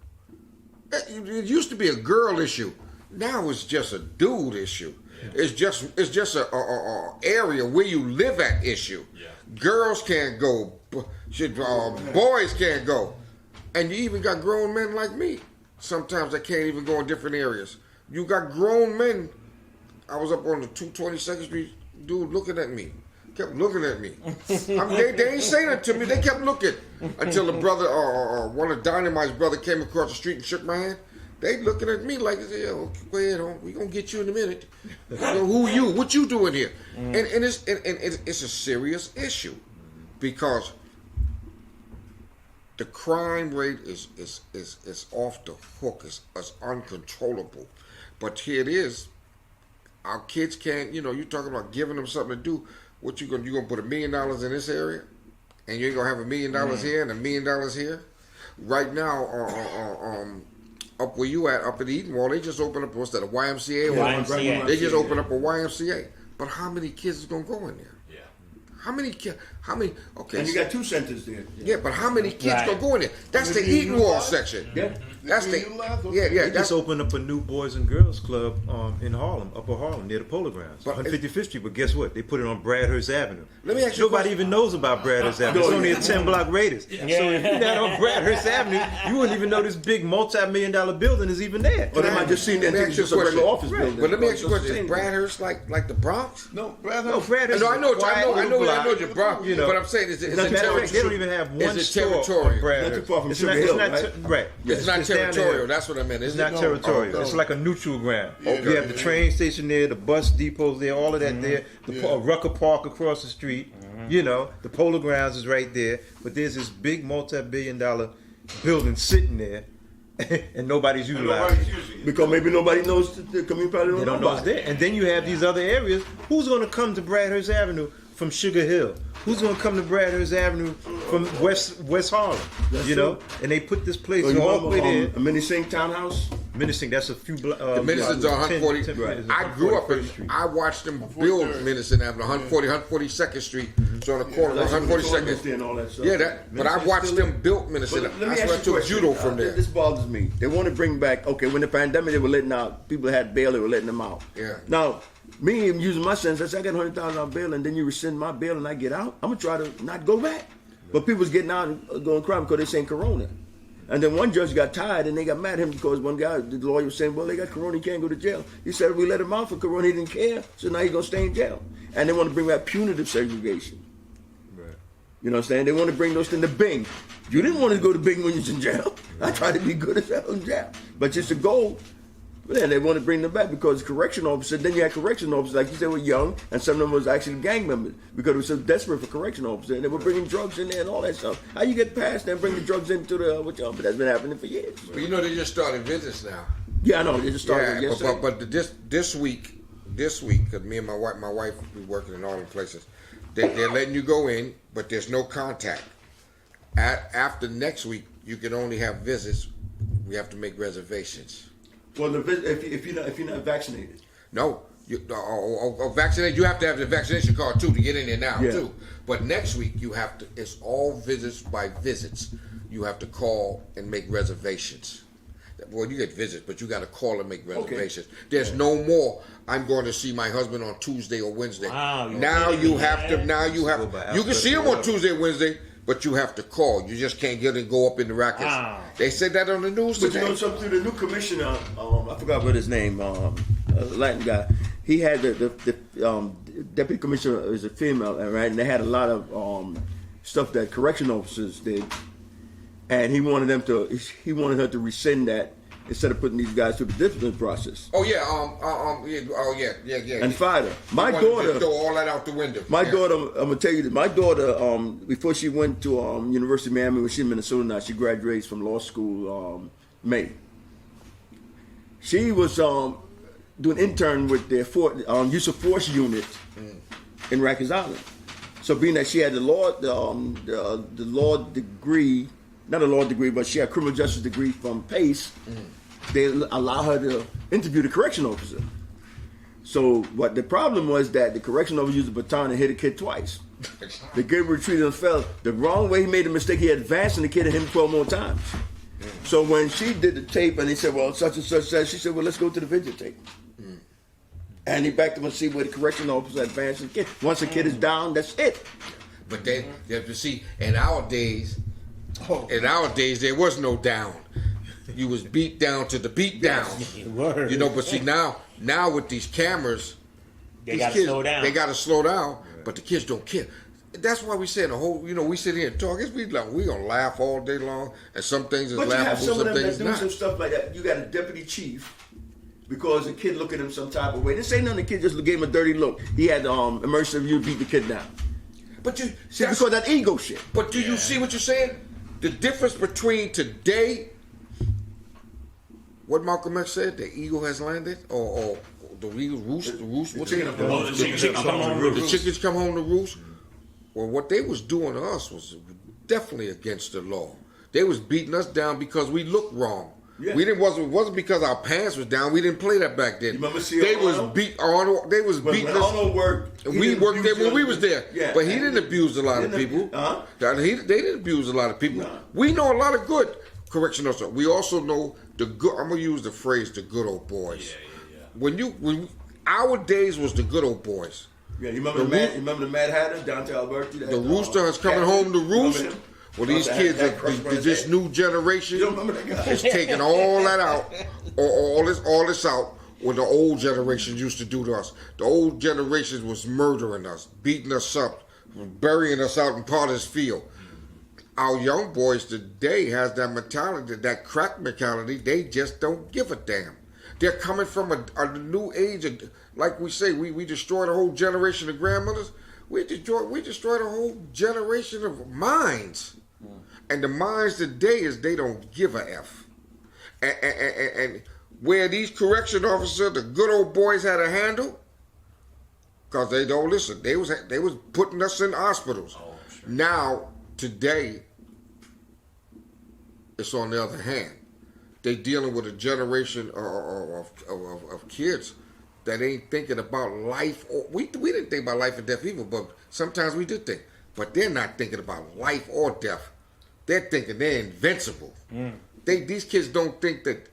It used to be a girl issue. Now it's just a dude issue. It's just a area where you live at issue. Yeah. Girls can't go, boys can't go, and you even got grown men like me. Sometimes I can't even go in different areas. You got grown men. I was up on the 222nd Street, dude looking at me. Kept looking at me. They ain't saying it to me. They kept looking until the brother or one of Dynamite's brother came across the street and shook my hand. They looking at me like, "Yo, go ahead on. We gonna get you in a minute. You know, who you? What you doing here?" And it's a serious issue because the crime rate is off the hook. It's uncontrollable. But here it is. Our kids can't. You talking about giving them something to do. What you gonna put $1 million in this area, and you ain't gonna have $1 million here and $1 million here? Right now, up where you at, up at Eden Wall, they just opened up, what's that, a YMCA? YMCA. They just opened up a YMCA. But how many kids is gonna go in there? Yeah. How many? Okay. And you got 2 centers there. Yeah, but how many kids Right. gonna go in there? That's the Is it Eden Wall utilized? section. Yeah. That's the Yeah, They that's just opened up a new Boys and Girls Club in Harlem, Upper Harlem, near the Polo Grounds, But 155th Street. But guess what? They put it on Bradhurst Avenue. Let me ask you a Nobody question. even knows about Bradhurst Avenue. It's only a 10-block radius. So if you're not on Bradhurst Avenue, you wouldn't even know this big multi-million-dollar building is even there. Or they might just seen that Let me it's ask you a just a regular question. office building. But let me ask you a Just question. Is saying. Bradhurst like the Bronx? No, Brad. No, Bradhurst No, is I know a quiet little block. your Bronx. You know. But I'm saying, is it As a matter of fact, they don't even have one Is it store on territorial? Bradhurst. Not too far from It's Sugar not- Hill, it's not right? right. It's not down there. territorial. That's what I meant. It's Isn't not it? territorial. no. It's like a neutral ground. Okay. You have the train station there, the bus depots there, all of that there. The Yeah. Rucker Park across the street. The Polo Grounds is right there. But there's this big multi-billion-dollar building sitting there, and nobody's utilizing it. Because maybe nobody knows the community probably They don't don't know know it's about it. there. And then you have these other areas. Who's going to come to Bradhurst Avenue from Sugar Hill? Who's going to come to Bradhurst Avenue from West Harlem? true. And they put this place So you all the way there. want a mini sink townhouse? Menacing, that's a few The Ministers on 140. minutes, I grew up in. 141st Street. I watched them build 143rd. Minister Avenue, 142nd Street. So on the corner of That's what we call 142nd. it and all that stuff. Yeah, but I watched them build Minister. But let me That's ask why I you a took question. judo from there. This bothers me. They want to bring back, okay, when the pandemic, they were letting out, people had bail, they were letting them out. Yeah. Now, me using my sense, I said, I got $100,000 bail, and then you rescind my bail and I get out, I'm going to try to not go back. But people's getting out and going crime because they saying corona. And then one judge got tired and they got mad at him because one guy, the lawyer was saying, well, they got corona, he can't go to jail. He said, we let him out for corona, he didn't care, so now he's going to stay in jail. And they want to bring back punitive segregation. Right. You know what I'm saying? They want to bring those things to Bing. You didn't want to go to Bing when you was in jail. I tried to be good as hell in jail. But just to go, but then they want to bring them back because correction officers, then you had correction officers, like you said, were young, and some of them was actually gang members because they were so desperate for correction officers, and they were bringing drugs in there and all that stuff. How you get past that and bring the drugs into the, but that's been happening for years. But they just started visits now. Yeah, I know, they just started Yeah, yesterday. but this week, because me and my wife, we working in all the places. They're letting you go in, but there's no contact. After next week, you can only have visits. We have to make reservations. Well, if you're not vaccinated. No, vaccinated. You have to have the vaccination card too to get in there now Yeah. too. But next week you have to. It's all visits by visits. You have to call and make reservations. Well, you get visits, but you got to call and make reservations. There's no more. I'm going to see my husband on Tuesday or Wednesday. Wow, you're now kidding you me, have to. man. Now you have. Go by You can see him on alphabetical Tuesday, Wednesday, but you have to call. You just can't get and go up in the rackets. Wow. They said that on the news But you today. know something? The new commissioner, I forgot what his name, Latin guy. He had the deputy commissioner is a female, right? And they had a lot of stuff that correction officers did, and he wanted her to rescind that instead of putting these guys through the discipline process Oh yeah, yeah. and fired her. My He wanted to daughter. throw all that out the window. My Yeah. daughter, I'm gonna tell you this. My daughter, before she went to University of Miami, when she's in Minnesota now, she graduates from law school May. She was doing intern with their use of force unit in Rikers Island. So being that she had the law degree, not a law degree, but she had a criminal justice degree from Pace, they allow her to interview the correction officer. So what the problem was that the correction officer used a baton and hit a kid twice. The kid retreated and fell. The wrong way he made a mistake, he advanced and the kid hit him 12 more times. So when she did the tape and he said, well, such and such said, she said, well, let's go to the videotape. And he backed him and see where the correction officer advanced the kid. Once the kid is down, that's it. But then you have to see, in our days, there was no down. You was beat down to the beat down. Word. You know, but see now with these cameras, They these gotta kids, slow down. They gotta slow down, but the kids don't care. That's why we say the whole, we sit here and talk. We gonna laugh all day long, and some things is But you have laughable, some of some them that things do not. some stuff like that. You got a deputy chief because the kid look at him some type of way. This ain't nothing. The kid just gave him a dirty look. He had emergency review, beat the kid down. But you See, because that ego shit. But do you see what you're saying? The difference between today, what Malcolm X said, the eagle has landed, or the roost, what's it? The chickens come home to roost. Well, what they was doing to us was definitely against the law. They was beating us down because we looked wrong. Yeah. It wasn't because our pants was down. We didn't play that back then. You remember They was Arnold? beating us. Arnold worked. We worked there when we was there, Yeah. but he didn't abuse a lot of people. They didn't abuse a lot of people. No. We know a lot of good correction officers. We also know the good. I'm gonna use the phrase "the good old boys." When our days was the good old boys. Yeah, you remember the Mad Hatter down to Alberti? The rooster is coming home to roost. Well, these kids, this new generation, You don't remember that guy? is taking all that out, or all this out. What the old generation used to do to us. The old generation was murdering us, beating us up, burying us out in Potter's Field. Our young boys today has that mentality, that crack mentality. They just don't give a damn. They're coming from a new age. Like we say, we destroyed a whole generation of grandmothers. We destroyed a whole generation of minds. And the minds today is they don't give a F. And where these correction officers, the good old boys had a handle, because they don't listen. They was putting us in hospitals. Oh, sure. Now, today, it's on the other hand. They dealing with a generation of kids that ain't thinking about life. We didn't think about life and death either, but sometimes we did think. But they're not thinking about life or death. They're thinking they're invincible. These kids don't think that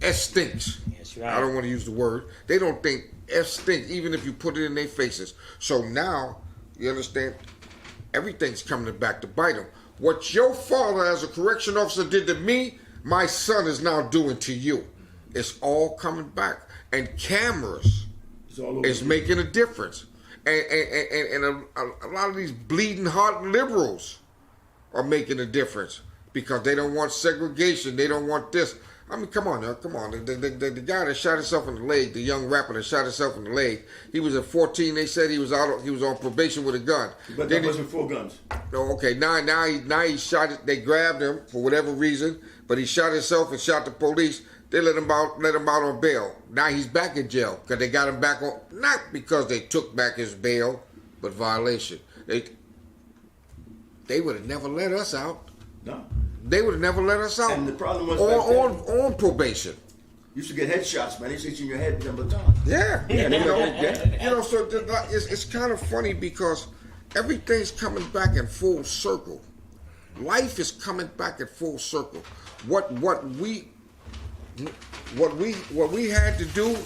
S stinks. That's right. I don't want to use the word. They don't think F stinks, even if you put it in their faces. So now, you understand, everything's coming back to bite them. What your father as a correction officer did to me, my son is now doing to you. It's all coming back. And cameras is making a difference. And a lot of these bleeding heart liberals are making a difference because they don't want segregation. They don't want this. I mean, come on now, come on. The guy that shot himself in the leg, the young rapper that shot himself in the leg, he was at 14. They said he was on probation with a gun. But then that wasn't 4 guns. Oh, okay. Now he shot it. They grabbed him for whatever reason, but he shot himself and shot the police. They let him out on bail. Now he's back in jail because they got him back on, not because they took back his bail, but violation. They would have never let us out. No. They would have never let us out. And the problem was on probation. You used to get headshots, man. They shoot you in your head with them batons. Yeah. Yeah. So it's kind of funny because everything's coming back in full circle. Life is coming back in full circle. What we had to do,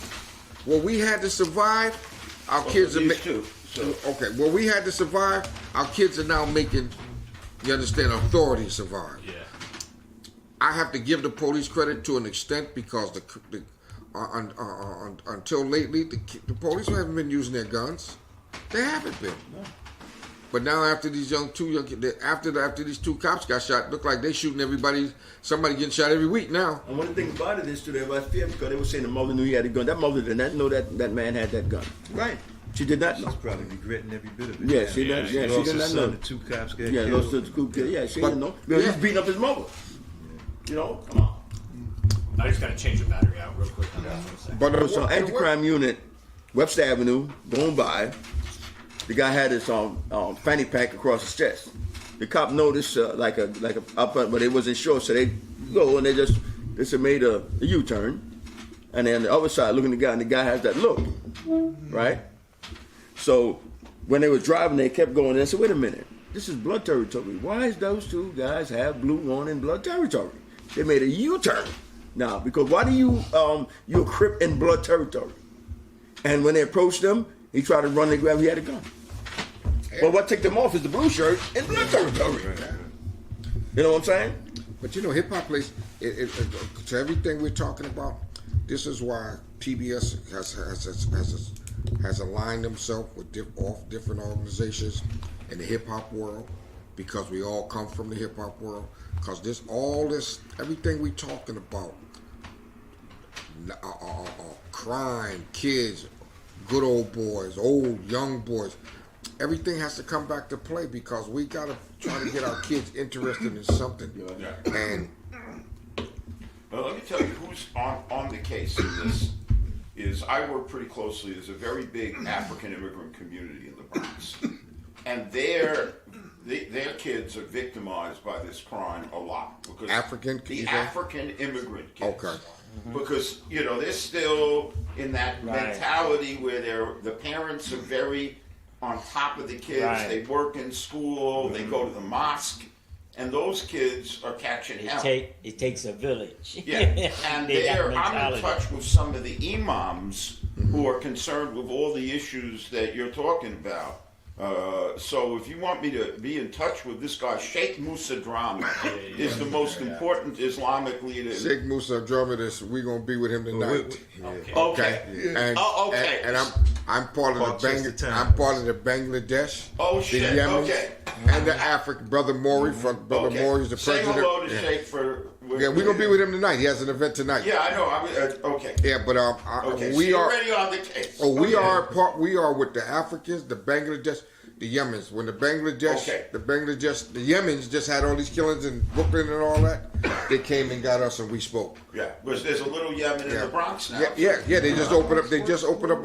what we had to survive, our kids are making. Okay, what we had to survive, our kids are now making. You understand? Authority survive. Yeah. I have to give the police credit to an extent because until lately the police haven't been using their guns. They haven't been. No. But now after these after these 2 cops got shot, look like they shooting everybody. Somebody getting shot every week now. And one of the things about it is today, everybody feared because they were saying the mother knew he had a gun. That mother did not know that man had that gun. Right. She did not know. She's probably regretting every bit of it. Yeah, she did. Yeah, she did not know. The 2 cops got Yeah, killed. lost the 2 kids. Yeah, she didn't know. Because he's beating up his mother. You know, come on. I just gotta change the battery out real quick. On that for a second. But There was some anti-crime unit, Webster Avenue, going by. The guy had his fanny pack across his chest. The cop noticed like a up, but they wasn't sure, so they go and they just made a U-turn, and then the other side looking at the guy, and the guy has that look, right? So when they were driving, they kept going. And they said, "Wait a minute, this is blood territory. Why is those 2 guys have blue on in blood territory?" They made a U-turn. Now, because why do you're a Crip in blood territory? And when they approached him, he tried to run. They grabbed. He had a gun. But what ticked him off is the blue shirt in black territory. You know what I'm saying? But you know, hip hop plays to everything we're talking about. This is why PBS has aligned themselves with different organizations in the hip hop world, because we all come from the hip hop world. Because everything we talking about, crime, kids, good old boys, old young boys, everything has to come back to play, because we gotta try to get our kids interested in something. And well, let me tell you who's on the case in this. Is I work pretty closely. There's a very big African immigrant community in the Bronx, and their kids are victimized by this crime a lot, because African immigrant kids. Okay. Because they're still in that mentality where the parents are very on top of the kids. Right. They work in school. They go to the mosque. And those kids are catching hell. It takes a village. Yeah, and I'm in touch with some of the imams who are concerned with all the issues that you're talking about. So if you want me to be in touch with this guy, Sheikh Musa Drama is the most important Islamic leader. Sheikh Musa Drama, we're gonna be with him tonight. Okay. And, okay. And I'm part of Chester Town. I'm part of the Bangladesh. Oh shit. The Yemen, Okay. and the African brother Maury Maury's the Say president. hello to Sheikh for. Yeah, we're gonna be with him tonight. He has an event tonight. Yeah, I know. Okay. Yeah, but Okay. we so are you're already on the case. Oh, we Okay. we are with the Africans, the Bangladesh, the Yemens. When the Bangladesh, the Yemens just had all these killings in Brooklyn and all that, they came and got us and we spoke. Yeah, because there's a little Yemen in the Bronx now. Yeah. They just opened up. They just opened up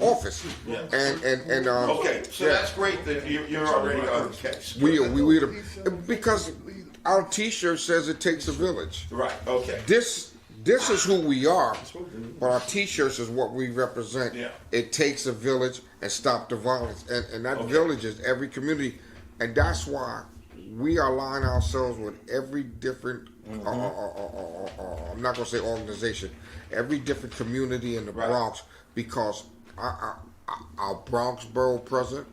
office. Yeah. And Okay, so that's great that you're already on the case. Because our T-shirt says it takes a village. Right. Okay. This is who we are, but our T-shirts is what we represent. Yeah. It takes a village and stop the violence, and that village is every community, and that's why we align ourselves with every different. I'm not gonna say organization, every different community in the Bronx, because our Bronx Borough President,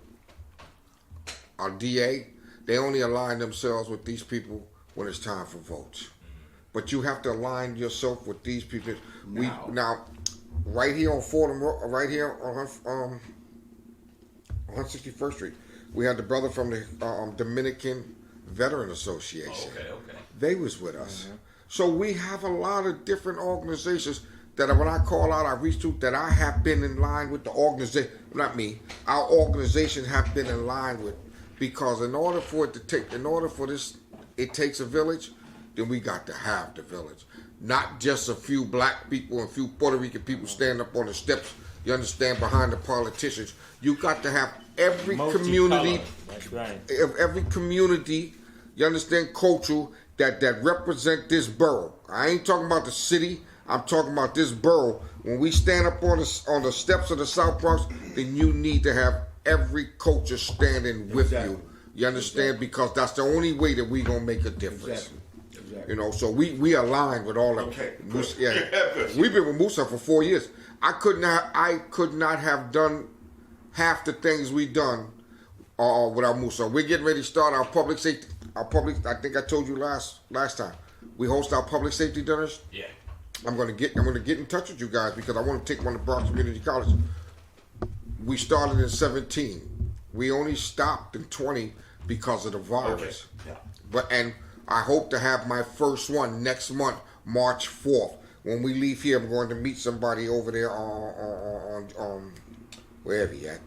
our DA, they only align themselves with these people when it's time for votes. But you have to align yourself with these people. Now, right here on Fordham, right here on 161st Street, we had the brother from the Dominican Veteran Association. Okay. They was with us. So we have a lot of different organizations that when I call out, I reach to, that I have been in line with the organization. Not me. Our organization have been in line with, because in order for this, it takes a village. Then we got to have the village. Not just a few black people and a few Puerto Rican people stand up on the steps, you understand, behind the politicians. You got to have every community. That's right. Every community, you understand, cultural, that represent this borough. I ain't talking about the city, I'm talking about this borough. When we stand up on the steps of the South Bronx, then you need to have every culture standing with you. You understand? Because that's the only way that we gonna make a difference. You know, so we align with all of Musa. Yeah. We've been with Musa for 4 years. I could not have done half the things we done without Musa. We're getting ready to start our public safety. I think I told you last time. We host our public safety dinners. Yeah. I'm gonna get in touch with you guys, because I want to take one to Bronx Community College. We started in 17. We only stopped in 20 because of the virus. Okay. Yeah. And I hope to have my first one next month, March 4th. When we leave here, I'm going to meet somebody over there on wherever he at,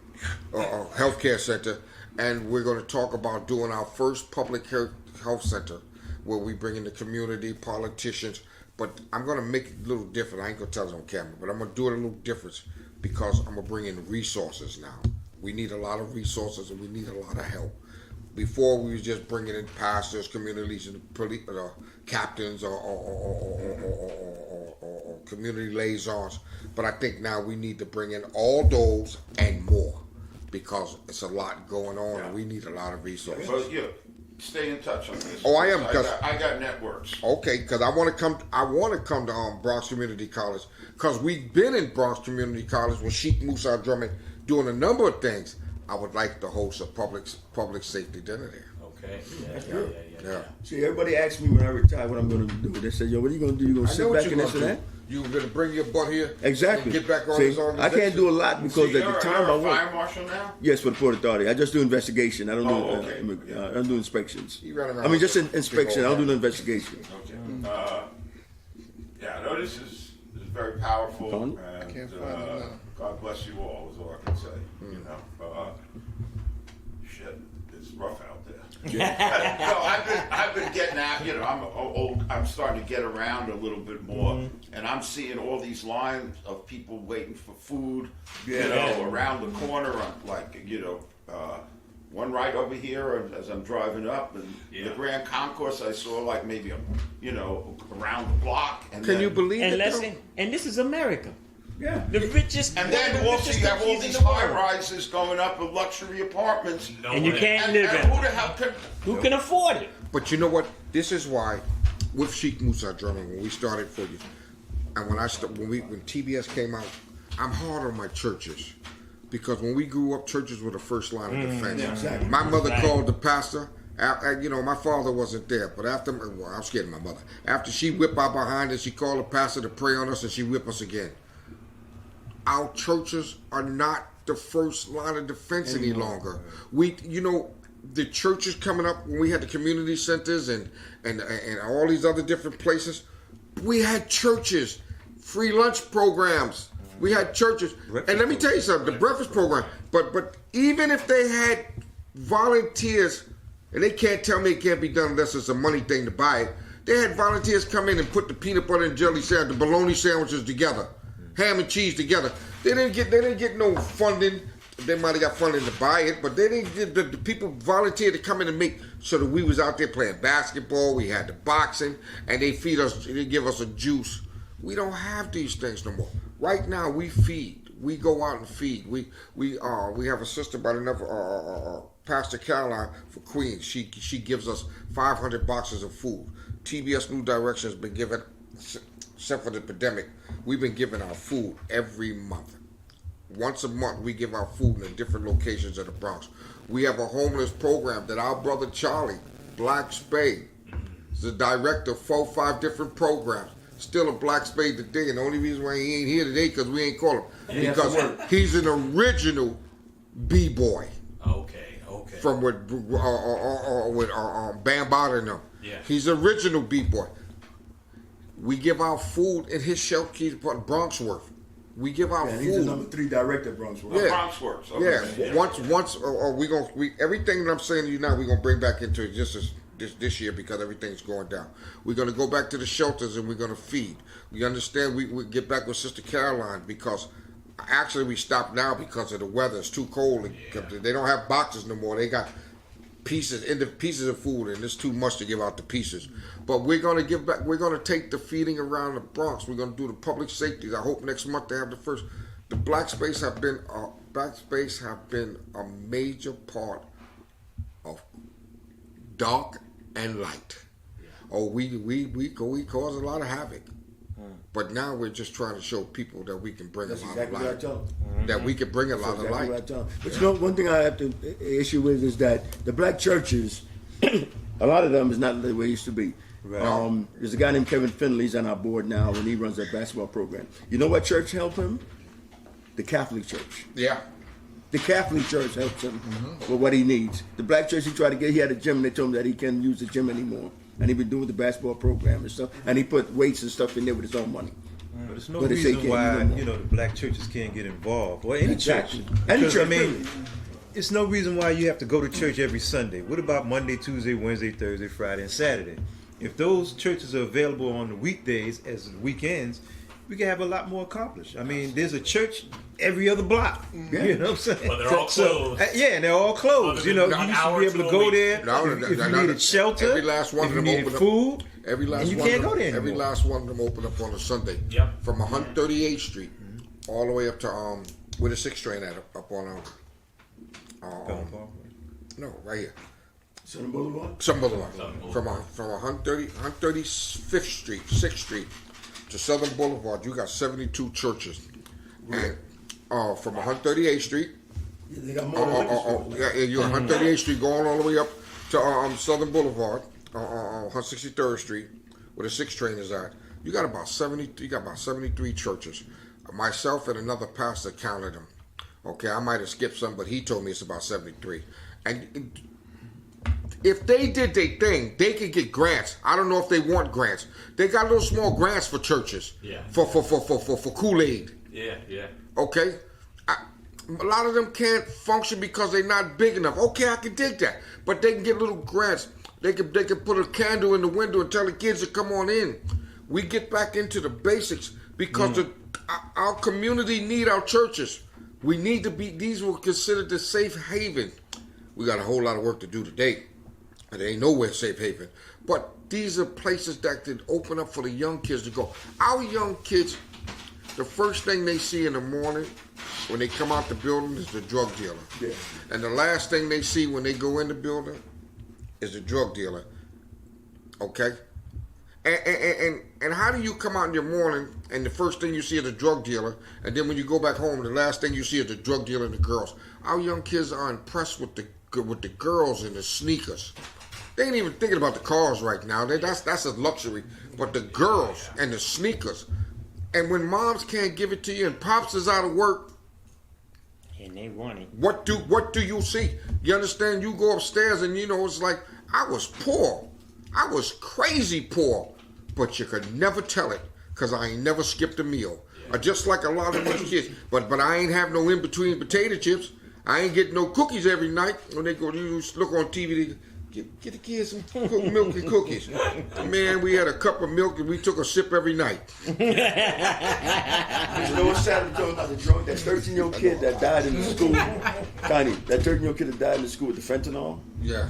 healthcare center, and we're going to talk about doing our first public health center, where we bring in the community, politicians. But I'm going to make it a little different. I ain't going to tell it on camera, but I'm going to do it a little different, because I'm going to bring in resources now. We need a lot of resources, and we need a lot of help. Before, we was just bringing in pastors, community leaders, captains, or community liaisons. But I think now we need to bring in all those and more, because it's a lot going on, and we need a lot of resources. But stay in touch on this. Oh, I am, I got networks. Okay, because I want to come. I want to come to Bronx Community College because we've been in Bronx Community College with Sheikh Musa Drummond doing a number of things. I would like to host a public safety dinner there. Okay. Yeah. See, everybody asks me when I retire what I'm going to do. They say, "Yo, what are you going to do? You going to I know sit what back you're and gonna this and do. that?" You're gonna bring your butt here. Exactly. And get back on See, this I organization. can't do a lot because See, at the time you're I a work. fire marshal now? Yes, for the Port Authority. I just do investigation. I don't do. Oh, okay. I don't do inspections. You run around I mean, just with a inspection. big I old don't do the hat. investigation. Okay. Yeah, no, this is very powerful. Fun. And, Can't find it now. God bless you all, is all I can say. You know, shit, it's rough out there. No, I've been getting out. You know, I'm old. I'm starting to get around a little bit more, and I'm seeing all these lines of people waiting for food. You know, around the corner. One right over here as I'm driving up, and the Grand Concourse. I saw like maybe around the block. And Can then, you believe And it? though? listen, and this is America. Yeah. The richest, And one of then the also richest you have all countries in these the world. high rises going up with luxury apartments. And you can't And live who in. the hell can? Who can afford it? But you know what? This is why, with Sheikh Musa Drummond, when we started for you, and when TBS came out, I'm hard on my churches, because when we grew up, churches were the first line of defense. Yeah, exactly. My mother Right. called the pastor. My father wasn't there, but I'm scared of my mother. After she whipped our behind us, she called the pastor to pray on us, and she whipped us again. Our churches are not the first line of defense any longer. The churches coming up when we had the community centers and all these other different places, we had churches, free lunch programs. We had churches, and let me tell you something: the breakfast program. But even if they had volunteers, and they can't tell me it can't be done unless it's a money thing to buy it. They had volunteers come in and put the peanut butter and jelly sandwich, the bologna sandwiches together, ham and cheese together. They didn't get no funding. They might have got funding to buy it, but they didn't get the people volunteered to come in and make so that we was out there playing basketball. We had the boxing, and they give us a juice. We don't have these things no more. Right now, we feed. We go out and feed. We have a sister by the name of Pastor Caroline for Queens. She gives us 500 boxes of food. TBS New Direction has been given, except for the pandemic, we've been giving our food every month. Once a month, we give our food in different locations of the Bronx. We have a homeless program that our brother Charlie, Black Spades, is the director of 4 or 5 different programs. Still a Black Spade today, and the only reason why he ain't here today because we ain't called him. Because he's an original B-boy. Okay. From with Bam Bada and them. Yeah. He's original B-boy. We give our food in his shelter, Bronxworth. We give our food. He's the number 3 director of Bronx. Yeah. Bronx works. Yeah. Okay. Once everything that I'm saying to you now, we're gonna bring back into existence this year because everything's going down. We're gonna go back to the shelters and we're gonna feed. We understand we get back with Sister Caroline because actually we stopped now because of the weather. It's too cold. They don't have boxes no more. They got pieces of food, and it's too much to give out the pieces. But we're gonna give back. We're gonna take the feeding around the Bronx. We're gonna do the public safety. I hope next month they have the first. The Black Spades have been a major part of dark and light. Oh, we cause a lot of havoc. But now we're just trying to show people that we can bring That's a lot exactly of what I light. tell them. That we can bring a lot That's of exactly light. what I tell them. But you know, one thing I have to issue with is that the black churches, a lot of them is not the way it used to be. Right. There's a guy named Kevin Finley. He's on our board now, and he runs that basketball program. You know what church helped him? The Catholic Church. Yeah. The Catholic Church helps him with what he needs. The black church he had a gym, and they told him that he can't use the gym anymore. And he been doing the basketball program and stuff. And he put weights and stuff in there with his own money. But there's no But they say reason can't why use no more. the black churches can't get involved, or any Exactly. church. Any Because, church, I mean, period. it's no reason why you have to go to church every Sunday. What about Monday, Tuesday, Wednesday, Thursday, Friday, and Saturday? If those churches are available on the weekdays as weekends, we can have a lot more accomplished. I mean, there's a church every other block. Yeah. You know what I'm saying? But they're all closed. And they're all closed. Other You know, than you an used to hour be able to to a go week. there No, if you needed shelter, every last one if of you them needed open up. food. Every last And you one can't of go them, there every anymore. last one of them open up on a Sunday. Yep. From 138th Street all the way up to where the 6th train at up on no, right here. Southern Boulevard. Southern Boulevard. From 135th Street, 6th Street to Southern Boulevard, you got 72 churches. And from 138th Street, Yeah, they got more. you're 138th Street going all the way up to Southern Boulevard, 163rd Street, where the 6 train is at. You got about 73 churches. Myself and another pastor counted them. Okay, I might have skipped some, but he told me it's about 73. And if they did their thing, they could get grants. I don't know if they want grants. They got little small grants for churches. Yeah. For Kool-Aid. Yeah, yeah. Okay? A lot of them can't function because they're not big enough. Okay, I can dig that. But they can get little grants. They can put a candle in the window and tell the kids to come on in. We get back into the basics because our community need our churches. We need to be, these were considered the safe haven. We got a whole lot of work to do today. And there ain't nowhere safe haven. But these are places that can open up for the young kids to go. Our young kids, the first thing they see in the morning when they come out the building is the drug dealer. Yeah. And the last thing they see when they go in the building is the drug dealer. Okay? And how do you come out in your morning and the first thing you see is the drug dealer, and then when you go back home, the last thing you see is the drug dealer and the girls? Our young kids are impressed with the girls and the sneakers. They ain't even thinking about the cars right now. That's a luxury. But the girls and the sneakers. And when moms can't give it to you and pops is out of work, And they want it. what do you see? You understand? You go upstairs and it's like, I was poor. I was crazy poor. But you could never tell it because I ain't never skipped a meal. Just like a lot of these kids. But I ain't have no in-between potato chips. I ain't getting no cookies every night. When they go, you look on TV, they get the kids some milk and cookies. Man, we had a cup of milk and we took a sip every night. You know what's sad about the drug? That 13-year-old kid that died in the school, Tiny, that 13-year-old kid that died in the school with the fentanyl, Yeah.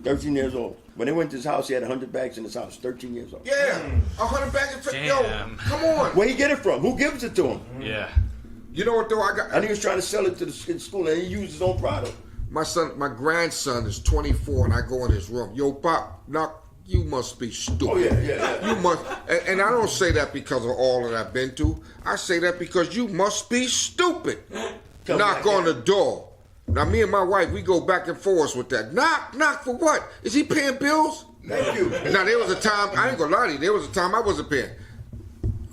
13 years old. When they went to his house, he had 100 bags in his house, 13 years old. Yeah. 100 bags of fentanyl. Yo, Damn. come on. Where he get it from? Who gives it to him? Yeah. You know what though? And he was trying to sell it to the school, and he used his own product. My grandson is 24, and I go in his room. Yo, Pop, you must be stupid. Oh, yeah. You must, and I don't say that because of all that I've been through. I say that because you must be stupid. Tell me Knock like on that. the door. Now, me and my wife, we go back and forth with that. Knock for what? Is he paying bills? Thank you. Now, there was a time, I ain't gonna lie to you, there was a time I wasn't paying.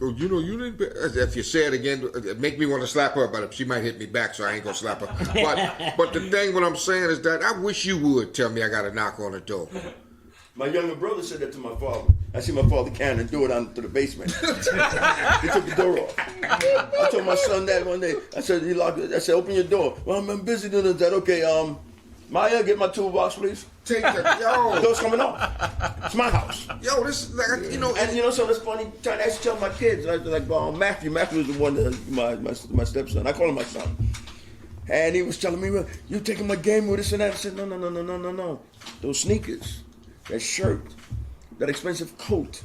Oh, you didn't pay. If you say it again, it make me want to slap her, but she might hit me back, so I ain't gonna slap her. But the thing, what I'm saying is that I wish you would tell me I gotta knock on the door. My younger brother said that to my father. I see my father carrying the door down to the basement. He took the door off. I told my son that one day. I said, "You lock it." I said, "Open your door." Well, I'm busy doing that. Okay, Maya, get my toolbox, please. Take the The door's coming off. It's my house. Yo, this is like And so that's funny. I used to tell my kids, like Matthew. Matthew was the one that my stepson. I call him my son. And he was telling me, "Well, you taking my game with this and that." I said, No. Those sneakers, that shirt, that expensive coat,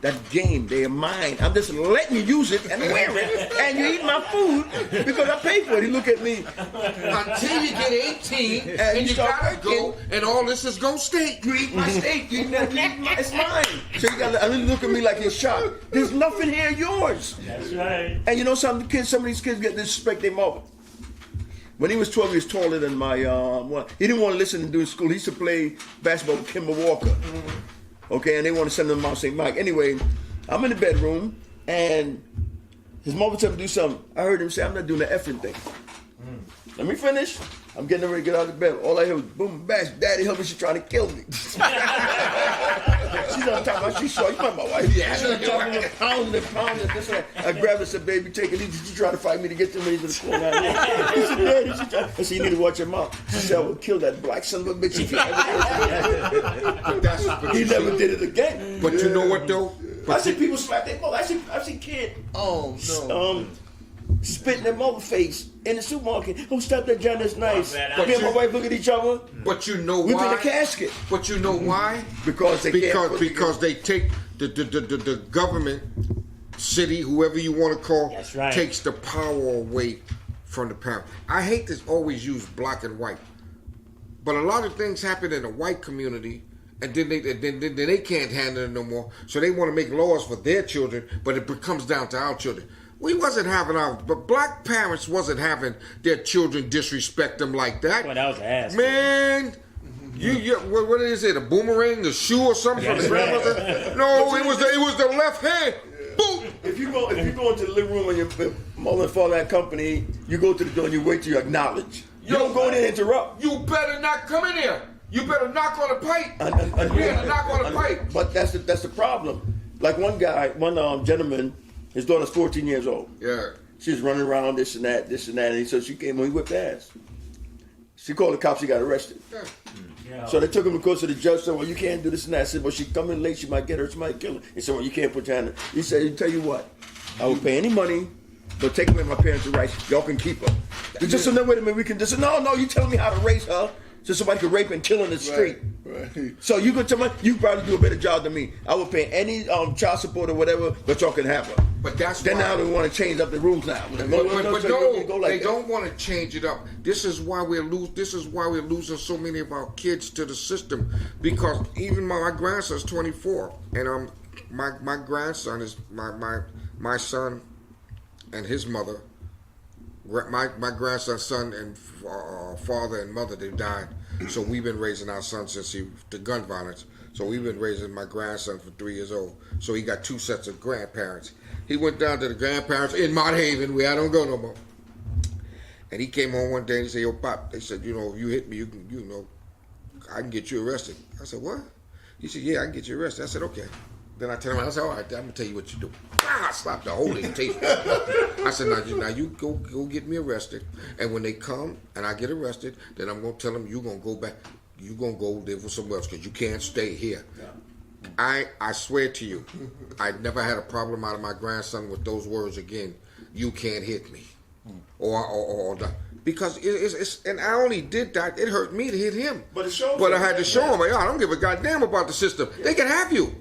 that game, they are mine. I'm just letting you use it and wear it, and you eat my food because I paid for it. He look at me. until you get 18 and you start gotta go, working. and all this is gonna stay. You eat my steak. You never eat my, it's mine. So you gotta look at me like you're shocked. There's nothing here yours. That's right. And you know some of these kids get disrespect their mother. When he was 12, he was taller than my he didn't want to listen to do school. He used to play basketball with Kimber Walker. Okay, and they want to send him to Mount St. Mike. Anyway, I'm in the bedroom, and his mother told me to do something. I heard him say, "I'm not doing the effing thing." Let me finish. I'm getting ready to get out of bed. All I hear was boom, bash. Daddy, help me! She's trying to kill me. She's on top of me. She's short. You know my wife. Yeah. She's on top of me, pounding and this and that. I grabbed her and said, "Baby, take it easy. She's trying to fight me to get them into the school." He said, "Daddy," she tried. I said, "You need to watch your mouth." She said, "I will kill that black son of a bitch if you ever do it." He never did it again. But you know what though? I see people slap their mother. I see kids. Oh no. Spit in their mother face in the supermarket. Oh, stop that, John. That's nice. bad. Me and my wife look at each other. But you know We why? in a casket. But you know why? Because they can't. Because they take the government, city, whoever you want to call, That's right. takes the power away from the parent. I hate to always use black and white, But a lot of things happen in the white community, and then they can't handle it no more. So they want to make laws for their children, but it comes down to our children. We wasn't having but black parents wasn't having their children disrespect them like that. Well, that was ass. Man, what is it? A boomerang, the shoe, or something from the grandmother? No, it was the left hand. Boom. If you go into the living room and your mother and father had company, you go to the door and you wait till you acknowledge. You don't go in there and interrupt. You better not come in here. You better knock on the pipe. You better knock on the pipe. But that's the problem. Like one gentleman, his daughter's 14 years old. Yeah. She's running around this and that, and he said she came when he whipped ass. She called the cops, she got arrested. Yeah. So they took him to court, so the judge said, well, you can't do this and that. I said, well, she coming late, she might get her, she might kill her. He said, well, you can't put your hand in. He said, I'll tell you what, I will pay any money, but take away my parents' rights, y'all can keep her. They just said, no, wait a minute, we can just, no, you telling me how to raise her so somebody could rape and kill her in the street. Right. So you could tell me, you probably do a better job than me. I will pay any child support or whatever, but y'all can have her. But that's then why, now they want to change up the rules now. But no, they don't want to change it up. This is why we're losing so many of our kids to the system, because even my grandson's 24, and my grandson is my son and his mother. My grandson's son and father and mother, they died. So we've been raising our son since the gun violence. So we've been raising my grandson for 3 years old. So he got 2 sets of grandparents. He went down to the grandparents in Mott Haven, where I don't go no more. And he came home one day and he said, yo, Pop, they said, if you hit me, I can get you arrested. I said, what? He said, yeah, I can get you arrested. I said, okay. Then I tell him, I said, all right, I'm going to tell you what you do. I slapped the whole table. I said, now you go get me arrested. And when they come and I get arrested, then I'm going to tell them you're going to go back. You're going to go live with somewhere else because you can't stay here. Yeah. I swear to you, I never had a problem out of my grandson with those words again. You can't hit me. Or because it's and I only did that. It hurt me to hit him. But it shows. But I had to show him. I don't give a goddamn about the system. They can have you.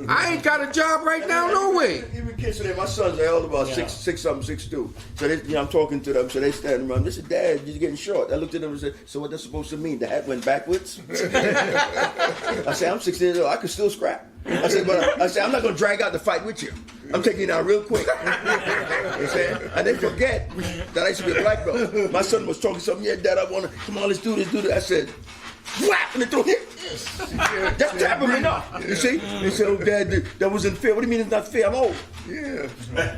I ain't got a job right now, no way. Even kids today, my son's elder, about 6'2". So they, I'm talking to them, so they stand around. They said, Dad, you're getting short. I looked at them and said, so what that's supposed to mean? The hat went backwards? I said, I'm 16 years old. I can still scrap. I said, I'm not going to drag out the fight with you. I'm taking you down real quick. You know what I'm saying? And they forget that I used to be a black belt. My son was talking something, yeah, Dad, I want to, come on, let's do this. I said, whap, and they threw him. That's tapping me now. You see? They said, oh, Dad, that wasn't fair. What do you mean it's not fair? I'm old. Yeah.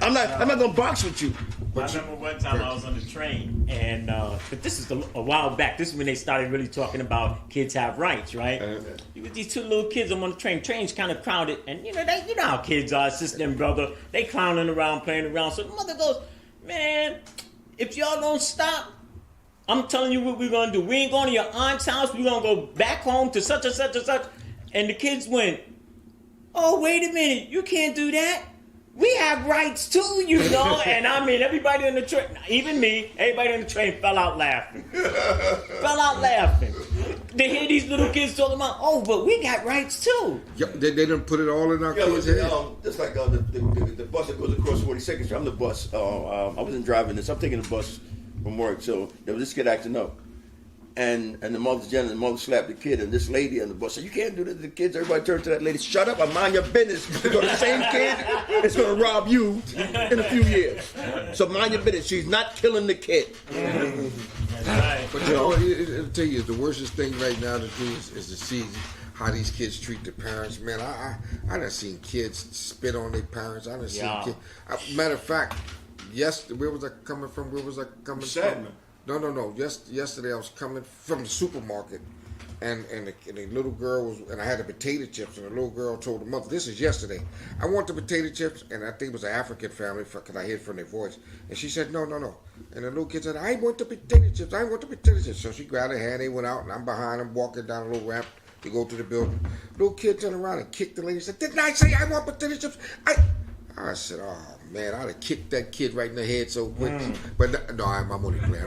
I'm not going to box with you. I remember one time I was on the train, and but this is a while back. This is when they started really talking about kids have rights, right? These 2 little kids, I'm on the train. Train's kind of crowded, and you know how kids are, sister and brother. They clowning around, playing around. So the mother goes, man, if y'all don't stop, I'm telling you what we're gonna do. We ain't going to your aunt's house. We're gonna go back home to such and such and such. And the kids went, oh, wait a minute, you can't do that. We have rights too, you know. And I mean, everybody in the train, even me, everybody in the train fell out laughing. They hear these little kids talking about, oh, but we got rights too. Yeah, they didn't put it all in our kids' heads. Just like the bus that goes across 42nd Street. I'm the bus. I wasn't driving this. I'm taking the bus from work. So there was this kid acting up. And the mother slapped the kid, and this lady on the bus said, you can't do this to the kids. Everybody turned to that lady, shut up, I mind your business. Because the same kid is going to rob you in a few years. So mind your business. She's not killing the kid. But you know, I'll tell you, the worstest thing right now to do is to see how these kids treat their parents. Man, I done seen kids spit on their parents. I done seen kids. Matter of fact, where was I coming from? Sad, man. No. Yesterday I was coming from the supermarket, and the little girl was, and I had the potato chips, and the little girl told the mother, this is yesterday, I want the potato chips, and I think it was an African family, because I heard from their voice, and she said, no. And the little kid said, I want the potato chips. So she grabbed her hand, they went out, and I'm behind them, walking down a little ramp to go to the building. Little kid turned around and kicked the lady, and said, didn't I say I want potato chips? I said, oh man, I'd have kicked that kid right in the head so quick. But no, I'm only playing.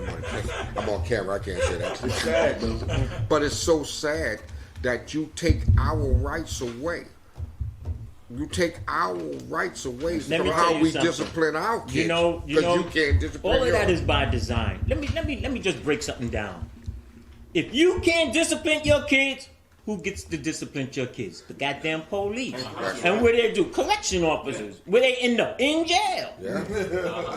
I'm on camera. I can't say that. It's sad, though. But it's so sad that you take our rights away. You take our rights away from how we discipline our kids. You know, you can't discipline all of that is by design. Let me just break something down. If you can't discipline your kids, who gets to discipline your kids? The goddamn police. And what they do? Collection officers. Where they end up? In jail. Yeah.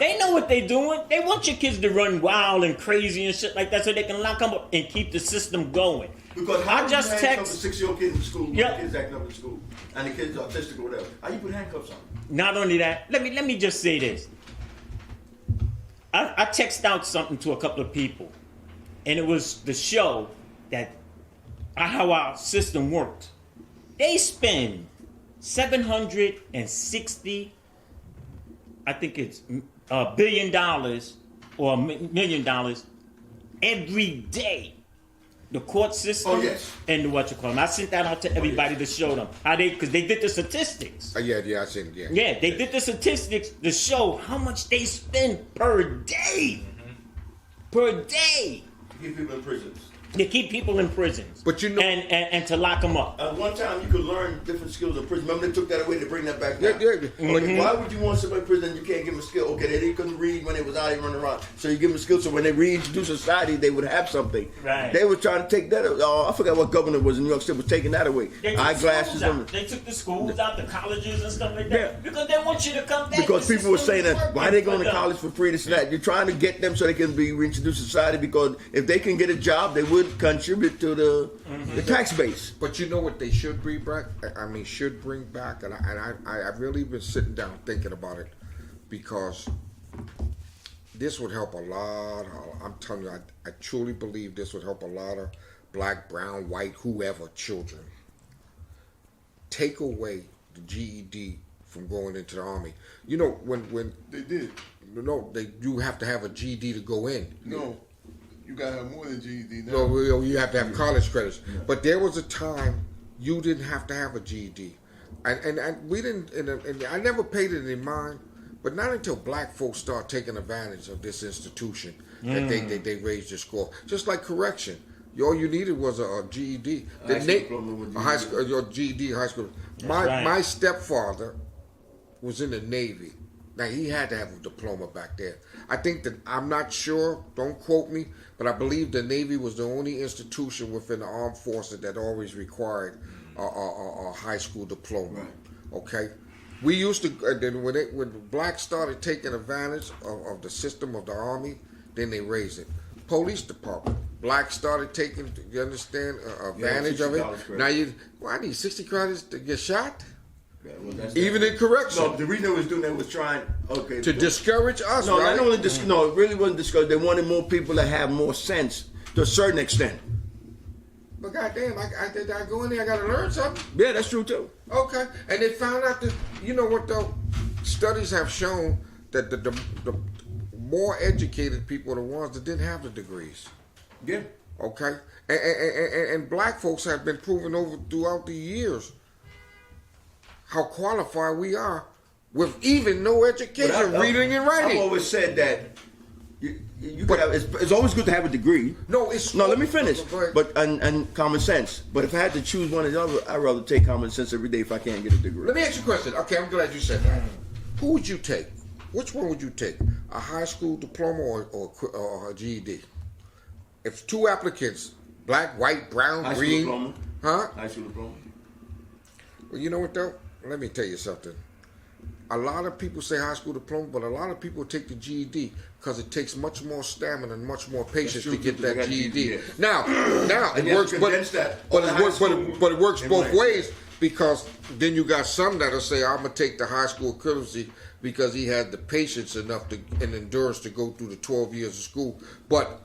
They know what they're doing. They want your kids to run wild and crazy and shit like that so they can lock them up and keep the system going. Because how I just you handcuff text. a 6-year-old kid in school when Yep. the kid's acting up in school and the kid's autistic or whatever? How you put handcuffs on him? Not only that, let me just say this. I texted out something to a couple of people, and it was the show that how our system worked. They spend $760, I think it's $1 billion or $1 million every day. The court system Oh, yes. and the what you call them. I sent that out to everybody to show them how because they did the statistics. Yeah, I seen it. Yeah. Yeah, they did the statistics to show how much they spend per day. Per day. To keep people in prisons. To keep people in prisons. But you know- and to lock them up. At one time, you could learn different skills in prison. Remember, they took that away to bring that back Yeah, now. yeah. Okay, why would you want somebody in prison and you can't give them a skill? Okay, they couldn't read when they was out here running around. So you give them a skill so when they reintroduce society, they would have something. Right. They were trying to take that away. Oh, I forgot what governor was in New York State was taking that away. They took Eyeglasses. schools out. They took the schools out, the colleges and stuff like that. Yeah. Because they want you to come back. Because The people were system saying is that, why working they going for to them. college for free, this and that. You're trying to get them so they can be reintroduced to society because if they can get a job, they would contribute to the tax base. But you know what they should bring back? Should bring back, and I've really been sitting down thinking about it because this would help a lot. I'm telling you, I truly believe this would help a lot of black, brown, white, whoever children. Take away the GED from going into the army. You know when They did. you have to have a GED to go in. No, you gotta have more than GED now. No, you have to have college credits. But there was a time you didn't have to have a GED, and we didn't. And I never paid it in mind. But not until black folks start taking advantage of this institution that they raised your score. Just like correction, all you needed was a GED. High school diploma with A high school, your GED, high school. right. My stepfather was in the Navy. Now he had to have a diploma back there. I think that I'm not sure. Don't quote me, but I believe the Navy was the only institution within the armed forces that always required a high school diploma. Right. Okay, we used to then when blacks started taking advantage of the system of the army, then they raised it. Police department, blacks started taking, you understand, advantage of it. $60 credit. Now I need 60 credits to get shot, Yeah, well, that's even that. in correction. No, the reason they was doing that was trying, okay. To discourage us, No, right? not only no, it really wasn't discouraged. They wanted more people that have more sense to a certain extent. But goddamn, I go in there, I gotta learn something. Yeah, that's true too. Okay, and they found out that, you know what though, studies have shown that the more educated people are the ones that didn't have the degrees. Yeah. Okay, and black folks have been proven over throughout the years how qualified we are with even no education, reading and writing. I've always said that you could have, it's always good to have a degree. No, it's No, let me finish. Go ahead. But and common sense. But if I had to choose one or the other, I'd rather take common sense every day if I can't get a degree. Let me ask you a question. Okay, I'm glad you said that. Who would you take? Which one would you take? A high school diploma or a GED? If two applicants, black, white, brown, High school green, diploma. huh? High school diploma. Well, you know what though? Let me tell you something. A lot of people say high school diploma, but a lot of people take the GED because it takes much more stamina and much more patience true, to get too, 'cause that they got GED. GED, Now And it you works, have to condense that on the high school but it works in both life. ways because then you got some that'll say I'm gonna take the high school equivalency because he had the patience enough and endurance to go through the 12 years of school, but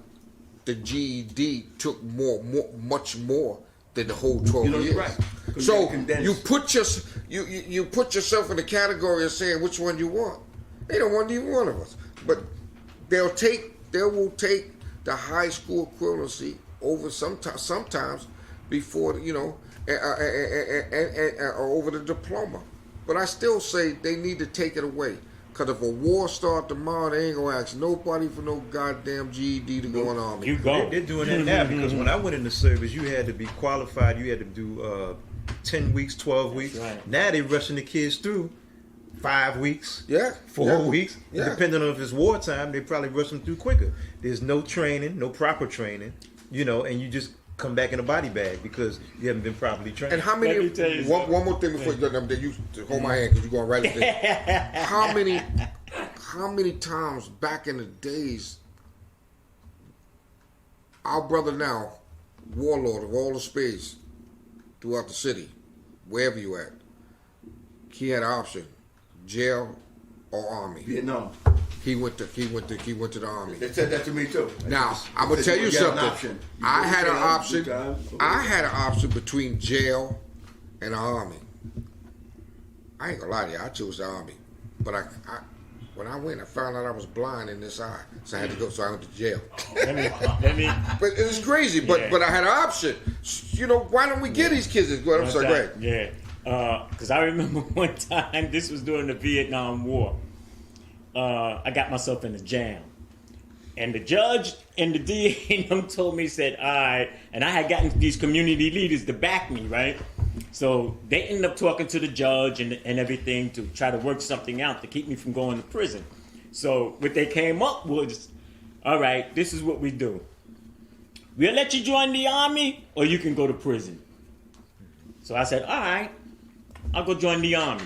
the GED took much more than the whole 12 You know, years. you're right. 'Cause So you condense. you put yourself in the category of saying which one you want. They don't want either one of us, but they will take the high school equivalency over sometimes before over the diploma. But I still say they need to take it away. Because if a war start tomorrow, they ain't going to ask nobody for no goddamn GED to go in the army. You go. They're doing that now because when I went into service, you had to be qualified. You had to do 10 weeks, 12 weeks. right. Now they're rushing the kids through 5 weeks, Yeah. 4 weeks. Yeah. Depending on if it's wartime, they probably rush them through quicker. There's no training, no proper training. you know, and you just come back in a body bag because you haven't been properly trained. And how many? Let me tell you One more thing before you done, that you hold my hand because you're going right there. How many times back in the days, our brother now, warlord of all the spades throughout the city, wherever you at, he had an option, jail or army. Vietnam. He went to the army. They said that to me too. Now, I'm gonna tell you something. Option. I had an option. Okay. I had an option between jail and the army. I ain't gonna lie to you. I chose the army, but I when I went, I found out I was blind in this eye, so I had to go. So I went to jail. Let me. But it was crazy. But Yeah. I had an option. You know, why don't we get these kids? I'm sorry, go ahead. Yeah. Because I remember one time, this was during the Vietnam War. I got myself in a jam. And the judge and the DA and them told me, said, all right. And I had gotten these community leaders to back me, right? So they ended up talking to the judge and everything to try to work something out to keep me from going to prison. So what they came up was, all right, this is what we do. We'll let you join the army or you can go to prison. So I said, all right, I'll go join the army.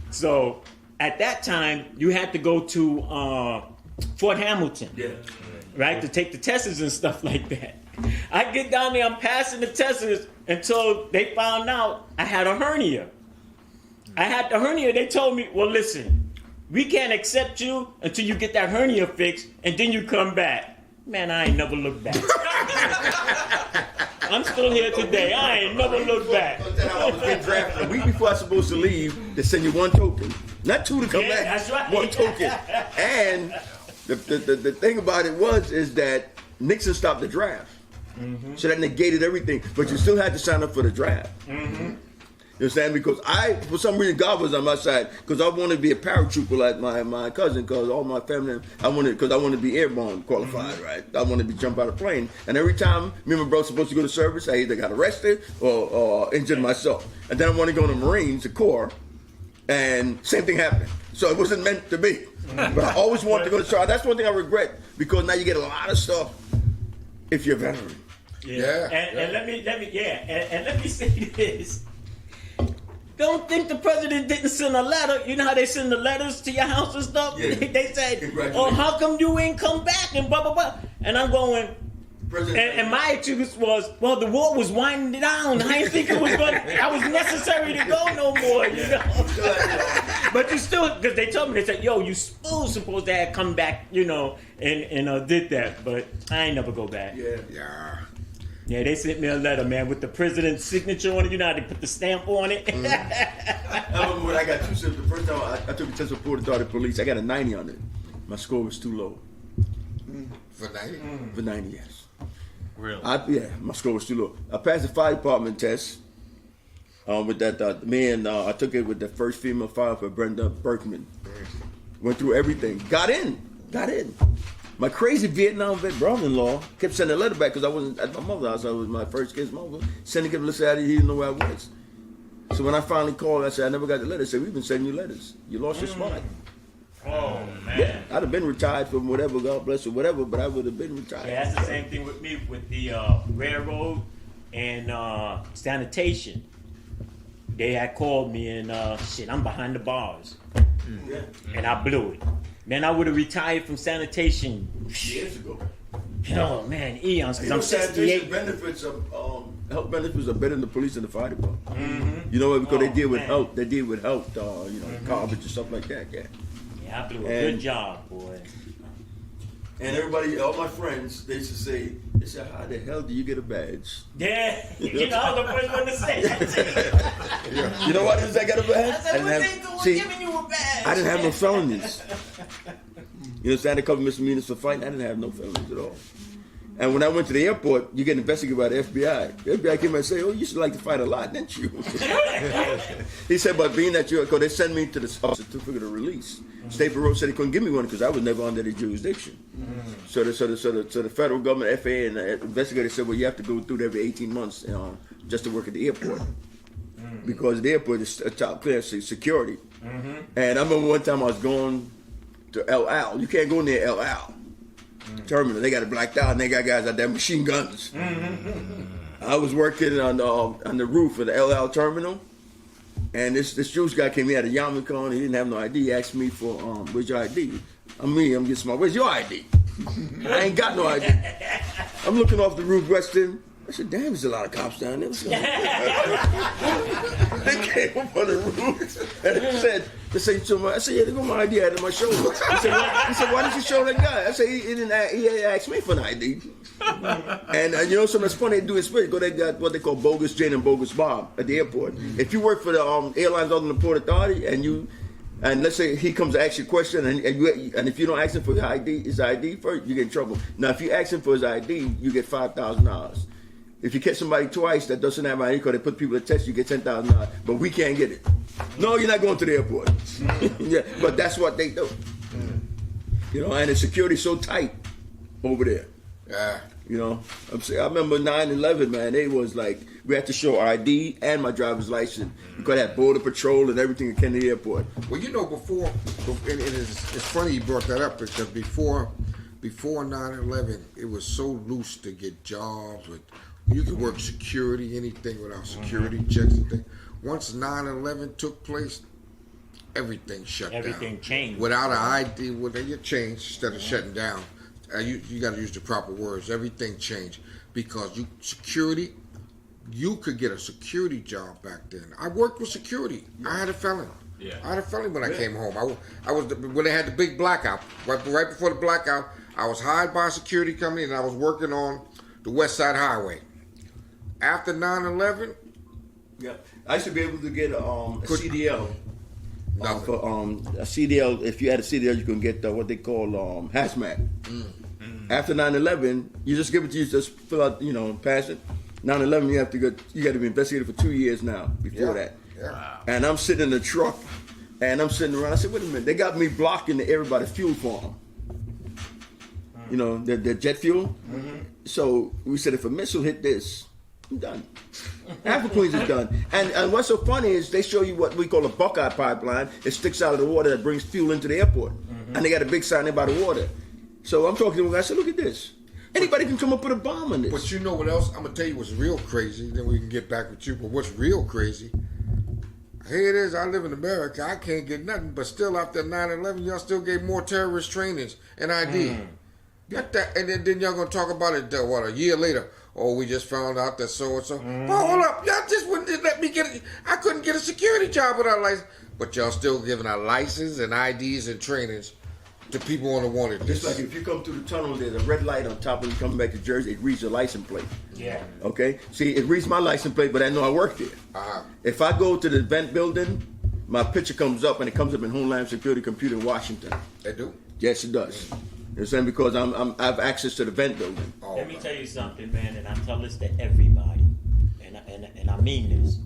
So at that time, you had to go to Fort Hamilton, right, to take the tests and stuff like that. I get down there, I'm passing the tests until they found out I had a hernia. I had the hernia. They told me, well, listen, we can't accept you until you get that hernia fixed, and then you come back. Man, I ain't never looked back. I'm still here today. I ain't never looked back. I was getting drafted. A week before I was supposed to leave, they send you one token. Not two to come back. That's right. One token. And the thing about it is that Nixon stopped the draft. Mm-hmm. So that negated everything. But you still had to sign up for the draft. Mm-hmm. You understand? Because for some reason, God was on my side. Because I wanted to be a paratrooper like my cousin. Because all my family, I wanted to be airborne qualified, right? I wanted to jump out of a plane. And every time me and my brother was supposed to go to service, I either got arrested or injured myself. And then I wanted to go to the Marines, the Corps, and same thing happened. So it wasn't meant to be. But I always wanted to go to service. That's one thing I regret, because now you get a lot of stuff if you're a veteran. Yeah. And let me say this. Don't think the president didn't send a letter. You know how they send the letters to your house and stuff? Yeah. They said, oh, how come you ain't come back and blah, blah, blah. And I'm going, and my excuse was, well, the war was winding down. I didn't think I was necessary to go no more, you know. But you still, because they told me, they said, yo, you still supposed to have come back, you know, and did that. But I ain't never go back. Yeah. Yeah, they sent me a letter, man, with the president's signature on it. You know how they put the stamp on it? I remember when I got two steps. The first time I took a test for the police, I got a 90 on it. My score was too low. For 90? For 90, yes. Really? My score was too low. I passed the fire department test with that. I took it with the first female firefighter, Brenda Berkman. Went through everything. Got in. My crazy Vietnam vet brother-in-law kept sending a letter back because I wasn't at my mother's house. I was my first kid's mother. Sending him a letter, he didn't know where I was. So when I finally called, I said, I never got the letter. They said, we've been sending you letters. You lost your spot. Oh, man. Yeah, I'd have been retired from whatever, God bless or whatever, but I would have been retired. Yeah, that's the same thing with me with the railroad and sanitation. They had called me and I'm behind the bars. Yeah. And I blew it. Man, I would have retired from sanitation Years ago. oh man, eons, because I'm sanitation 68. benefits health benefits are better than the police and the fire department. Mm-hmm. You know what? Because they deal with man. health. They deal with health. Garbage and stuff like that. Yeah. Yeah, I blew a And- good job, boy. And everybody, all my friends, they used to say, how the hell do you get a badge? Yeah, you know, I was the first one to say that. You know why did I get a badge? I said, what they doing giving you a badge? I didn't have no felonies. You understand? A couple misdemeanors for fighting. I didn't have no felonies at all. And when I went to the airport, you get investigated by the FBI. The FBI came and say, "Oh, you used to like to fight a lot, didn't you?" He said, "But being that because they sent me to the certificate of release. State Bureau said they couldn't give me one because I was never under their jurisdiction. So the federal government, FAA, and the investigators said, well, you have to go through it every 18 months just to work at the airport because the airport is a top class security. And I remember one time I was going to El Al. You can't go near El Al. terminal. They got it blacked out, and they got guys out there machine guns. I was working on the roof of the LL terminal, and this Jewish guy came in, had a yarmulke on, he didn't have no ID. He asked me for, where's your ID? I'm getting smart. Where's your ID? I ain't got no ID. I'm looking off the roof, Weston. I said, damn, there's a lot of cops down there. What's going on? They came up on the roof and they said to me, I said, yeah, they got my ID out of my shoulder. He said, why did you show that guy? I said, he asked me for an ID. And you know something that's funny, they do in Spirit, they got what they call bogus Jane and bogus Bob at the airport. If you work for the airlines other than the Port Authority and let's say he comes to ask you a question, and if you don't ask him for his ID first, you get in trouble. Now, if you ask him for his ID, you get $5,000. If you catch somebody twice that doesn't have ID because they put people to test, you get $10,000. But we can't get it. No, you're not going to the airport. Yeah, but that's what they do. You know, and the security's so tight over there. Yeah. You know, I remember 9/11, man. It was like we had to show ID and my driver's license because I had border patrol and everything at Kennedy Airport. Well, you know, before, and it's funny you brought that up because before 9/11, it was so loose to get jobs. You could work security, anything without security checks and things. Once 9/11 took place, everything shut down. Everything changed. Without an ID, you changed instead of shutting down. You got to use the proper words. Everything changed because security. You could get a security job back then. I worked with security. I had a felony. Yeah. I had a felony when I came home. I was when they had the big blackout. Right before the blackout, I was hired by a security company and I was working on the West Side Highway. After 9/11, Yeah, I used to be able to get a CDL. nothing. For a CDL, if you had a CDL, you can get what they call hazmat. After 9/11, you just give it to you, just fill out, pass it. 9/11, you got to be investigated for 2 years now. Before that, Yeah. and I'm sitting in the truck, and I'm sitting around. I said, wait a minute, they got me blocking the area by the fuel farm. You know, the jet fuel. So we said, if a missile hit this, I'm done. Half of Queens is done. And what's so funny is they show you what we call a Buckeye pipeline. It sticks out of the water that brings fuel into the airport. And they got a big sign there by the water. So I'm talking to them, I said, look at this. Anybody can come up with a bomb on this. But you know what else? I'm going to tell you what's real crazy. Then we can get back with you. But what's real crazy? Here it is. I live in America. I can't get nothing. But still, after 9/11, y'all still gave more terrorist trainings and ID. Got that, and then y'all going to talk about it, a year later. Oh, we just found out that so-and-so. Oh, hold up. Y'all just wouldn't let me get it. I couldn't get a security job without a license. But y'all still giving out license and IDs and trainings to people on the wanted Just list. like if you come through the tunnel, there's a red light on top of you coming back to Jersey, it reads your license plate. Yeah. Okay? See, it reads my license plate, but I know I work there. If I go to the event building, my picture comes up, and it comes up in Homeland Security Computer in Washington. They do? Yes, it does. You know what I'm saying? Because I have access to the event building. Oh, Let me tell you something, man, and I tell this to everybody, and I mean this.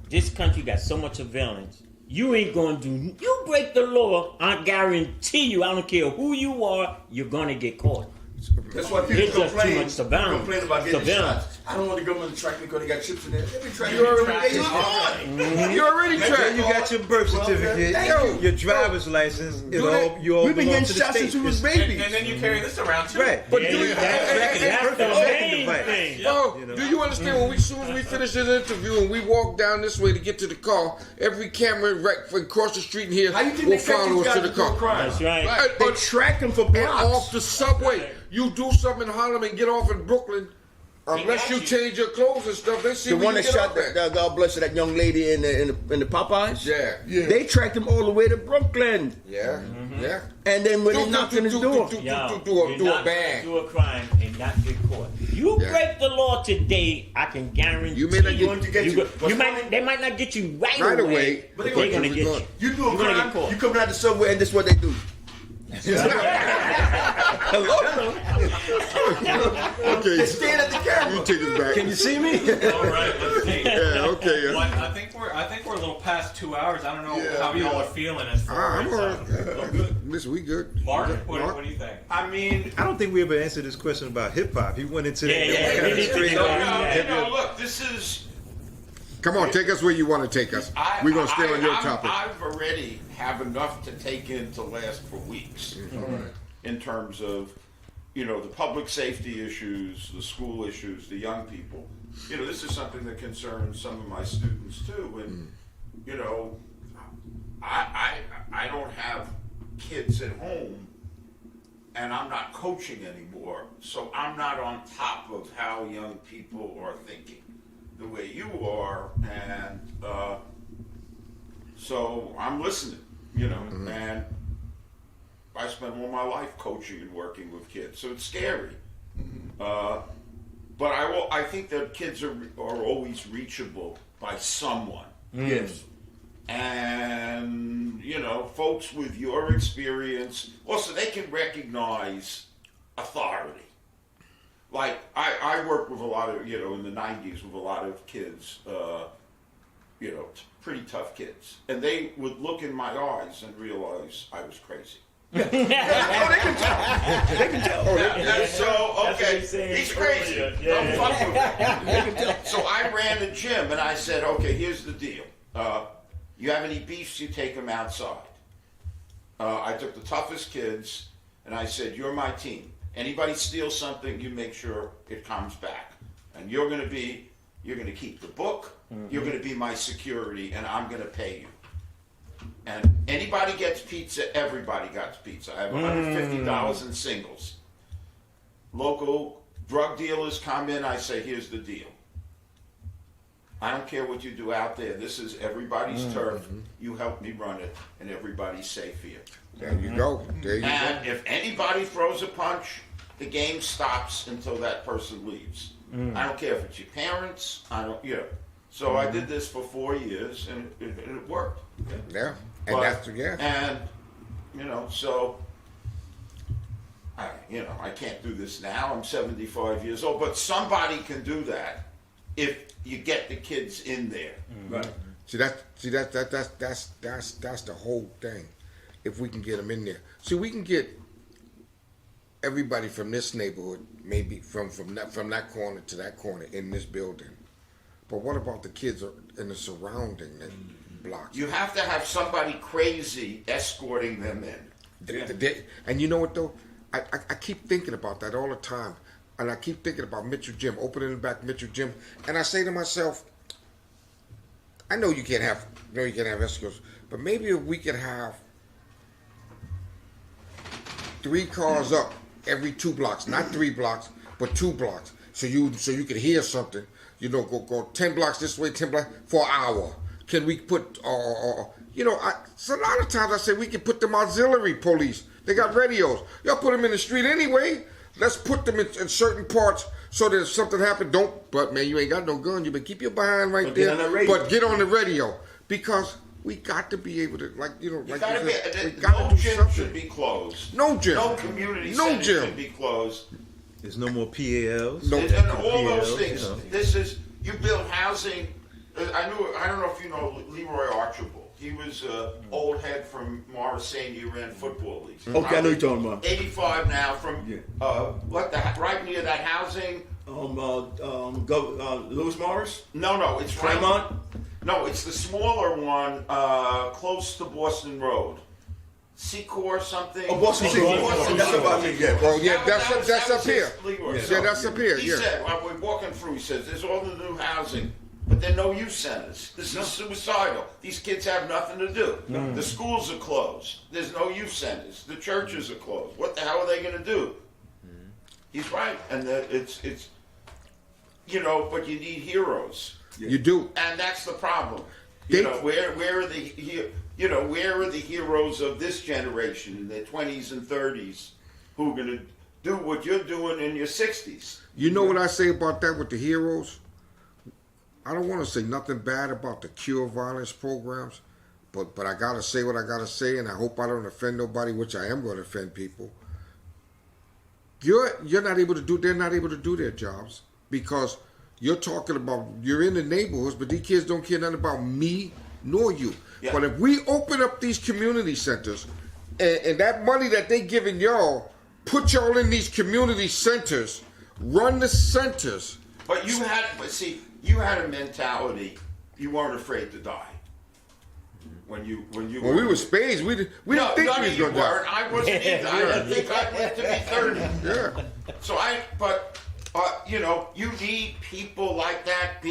This country got so much surveillance. You ain't gonna do. You break the law, I guarantee you. I don't care who you are, you're gonna get caught. That's why There's just too much surveillance. complain about getting Surveillance. shots. I don't want the government to track me because they got chips in there. They be tracking You me. already- They on. You already Then tracked. you got your birth certificate, Thank your driver's license. You all We've been belong getting to the shots state. since we was And babies. then you carry this around too. Right. But Yeah, do it. that's the main thing. Oh, You know. do you understand as soon as we finish this interview and we walk down this way to get to the car, every camera right across the street in here How you think will they catch follow these us guys to the to do a car. crime? That's right. They track them for And blocks. off the subway, you do something in Harlem and get off in Brooklyn, unless you change your clothes and stuff, they see The where one you that get shot off at. that God bless her, that young lady in the Popeyes. Yeah. They tracked him all the way to Brooklyn, Yeah, yeah. and then when they knocked on his door, Yo, Do you're a not bang. gonna do a crime and not get caught. You Yeah. break the law today, I can guarantee You may not get- going to get you. you might. They might not get you right Right away, away, but but they're gonna get you. you do a You're gonna crime, get caught. you coming out the subway, and this is what they do. Hello. Okay, They stand at the camera. you take us back. Can you see me? All right, let's see. Yeah, okay. Well, I think we're a little past 2 hours. I don't know how y'all are feeling as far I'm as. all right. Listen, we good. Mark, Mark? what do you think? I mean, I don't think we ever answered this question about hip hop. He went into Yeah, yeah, kind we of need to straight go. up. Look, this is. Come on, take us where you want to take us. We're going to stay on your topic. I've already have enough to take in to last for weeks. in terms of, you know, the public safety issues, the school issues, the young people. You know, this is something that concerns some of my students too. And, you know, I don't have kids at home, and I'm not coaching anymore, so I'm not on top of how young people are thinking the way you are, and so I'm listening, you know, and I spent all my life coaching and working with kids, so it's scary. But I think that kids are always reachable by someone. Yes. And, you know, folks with your experience, also they can recognize authority. Like, I worked with a lot of, you know, in the 90s with a lot of kids, you know, pretty tough kids. And they would look in my eyes and realize I was crazy. Oh, they can tell. They can tell. Okay, he's crazy. Don't fuck with him. So I ran the gym and I said, okay, here's the deal. You have any beefs, you take them outside. I took the toughest kids and I said, you're my team. Anybody steals something, you make sure it comes back. And you're going to keep the book, you're going to be my security, and I'm going to pay you. And anybody gets pizza, everybody gets pizza. I have $150 in singles. Local drug dealers come in, I say, here's the deal. I don't care what you do out there. This is everybody's turf. You help me run it, and everybody's safe here. There you go. There you And go. if anybody throws a punch, the game stops until that person leaves. I don't care if it's your parents. I don't, you know. So I did this for 4 years, and it worked. Yeah. And But- that's, yeah. And, you know, so, I can't do this now. I'm 75 years old, but somebody can do that if you get the kids in there. Right. See that's the whole thing. If we can get them in there, see, we can get everybody from this neighborhood, maybe from that corner to that corner in this building. But what about the kids in the surrounding blocks? You have to have somebody crazy escorting them in. And you know what though? I keep thinking about that all the time. And I keep thinking about Mitchell Gym, opening the back Mitchell Gym. And I say to myself, I know you can't have escorts, but maybe if we could have 3 cars up every 2 blocks, not 3 blocks, but 2 blocks. So you could hear something, you know, go 10 blocks this way, 10 blocks for an hour. Can we put, you know, so a lot of times I say we can put them auxiliary police. They got radios. Y'all put them in the street anyway. Let's put them in certain parts so that if something happened, but man, you ain't got no gun. You better keep your behind right there. But get on the radio because we got to be able to, like, you know, like you said, we got no to do gym something. should be closed. No gym. No community No center gym. should be closed. There's no more PALs. No. And all those PALs, things. you know. This is, you build housing. I don't know if you know Leroy Archibald. He was an old head from Morrisania, who ran football leagues. Okay, I know you're talking about. 85 now from, Yeah. right near that housing. Lewis Morris? No, it's right. Claremont? No, it's the smaller one, close to Boston Road. Secor something. Oh, Boston Secor. That's about me, yeah. Oh yeah, that's up his here. Leroy. Yeah, So that's up here. He Yeah. said, while we're walking through, he says, there's all the new housing, but there are no youth centers. This is suicidal. These kids have nothing to do. The schools are closed. There's no youth centers. The churches are closed. What the hell are they going to do? He's right. And it's, you know, but you need heroes. You do. And that's the problem. They- You know, where are the heroes of this generation in their 20s and 30s who are going to do what you're doing in your 60s? You know what I say about that with the heroes? I don't want to say nothing bad about the cure violence programs, but I gotta say what I gotta say, and I hope I don't offend nobody, which I am going to offend people. You're not able to do. They're not able to do their jobs because you're talking about you're in the neighborhoods, but these kids don't care nothing about me nor you. Yeah. But if we open up these community centers, and that money that they giving y'all, put y'all in these community centers, run the centers. But you had a mentality. You weren't afraid to die. When we were Spades, we didn't think we was you gonna die. weren't. I wasn't either. I didn't think I'd live to be 30. Yeah. So you need people like that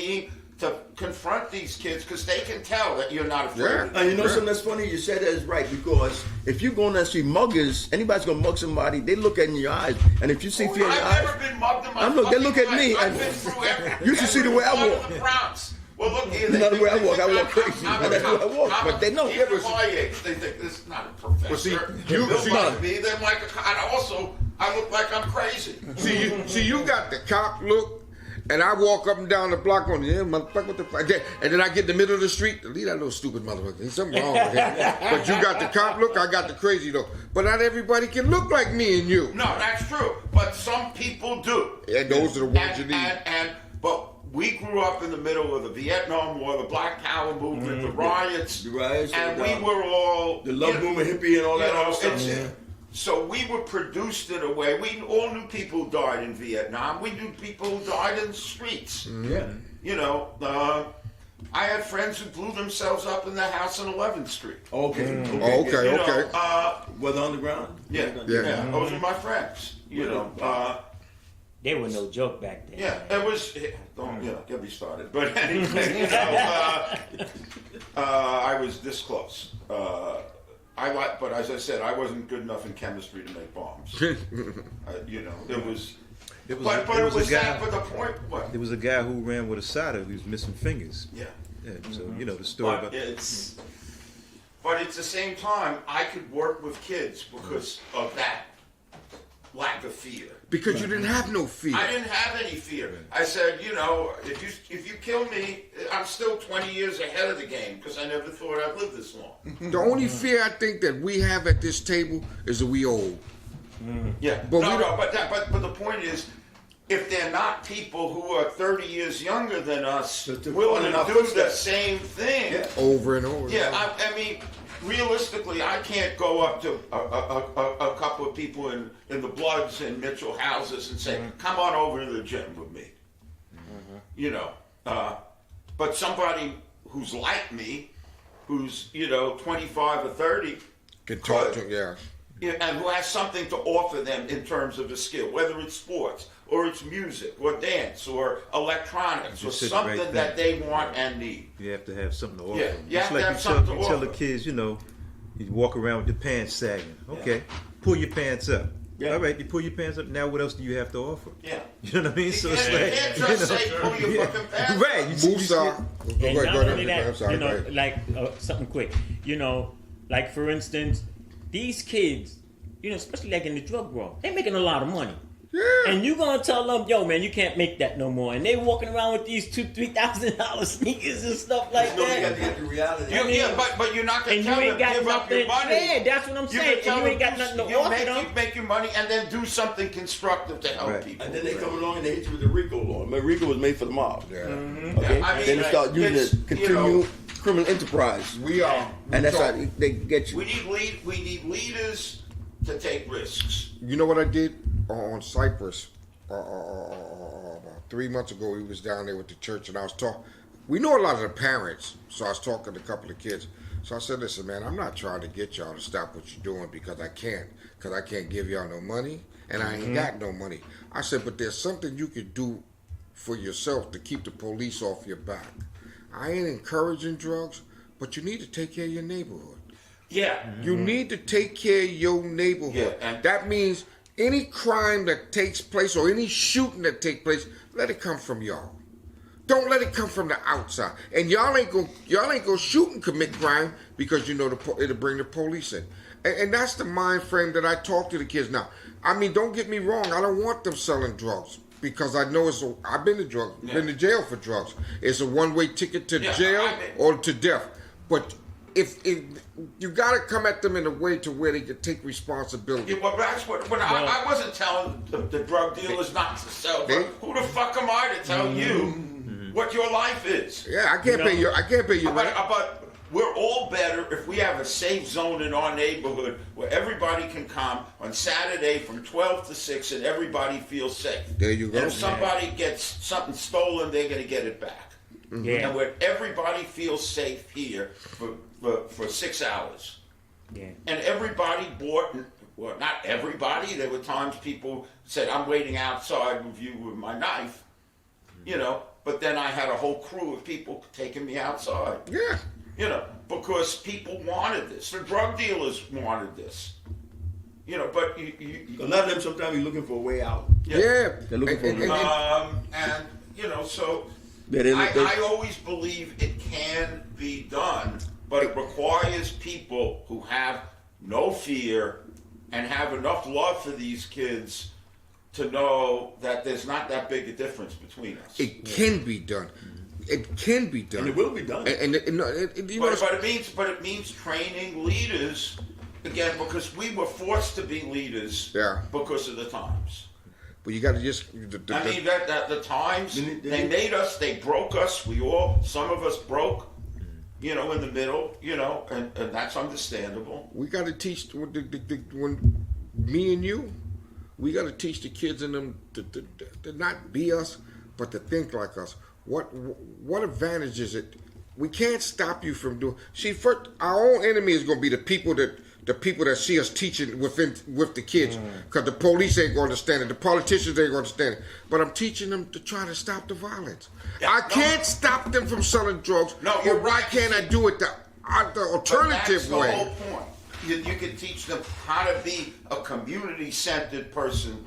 to confront these kids because they can tell that you're not afraid. Yeah. of them. And you know something that's funny? You said that is right, because if you go and see muggers, anybody's gonna mug somebody, they look at in your eyes, and if you see fear in your I've eyes, never been mugged in my I know, they look at fucking me life. I've and- been through every, You should see the way I every walk. part of the Bronx. Well, look here. You know the way I think walk. I walk I'm- crazy. I'm But that's the way I walk. I'm But they know. Even at my age, they think this is not a professor. Well, see, They'll you- like me. They're like and also, I look like I'm crazy. See, you got the cop look, and I walk up and down the block on motherfucker, what the fuck? And then I get in the middle of the street, leave that little stupid motherfucker. There's something wrong with him. But you got the cop look, I got the crazy look. But not everybody can look like me and you. No, that's true. But some people do. And those are the ones you need. But we grew up in the middle of the Vietnam War, the Black Power movement, the riots, The riots, and the, we were all the love movement, hippie, and all that you know, other stuff. it's- So we were produced in a way. We all knew people who died in Vietnam. We knew people who died in the streets. Yeah. You know, I had friends who blew themselves up in their house on 11th Street. Okay. Oh, okay, You know, okay. Weather Underground. Yeah, those are my friends. You know, They were no joke back then. yeah, it was. Don't get me started. But anyway, you know, I was this close. But as I said, I wasn't good enough in chemistry to make bombs. You know, it was. But it was that. But the point. What? There was a guy who ran with a solder who was missing fingers. Yeah. Yeah, so you know the story But about. it's. But at the same time, I could work with kids because of that lack of fear. Because you didn't have no fear. I didn't have any fear. I said, you know, if you kill me, I'm still 20 years ahead of the game because I never thought I'd live this long. The only fear I think that we have at this table is that we old. Yeah, But but we don't- but the point is, if they're not people who are 30 years younger than us, To willing follow in to our do the footsteps. same thing. Yeah. Over and over. Yeah, I mean, realistically, I can't go up to a couple of people in the Bloods and Mitchell houses and say, "Come on over to the gym with me." You know, but somebody who's like me, who's 25 or 30, Can talk to, yeah. and who has something to offer them in terms of a skill, whether it's sports or it's music or dance or electronics or You said the something right that thing. they want and need. You have to have something to offer. Yeah, you have Just to like have you something tell, to you tell the offer. kids, you walk around with your pants sagging. Okay, pull your pants up. Yeah. All right, you pull your pants up. Now, what else do you have to offer? Yeah. You know what I mean? So You it's can't like just say pull your fucking pants. right. You see these Musa. kids- And Go not ahead, only I'm that, sorry, you know, go ahead. like something quick, like for instance, these kids, especially like in the drug world, they're making a lot of money. Yeah. And you gonna tell them, yo, man, you can't make that no more. And they walking around with these $2,000-$3,000 sneakers and stuff like No, you got that. to get the reality. But you're not going And to you tell them ain't got give up your nothing. money. Yeah, that's what I'm You saying. can tell And you ain't them got nothing to you offer them. make your money and then do something constructive to help Right. people. And then they come along and they hit you with the RICO law. I mean, RICO was made for the mob. Yeah. Okay? Yeah, I mean, then they start using it's, it, continue criminal enterprise. We are. And that's how they get you. We need leaders to take risks. You know what I did on Cyprus? About 3 months ago, we was down there with the church, and I was talking. We know a lot of the parents, so I was talking to a couple of kids. So I said, "Listen, man, I'm not trying to get y'all to stop what you're doing because I can't give y'all no money, and I ain't got no money." I said, "But there's something you could do for yourself to keep the police off your back. I ain't encouraging drugs, but you need to take care of your neighborhood. Yeah. You need to take care of your neighborhood. Yeah, and- That means any crime that takes place or any shooting that takes place, let it come from y'all. Don't let it come from the outside. And y'all ain't gonna shoot and commit crime because it'll bring the police in. And that's the mind frame that I talk to the kids now. I mean, don't get me wrong. I don't want them selling drugs because I know I've been been to jail for drugs. It's a one-way ticket to jail or to death. But if you got to come at them in a way to where they can take responsibility. Yeah, well, that's what. When I wasn't telling the drug dealers not to sell drugs. Who the fuck am I to tell you what your life is? Yeah, I can't pay you. I can't pay you. But we're all better if we have a safe zone in our neighborhood where everybody can come on Saturday from 12 to 6 and everybody feels safe. There you go. And if somebody gets something stolen, they're going to get it back. Yeah. and where everybody feels safe here for 6 hours. Yeah. And everybody bought, well, not everybody. There were times people said, I'm waiting outside with you with my knife, you know, but then I had a whole crew of people taking me outside. Yeah. You know, because people wanted this. The drug dealers wanted this. You know, but A lot of them sometimes you're looking for a way out. Yeah. They're looking for a way and you know, so Yeah, they- I always believe it can be done, but it requires people who have no fear and have enough love for these kids to know that there's not that big a difference between us. It can be done. It can be done. And it will be done. But it means training leaders again, because we were forced to be leaders. Yeah. Because of the times. But you got to just. I mean that the times They- made us. They broke us. Some of us broke. You know, in the middle. You know, and that's understandable. We got to teach when me and you, we got to teach the kids in them to not be us, but to think like us. What advantage is it? We can't stop you from doing. See, first, our own enemy is going to be the people that see us teaching with the kids, because the police ain't going to understand it, the politicians ain't going to understand it. But I'm teaching them to try to stop the violence. Yeah, I can't stop them from selling drugs. No, but you're why right. can't I do it the alternative But way? that's the whole point. You can teach them how to be a community-centered person,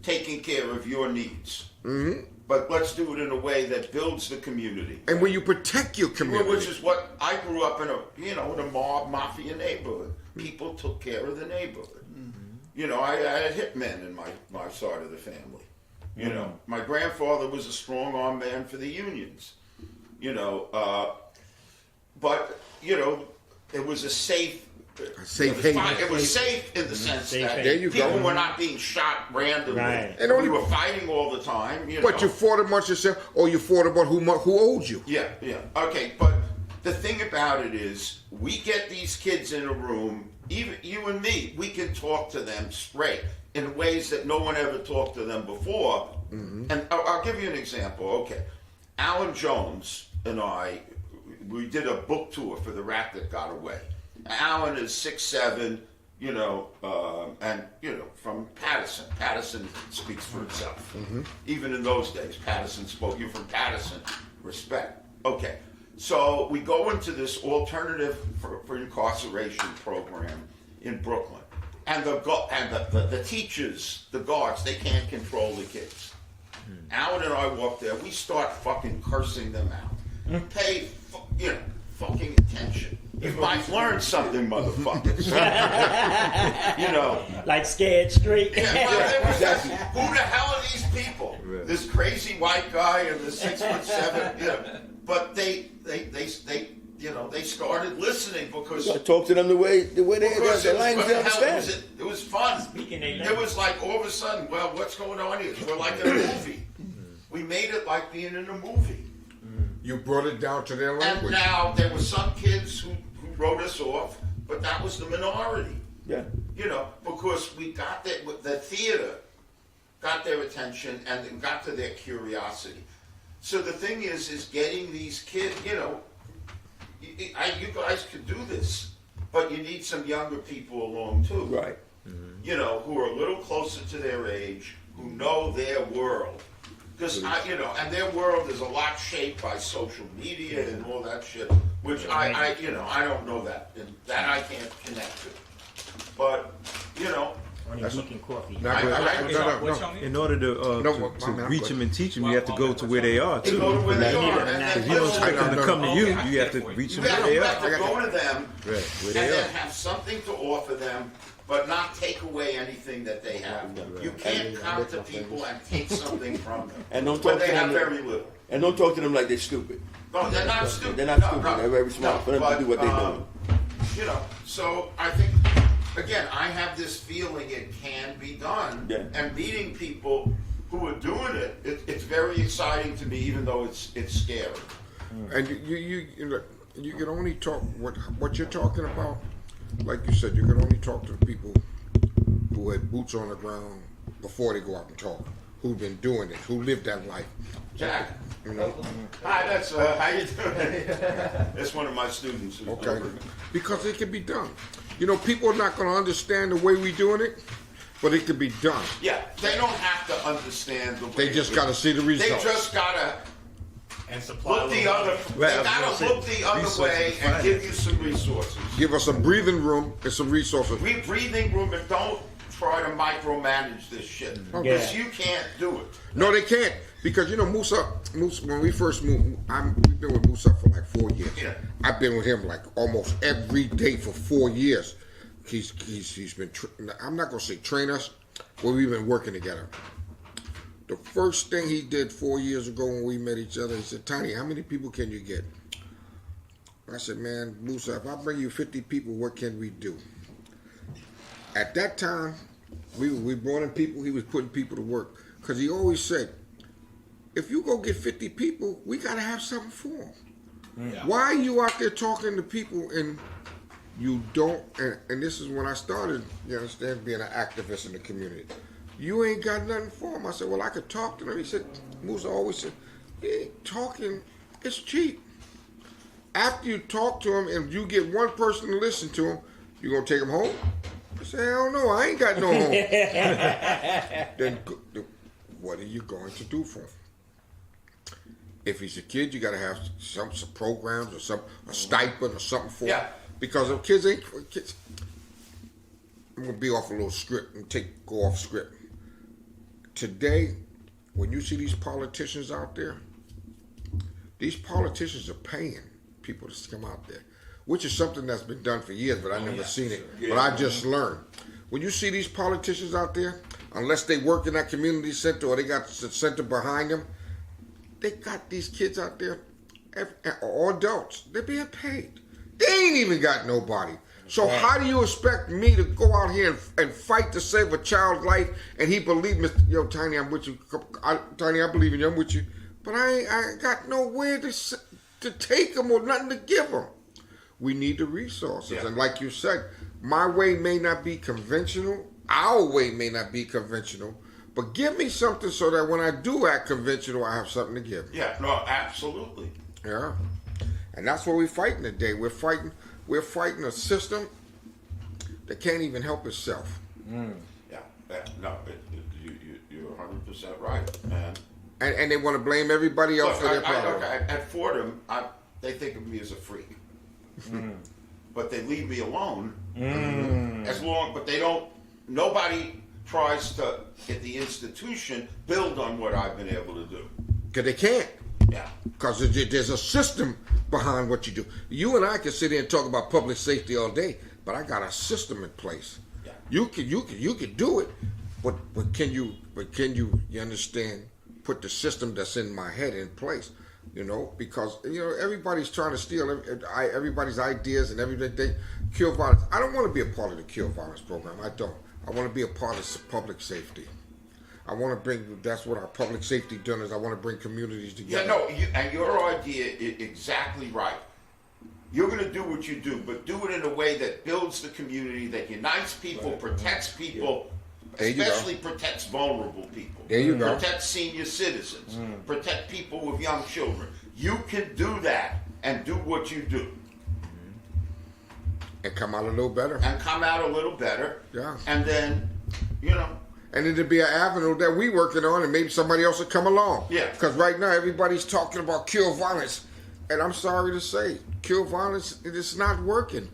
taking care of your needs. Mm-hmm. But let's do it in a way that builds the community. And when you protect your community, Which is what I grew up in a mob mafia neighborhood. People took care of the neighborhood. Mm-hmm. You know, I had hitmen in my side of the family. You know, my grandfather was a strong arm man for the unions. You know, but you know, it was a safe. It was safe in the sense that There you people go. were not being shot randomly. Right. And We were fighting all the time. You know? but you fought amongst yourself, or you fought about who owed you. Yeah. Okay, but the thing about it is, we get these kids in a room, even you and me, we can talk to them straight in ways that no one ever talked to them before. Mm-hmm. And I'll give you an example. Okay, Alan Jones and I, we did a book tour for The Rat That Got Away. Alan is 6'7", you know, and you know, from Patterson. Patterson speaks for itself. Mm-hmm. Even in those days, Patterson spoke. You're from Patterson, respect. Okay, so we go into this alternative for incarceration program in Brooklyn, and the teachers, the guards, they can't control the kids. Alan and I walk there. We start fucking cursing them out. Pay, fucking attention. You might learn something, motherfuckers. You know. Like Scared Straight. Yeah, well, who the hell are these people? Right. This crazy white guy and the 6'7", you know. But they started listening because I talk to them the way they because the language they understand. it was fun. Speaking their It language. was like all of a sudden, well, what's going on here? We're like in a movie. We made it like being in a movie. You brought it down to their And language. now there were some kids who wrote us off, but that was the minority. Yeah. You know, because we got the theater got their attention and got to their curiosity. So the thing is getting these kids, you know, you guys could do this, but you need some younger people along too. Right. You know, who are a little closer to their age, who know their world. Because, and their world is a lot shaped by social media and all that shit, which I don't know that. And that I can't connect to. But, you know. Only drinking coffee. In order to reach them and teach them, you have to go to where they are They too. go to where they are. And If you don't expect them to come to you, you have to reach them where they you are. have to go to them Right, where and they then are. have something to offer them, but not take away anything that they have. You can't come to people and take something from them. And don't when talk they to have them very little. And don't talk to them like they're stupid. No, they're not stupid. They're not stupid. They're very smart for them to do what they're doing. You know, so I think, again, I have this feeling it can be done. Yeah. And meeting people who are doing it, it's very exciting to me, even though it's scary. And you can only talk what you're talking about. Like you said, you can only talk to the people who had boots on the ground before they go out and talk, who've been doing it, who lived that life. Jack, You know? Hi, that's how you doing? That's one of my students. Who's Okay. over. Because it can be done. You know, people are not going to understand the way we're doing it, but it can be done. Yeah, they don't have to understand the way. They just got to see the They results. just gotta And supply look the little- other. They gotta look the other way and give you some resources. Give us some breathing room and some resources. Breathing room, and don't try to micromanage this shit because you can't do it. No, they can't. Because, you know, Musa, when we first moved, we've been with Musa for like 4 years. Yeah. I've been with him like almost every day for 4 years. He's been, I'm not going to say train us, but we've been working together. The first thing he did 4 years ago when we met each other, he said, Tiny, how many people can you get? I said, man, Musa, if I bring you 50 people, what can we do? At that time, we brought in people, he was putting people to work. Because he always said, if you go get 50 people, we got to have something for them. Yeah. Why are you out there talking to people and you don't, and this is when I started, you understand, being an activist in the community. You ain't got nothing for them. I said, well, I could talk to them. He said, Musa always said, hey, talking, it's cheap. After you talk to them and you get one person to listen to them, you going to take them home? I said, hell no, I ain't got no home. Then what are you going to do for him? If he's a kid, you got to have some programs or a stipend or something for him. Yeah. Because if kids ain't kids, I'm gonna be off a little script and go off script. Today, when you see these politicians out there, these politicians are paying people to come out there, which is something that's been done for years, but I never seen it. Yeah. But I just learned. When you see these politicians out there, unless they work in that community center or they got the center behind them, they got these kids out there, or adults, they're being paid. They ain't even got nobody. So how do you expect me to go out here and fight to save a child's life and he believe me? Yo, Tiny, I'm with you. Tiny, I believe in you. I'm with you. But I ain't got nowhere to take them or nothing to give them. We need the resources. Yeah. And like you said, my way may not be conventional. Our way may not be conventional. But give me something so that when I do act conventional, I have something to give. Yeah, no, absolutely. Yeah. And that's what we're fighting today. We're fighting a system that can't even help itself. Yeah, no, you're 100% right, man. And they want to blame everybody else for their problems. At Fordham, they think of me as a freak, but they leave me alone but they don't. Nobody tries to, at the institution, build on what I've been able to do. Because they can't. Yeah. Because there's a system behind what you do. You and I can sit here and talk about public safety all day, but I got a system in place. Yeah. You can do it, but can you understand, put the system that's in my head in place, you know, because, you know, everybody's trying to steal everybody's ideas and everything. Cure violence. I don't want to be a part of the cure violence program. I don't. I want to be a part of public safety. I want to bring, that's what our public safety done is, I want to bring communities together. Yeah, no, and your idea is exactly right. You're going to do what you do, but do it in a way that builds the community, that unites people, protects people, especially protects vulnerable people. There you go. Protect senior citizens, protect people with young children. You can do that and do what you do. And come out a little better. And come out a little better. Yeah. And then, you know. And it'll be an avenue that we working on, and maybe somebody else will come along. Yeah. Because right now everybody's talking about cure violence, and I'm sorry to say, cure violence, it's not working.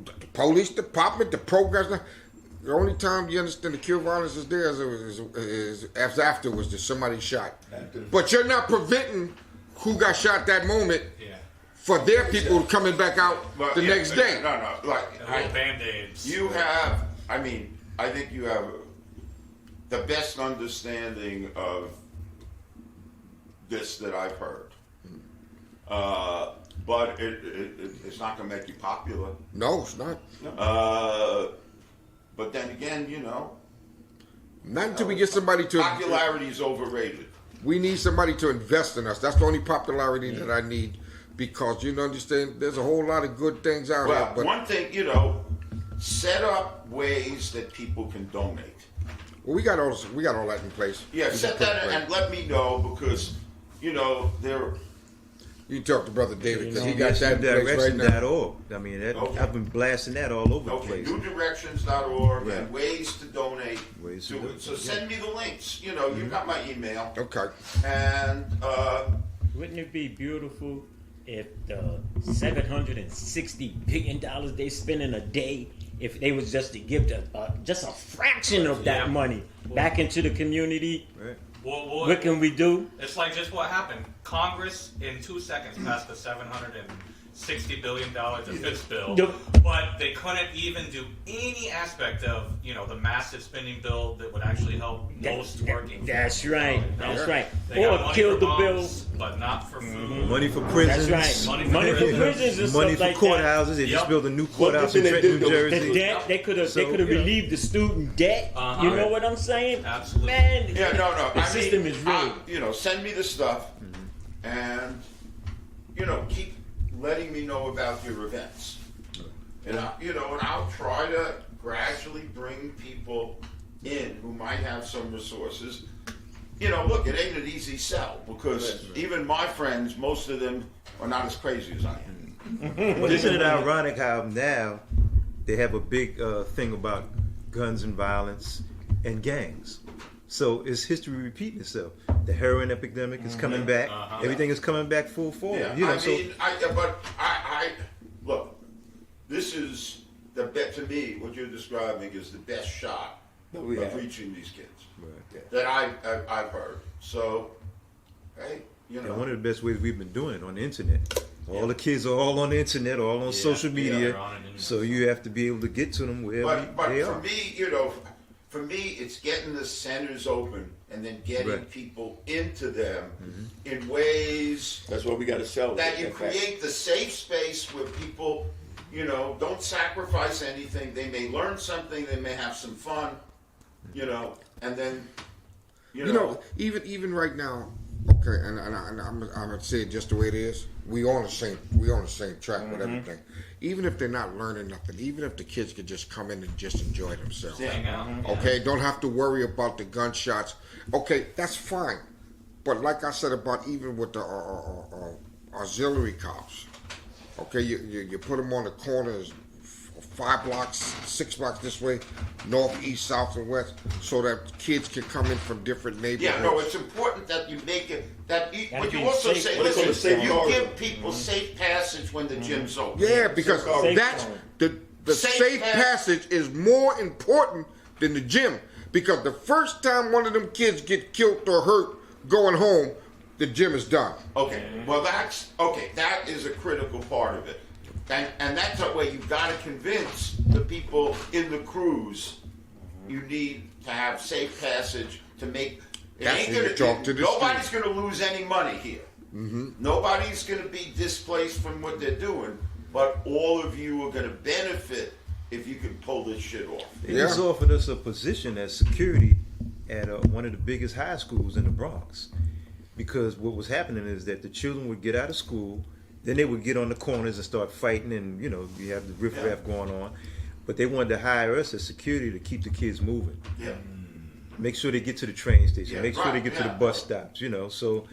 The police department, the programs. The only time you understand the cure violence is there is afterwards that somebody shot. But you're not preventing who got shot that moment. Yeah. For their people coming back out the next day. No, like Band-Aids. you have. I mean, I think you have the best understanding of this that I've heard. But it's not going to make you popular. No, it's not. But then again, you know, Not until we get somebody to. popularity is overrated. We need somebody to invest in us. That's the only popularity that I need, because you understand, there's a whole lot of good things out Well, here. But one thing, you know, set up ways that people can donate. we got all that in place. Yeah, We set can put that in in and let me know, because you know, there. You talk to Brother David because he got that in place right now. Directions.org. I mean, Okay. I've been blasting that all over the Okay, place. newdirections.org Right. and ways to donate. Ways to to it. donate, So send me the links. You know, you got my email. Okay. And Wouldn't it be beautiful if the $760 billion they spend in a day, if they was just to give just a fraction of that Yeah. money back into the community? Right. Well, What can we do? it's like just what happened. Congress in 2 seconds passed the $760 billion defense bill, Yep. but they couldn't even do any aspect of the massive spending bill that would actually help most working. That's families. right. You know, That's right. They got Or money kill for the bombs, bill. but not for food. Money for prisons. That's right. Money for Money for prisons. prisons and Money stuff for like that. courthouses. They just Yep. built a new One courthouse good in thing they Trenton, did, New though, The Jersey. debt they could have So, relieved the student debt. Uh-huh. You know what I'm saying? Absolutely. Man, yeah, no. the I system mean, is rigged. you know, send me the stuff, and keep letting me know about your events. And and I'll try to gradually bring people in who might have some resources. Look, it ain't an easy sell because even my friends, most of them are not as crazy as I am. But isn't it ironic how now they have a big thing about guns and violence and gangs? So is history repeating itself? The heroin epidemic is coming back. Uh-huh. Everything is coming back full force. Yeah, I look. This is the bet to me. What you're describing is the best shot of we have. reaching these kids Right. that I've heard. So, hey, And one of the best ways we've been doing it on the internet. All the kids are all on the internet, all on social media. they're on it. So you have to be able to get to them wherever but they for are. me, for me, it's getting the centers open and then getting Right. people into them in ways That's what we got to sell. that you create the safe space where people, don't sacrifice anything. They may learn something. They may have some fun, and then, Even right now, okay, and I'm gonna say it just the way it is. We on the same track with everything. Even if they're not learning nothing, even if the kids could just come in and just enjoy themselves. Hang out. Okay, don't have to worry about the gunshots. Okay, that's fine. But like I said about even with the auxiliary cops, okay, you put them on the corners, 5 blocks, 6 blocks this way, north, east, south, and west, so that kids can come in from different neighborhoods. Yeah, no, it's important that you make it, but Gotta you be also safe. say, What do they call it, listen, safe you corridor? give people safe passage when the gym's open. Yeah, because Safe that's zone. the Safe safe passage. passage is more important than the gym. Because the first time one of them kids get killed or hurt going home, the gym is done. Okay, well that is a critical part of it. And that's the way you've got to convince the people in the crews you need to have safe passage to make it That's ain't when you gonna talk to the nobody's students. gonna lose any money here. Nobody's gonna be displaced from what they're doing, but all of you are gonna benefit if you can pull this shit off. They Yeah. just offered us a position as security at one of the biggest high schools in the Bronx. Because what was happening is that the children would get out of school, then they would get on the corners and start fighting, and you have the riffraff going on. But they wanted to hire us as security to keep the kids moving. Yeah. Make sure they get to the train station. Yeah, Make sure they right, get to the yeah. bus stops. So,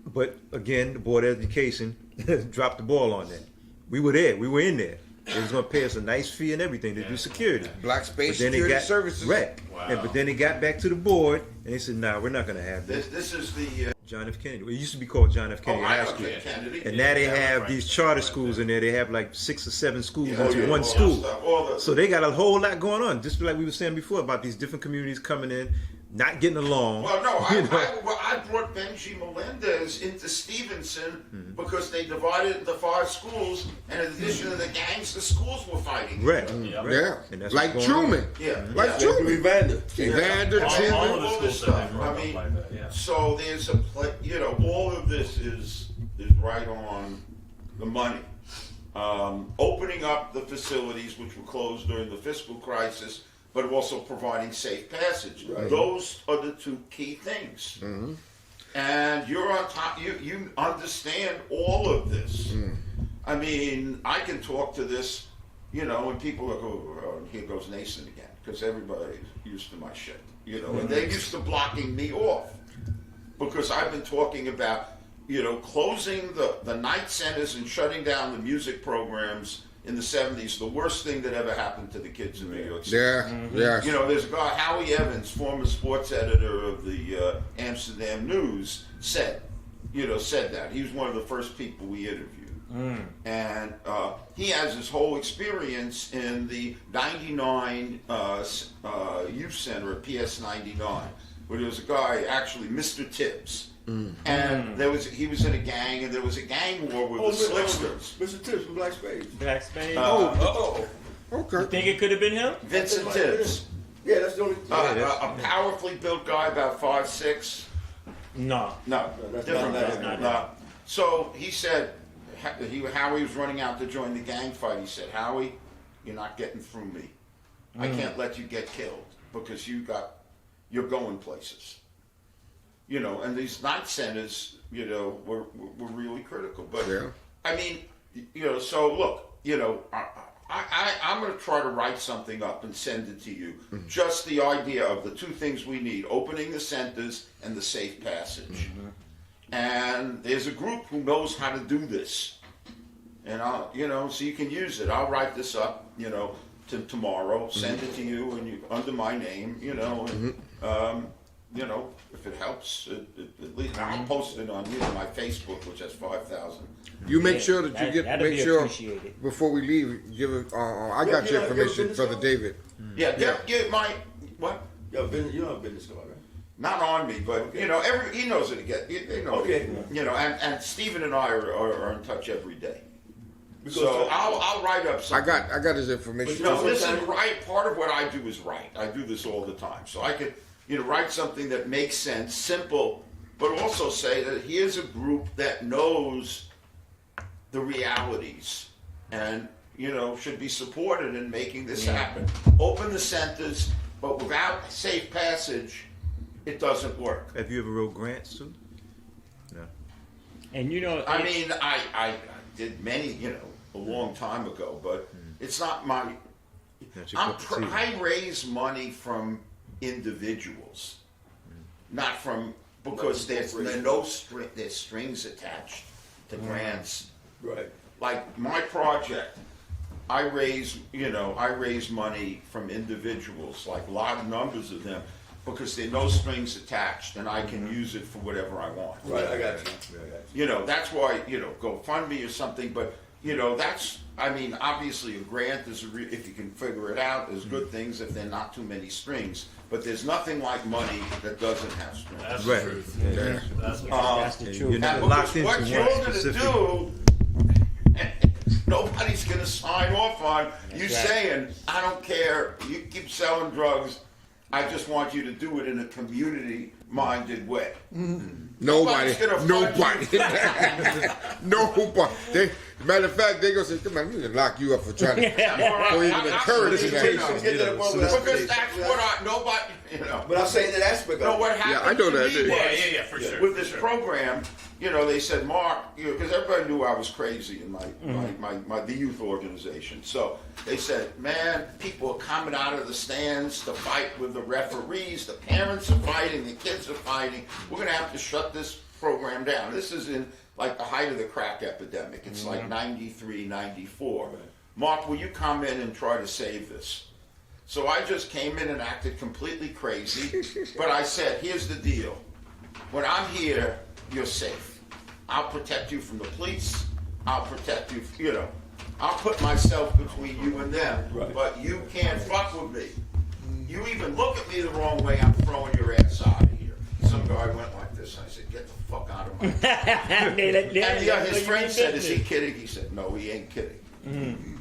but again, the Board of Education dropped the ball on that. We were there. We were in there. They was going to pay us a nice fee and everything to do security. Black Spades But then Security they got Services. right. Wow. But then they got back to the board and they said, "Nah, we're not going to have this." This is the John F. Kennedy. Well, it used to be called John F. Kennedy I High know School. Kennedy. And now they Yeah, have right. these charter schools in there. They have like 6 or 7 schools Oh, into yeah, one all school. that stuff, all the- So they got a whole lot going on. Just like we were saying before about these different communities coming in, not getting along. Well, no, you know. I brought Benji Melendez into Stevenson because they divided into 5 schools, and in addition to the gangs, the schools were fighting. Right. Yeah. right. Yeah, And that's like what's going on. Truman. Yeah, Like yeah. Truman. Evander. Evander, All Truman. of the all schools this that stuff. they broke I up mean, like that, yeah. So there's all of this is right on the money. Opening up the facilities which were closed during the fiscal crisis, but also providing safe passage. Right. Those are the 2 key things. And you're on top. You understand all of this. I mean, I can talk to this, and people are go, here goes Nason again, because everybody's used to my shit, and they're used to blocking me off. because I've been talking about, closing the night centers and shutting down the music programs in the 70s, the worst thing that ever happened to the kids in New York City. Yes. There's a guy, Howie Evans, former sports editor of the Amsterdam News, said that. He was one of the first people we interviewed. And he has his whole experience in the 99 Youth Center at PS 99, where there was a guy, actually Mr. Tibbs. And he was in a gang, and there was a gang war with the Slicksters. Mr. Tibbs from Black Spades. Black Spades. Okay. You think it could have been him? Vincent Tibbs. Yeah, that's the only. A powerfully built guy, about 5'6". No. No, that's different not guy. that. No. So he said, Howie was running out to join the gang fight. He said, Howie, you're not getting through me. I can't let you get killed because you're going places. And these night centers, were really critical. But Yeah. I mean, so look, I'm going to try to write something up and send it to you. Just the idea of the two things we need: opening the centers and the safe passage. And there's a group who knows how to do this, and so you can use it. I'll write this up, to tomorrow, send it to you, and under my name, if it helps, at least I'll post it on my Facebook, which has 5,000. You make sure that you that'd be appreciated. before we leave, give it. I got your information, Brother David. Yeah, get my what? You have a business card, right? Not on me, but he knows it again. They know Okay. it. And Stephen and I are in touch every day. So I'll write up something. I got his information. No, this is right. Part of what I do is right. I do this all the time, so I could write something that makes sense, simple, but also say that here's a group that knows the realities and should be supported in making this happen. Open the centers, but without safe passage, it doesn't work. Have you ever wrote grants too? No. And I mean, I did many, a long time ago, but it's not my. That's your cup of tea. I raise money from individuals, not from because there's strings attached to grants. Right. Like my project, I raise money from individuals, like large numbers of them, because there are no strings attached, and I can use it for whatever I want. Right, I got you. That's why GoFundMe or something, but that's. I mean, obviously, a grant is if you can figure it out. There's good things if there are not too many strings, but there's nothing like money that doesn't have strings. That's Right. the truth. Yeah. That's the that's the And truth. you're not And locked because into what you're one going to specific. do, nobody's going to sign off on you right. saying, I don't care, you keep selling drugs, I just want you to do it in a community-minded way. Nobody. Nobody's gonna Nobody. Matter of fact, they gonna say, "Come on, we can lock you up for trying to for even encouraging that." Because that's what nobody, But I'm saying that aspect No, of what it. happened I know to that, me yeah. was, Yeah, for sure. with this program, they said, Mark, because everybody knew I was crazy in the youth organization. So they said, man, people are coming out of the stands to fight with the referees. The parents are fighting. The kids are fighting. We're going to have to shut this program down. This is in like the height of the crack epidemic. It's like 93, 94. Mark, will you come in and try to save this? So I just came in and acted completely crazy, but I said, here's the deal. When I'm here, you're safe. I'll protect you from the police. I'll protect you, I'll put myself between you and them, but you can't fuck with me. You even look at me the wrong way, I'm throwing your ass out of here. Some guy went like this, I said, get the fuck out of my And his friend said, is he kidding? He said, no, he ain't kidding. And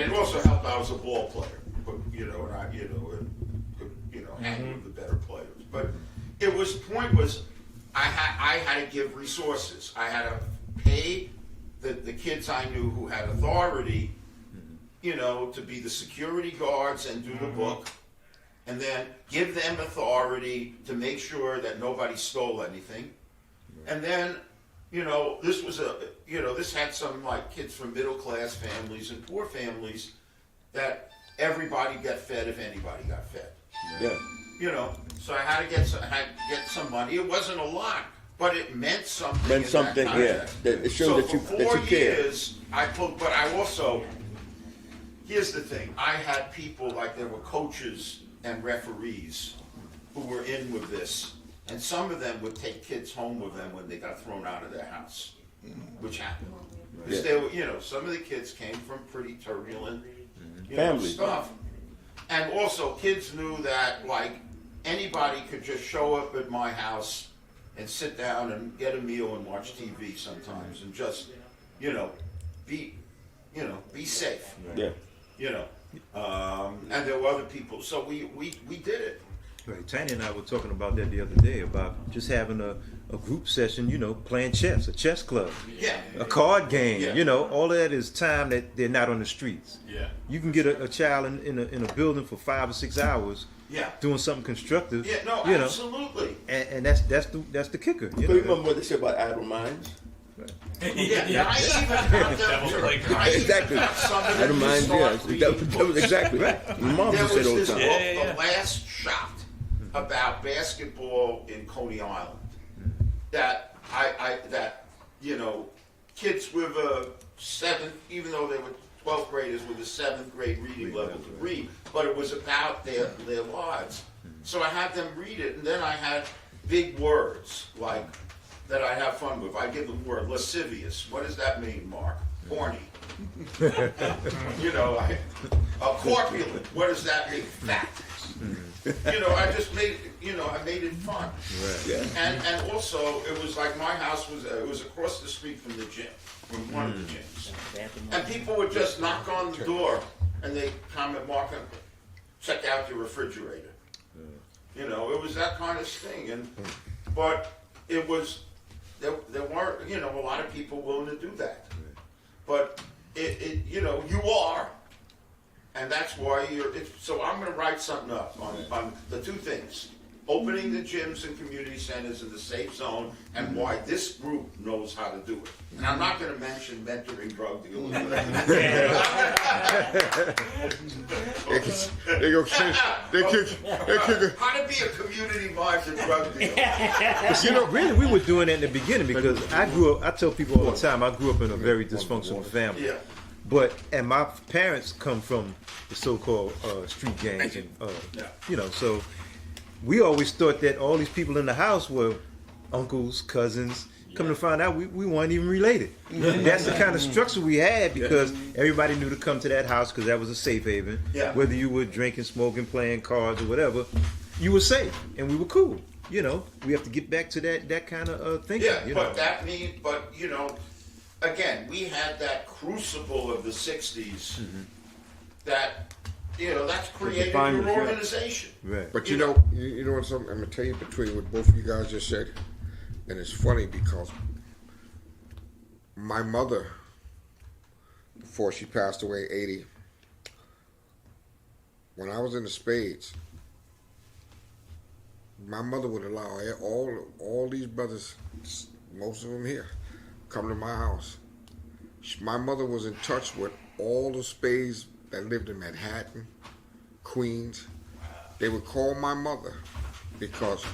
it also helped I was a ball player, and I, could, hang with the better players. But point was, I had to give resources. I had to pay the kids I knew who had authority, to be the security guards and do the book, and then give them authority to make sure that nobody stole anything. And then, this was this had some like kids from middle class families and poor families that everybody got fed if anybody got fed. Yeah. You know, so I had to get some money. It wasn't a lot, but it meant something. Meant in something, that yeah. context. That it showed So that you for that 4 you care. years, but I also. Here's the thing: I had people like there were coaches and referees who were in with this, and some of them would take kids home with them when they got thrown out of their house, which happened. Because they were, you know, some of the kids came from pretty turbulent, you know, Families. stuff, and also kids knew that like anybody could just show up at my house and sit down and get a meal and watch TV sometimes, and just, you know, be safe. Yeah. You know, and there were other people. So we did it. Right. Tanya and I were talking about that the other day about just having a group session, you know, playing chess, a chess club, Yeah. a card game, Yeah. you know, all of that is time that they're not on the streets. Yeah. You can get a child in a building for 5 or 6 hours Yeah. doing something constructive. Yeah. No. you know, Absolutely. and that's the kicker. But You you know? remember what they said about idle minds? Yeah. I even got them to, I even Exactly. got somebody Idle to minds, start yes. reading That was exactly Right. right. My mom There used to was say this those book, times. The Last Shot, about basketball in Coney Island. That that you know, kids with a 7th, even though they were 12th graders with a 7th grade reading level to read, but it was about their lives. So I had them read it, and then I had big words like that I have fun with. I give them the word lascivious. What does that mean, Mark? Horny. You know, corpulent. What does that mean? Fat. You know, I just made I made it fun. Right. Yeah. And also, it was like my house was across the street from the gym, from one of the gyms. And people would just knock on the door and they comment, Mark, check out your refrigerator. You know, it was that kind of thing. But it was, there weren't, you know, a lot of people willing to do that. But you know, you are. And that's why so I'm going to write something up on the 2 things. Opening the gyms and community centers in the safe zone, and why this group knows how to do it. And I'm not going to mention mentoring drug dealers. How to be a community-minded drug dealer. You know, really, we were doing that in the beginning because I tell people all the time, I grew up in a very dysfunctional family. Yeah. And my parents come from the so-called street gangs, and you know, so we always thought that all these people in the house were uncles, cousins. Come to find out, we weren't even related. That's the kind of structure we had because everybody knew to come to that house because that was a safe haven. Yeah. Whether you were drinking, smoking, playing cards, or whatever, you were safe and we were cool. You know, we have to get back to that kind of thinking. Yeah, you but know? you know, again, we had that crucible of the 60s that, you know, that's created defined your us, yeah. organization. Right. But you know what? Something I'm gonna tell you between what both of you guys just said, and it's funny because my mother, before she passed away, 80, when I was in the Spades, my mother would allow all these brothers, most of them here, come to my house. My mother was in touch with all the Spades that lived in Manhattan, Queens. They would call my mother because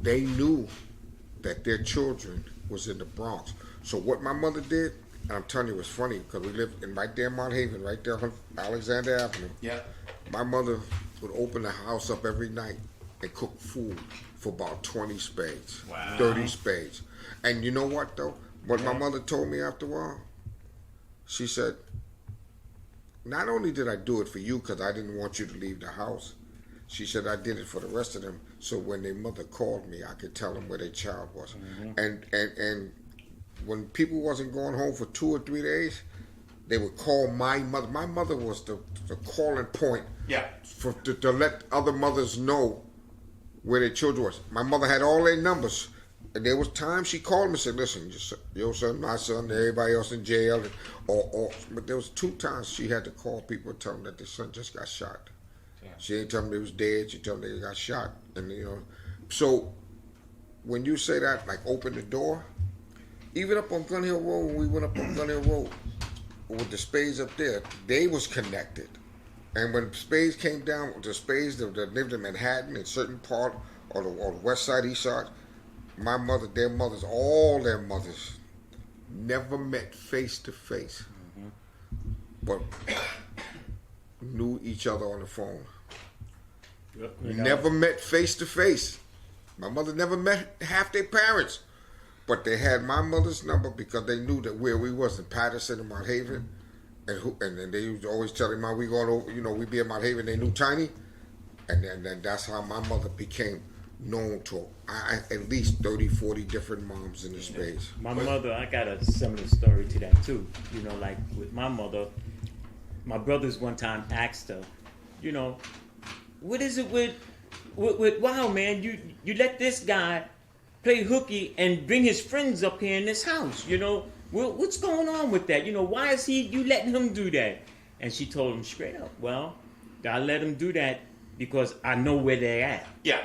they knew that their children was in the Bronx. So what my mother did, and I'm telling you, it was funny because we lived right there in Mount Haven, right there on Alexander Avenue. Yeah. My mother would open the house up every night and cook food for about 20 spades, 30 spades. And you know what, though? What my mother told me after a while, she said, not only did I do it for you because I didn't want you to leave the house, she said I did it for the rest of them so when their mother called me, I could tell them where their child was. And when people wasn't going home for 2 or 3 days, they would call my mother. My mother was the calling point to let other mothers know where their children was. My mother had all their numbers. And there was times she called me and said, listen, your son, my son, everybody else in jail. But there was 2 times she had to call people and tell them that their son just got shot. Yeah. She didn't tell them they was dead. She told them they got shot. And, you know, so when you say that, like open the door, even up on Gun Hill Road, when we went up on Gun Hill Road with the Spades up there, they was connected. And when Spades came down, the Spades that lived in Manhattan, in certain part or the west side, east side, my mother, their mothers, all their mothers, never met face to face, but knew each other on the phone. Never met face to face. My mother never met half their parents, but they had my mother's number because they knew that where we was in Patterson and Mount Haven, and then they used to always tell him, we going over, we be in Mount Haven. They knew Tiny, and then that's how my mother became known to at least 30, 40 different moms in the space. My mother, I got a similar story to that too. Like with my mother, my brothers one time asked her, what is it with wow, man, you let this guy play hooky and bring his friends up here in this house, what's going on with that? Why is you letting him do that? And she told him straight up, well, I let him do that because I know where they're at. Yeah.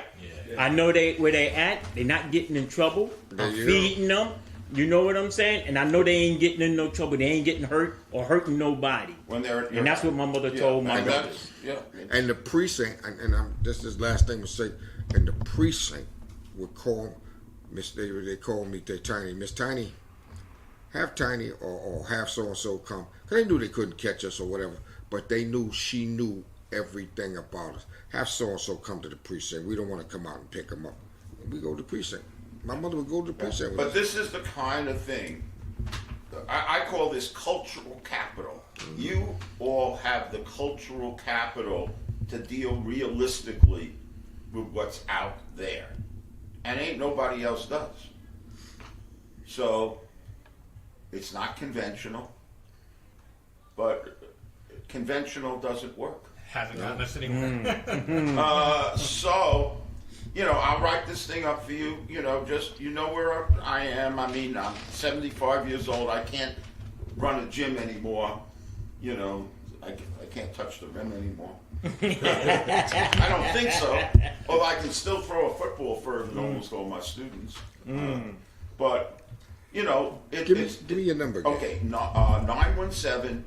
I know where they at. They're not getting in trouble. I'm feeding them. You know what I'm saying? And I know they ain't getting in no trouble. They ain't getting hurt or hurting nobody. When they're and that's what my mother told my brothers. And the precinct, and this is the last thing to say, and the precinct would call they call me Tiny, Miss Tiny, have Tiny or have so-and-so come. Because they knew they couldn't catch us or whatever, but they knew she knew everything about us. Have so-and-so come to the precinct. We don't want to come out and pick them up. And we go to the precinct. My mother would go to the precinct. But this is the kind of thing, I call this cultural capital. You all have the cultural capital to deal realistically with what's out there. And ain't nobody else does. So, it's not conventional, but conventional doesn't work. Hasn't gotten us anywhere. So, I'll write this thing up for you, just, where I am. I mean, I'm 75 years old. I can't run a gym anymore. I can't touch the rim anymore. I don't think so. Although I can still throw a football further than almost all my students. But, give me your number again. Okay, 917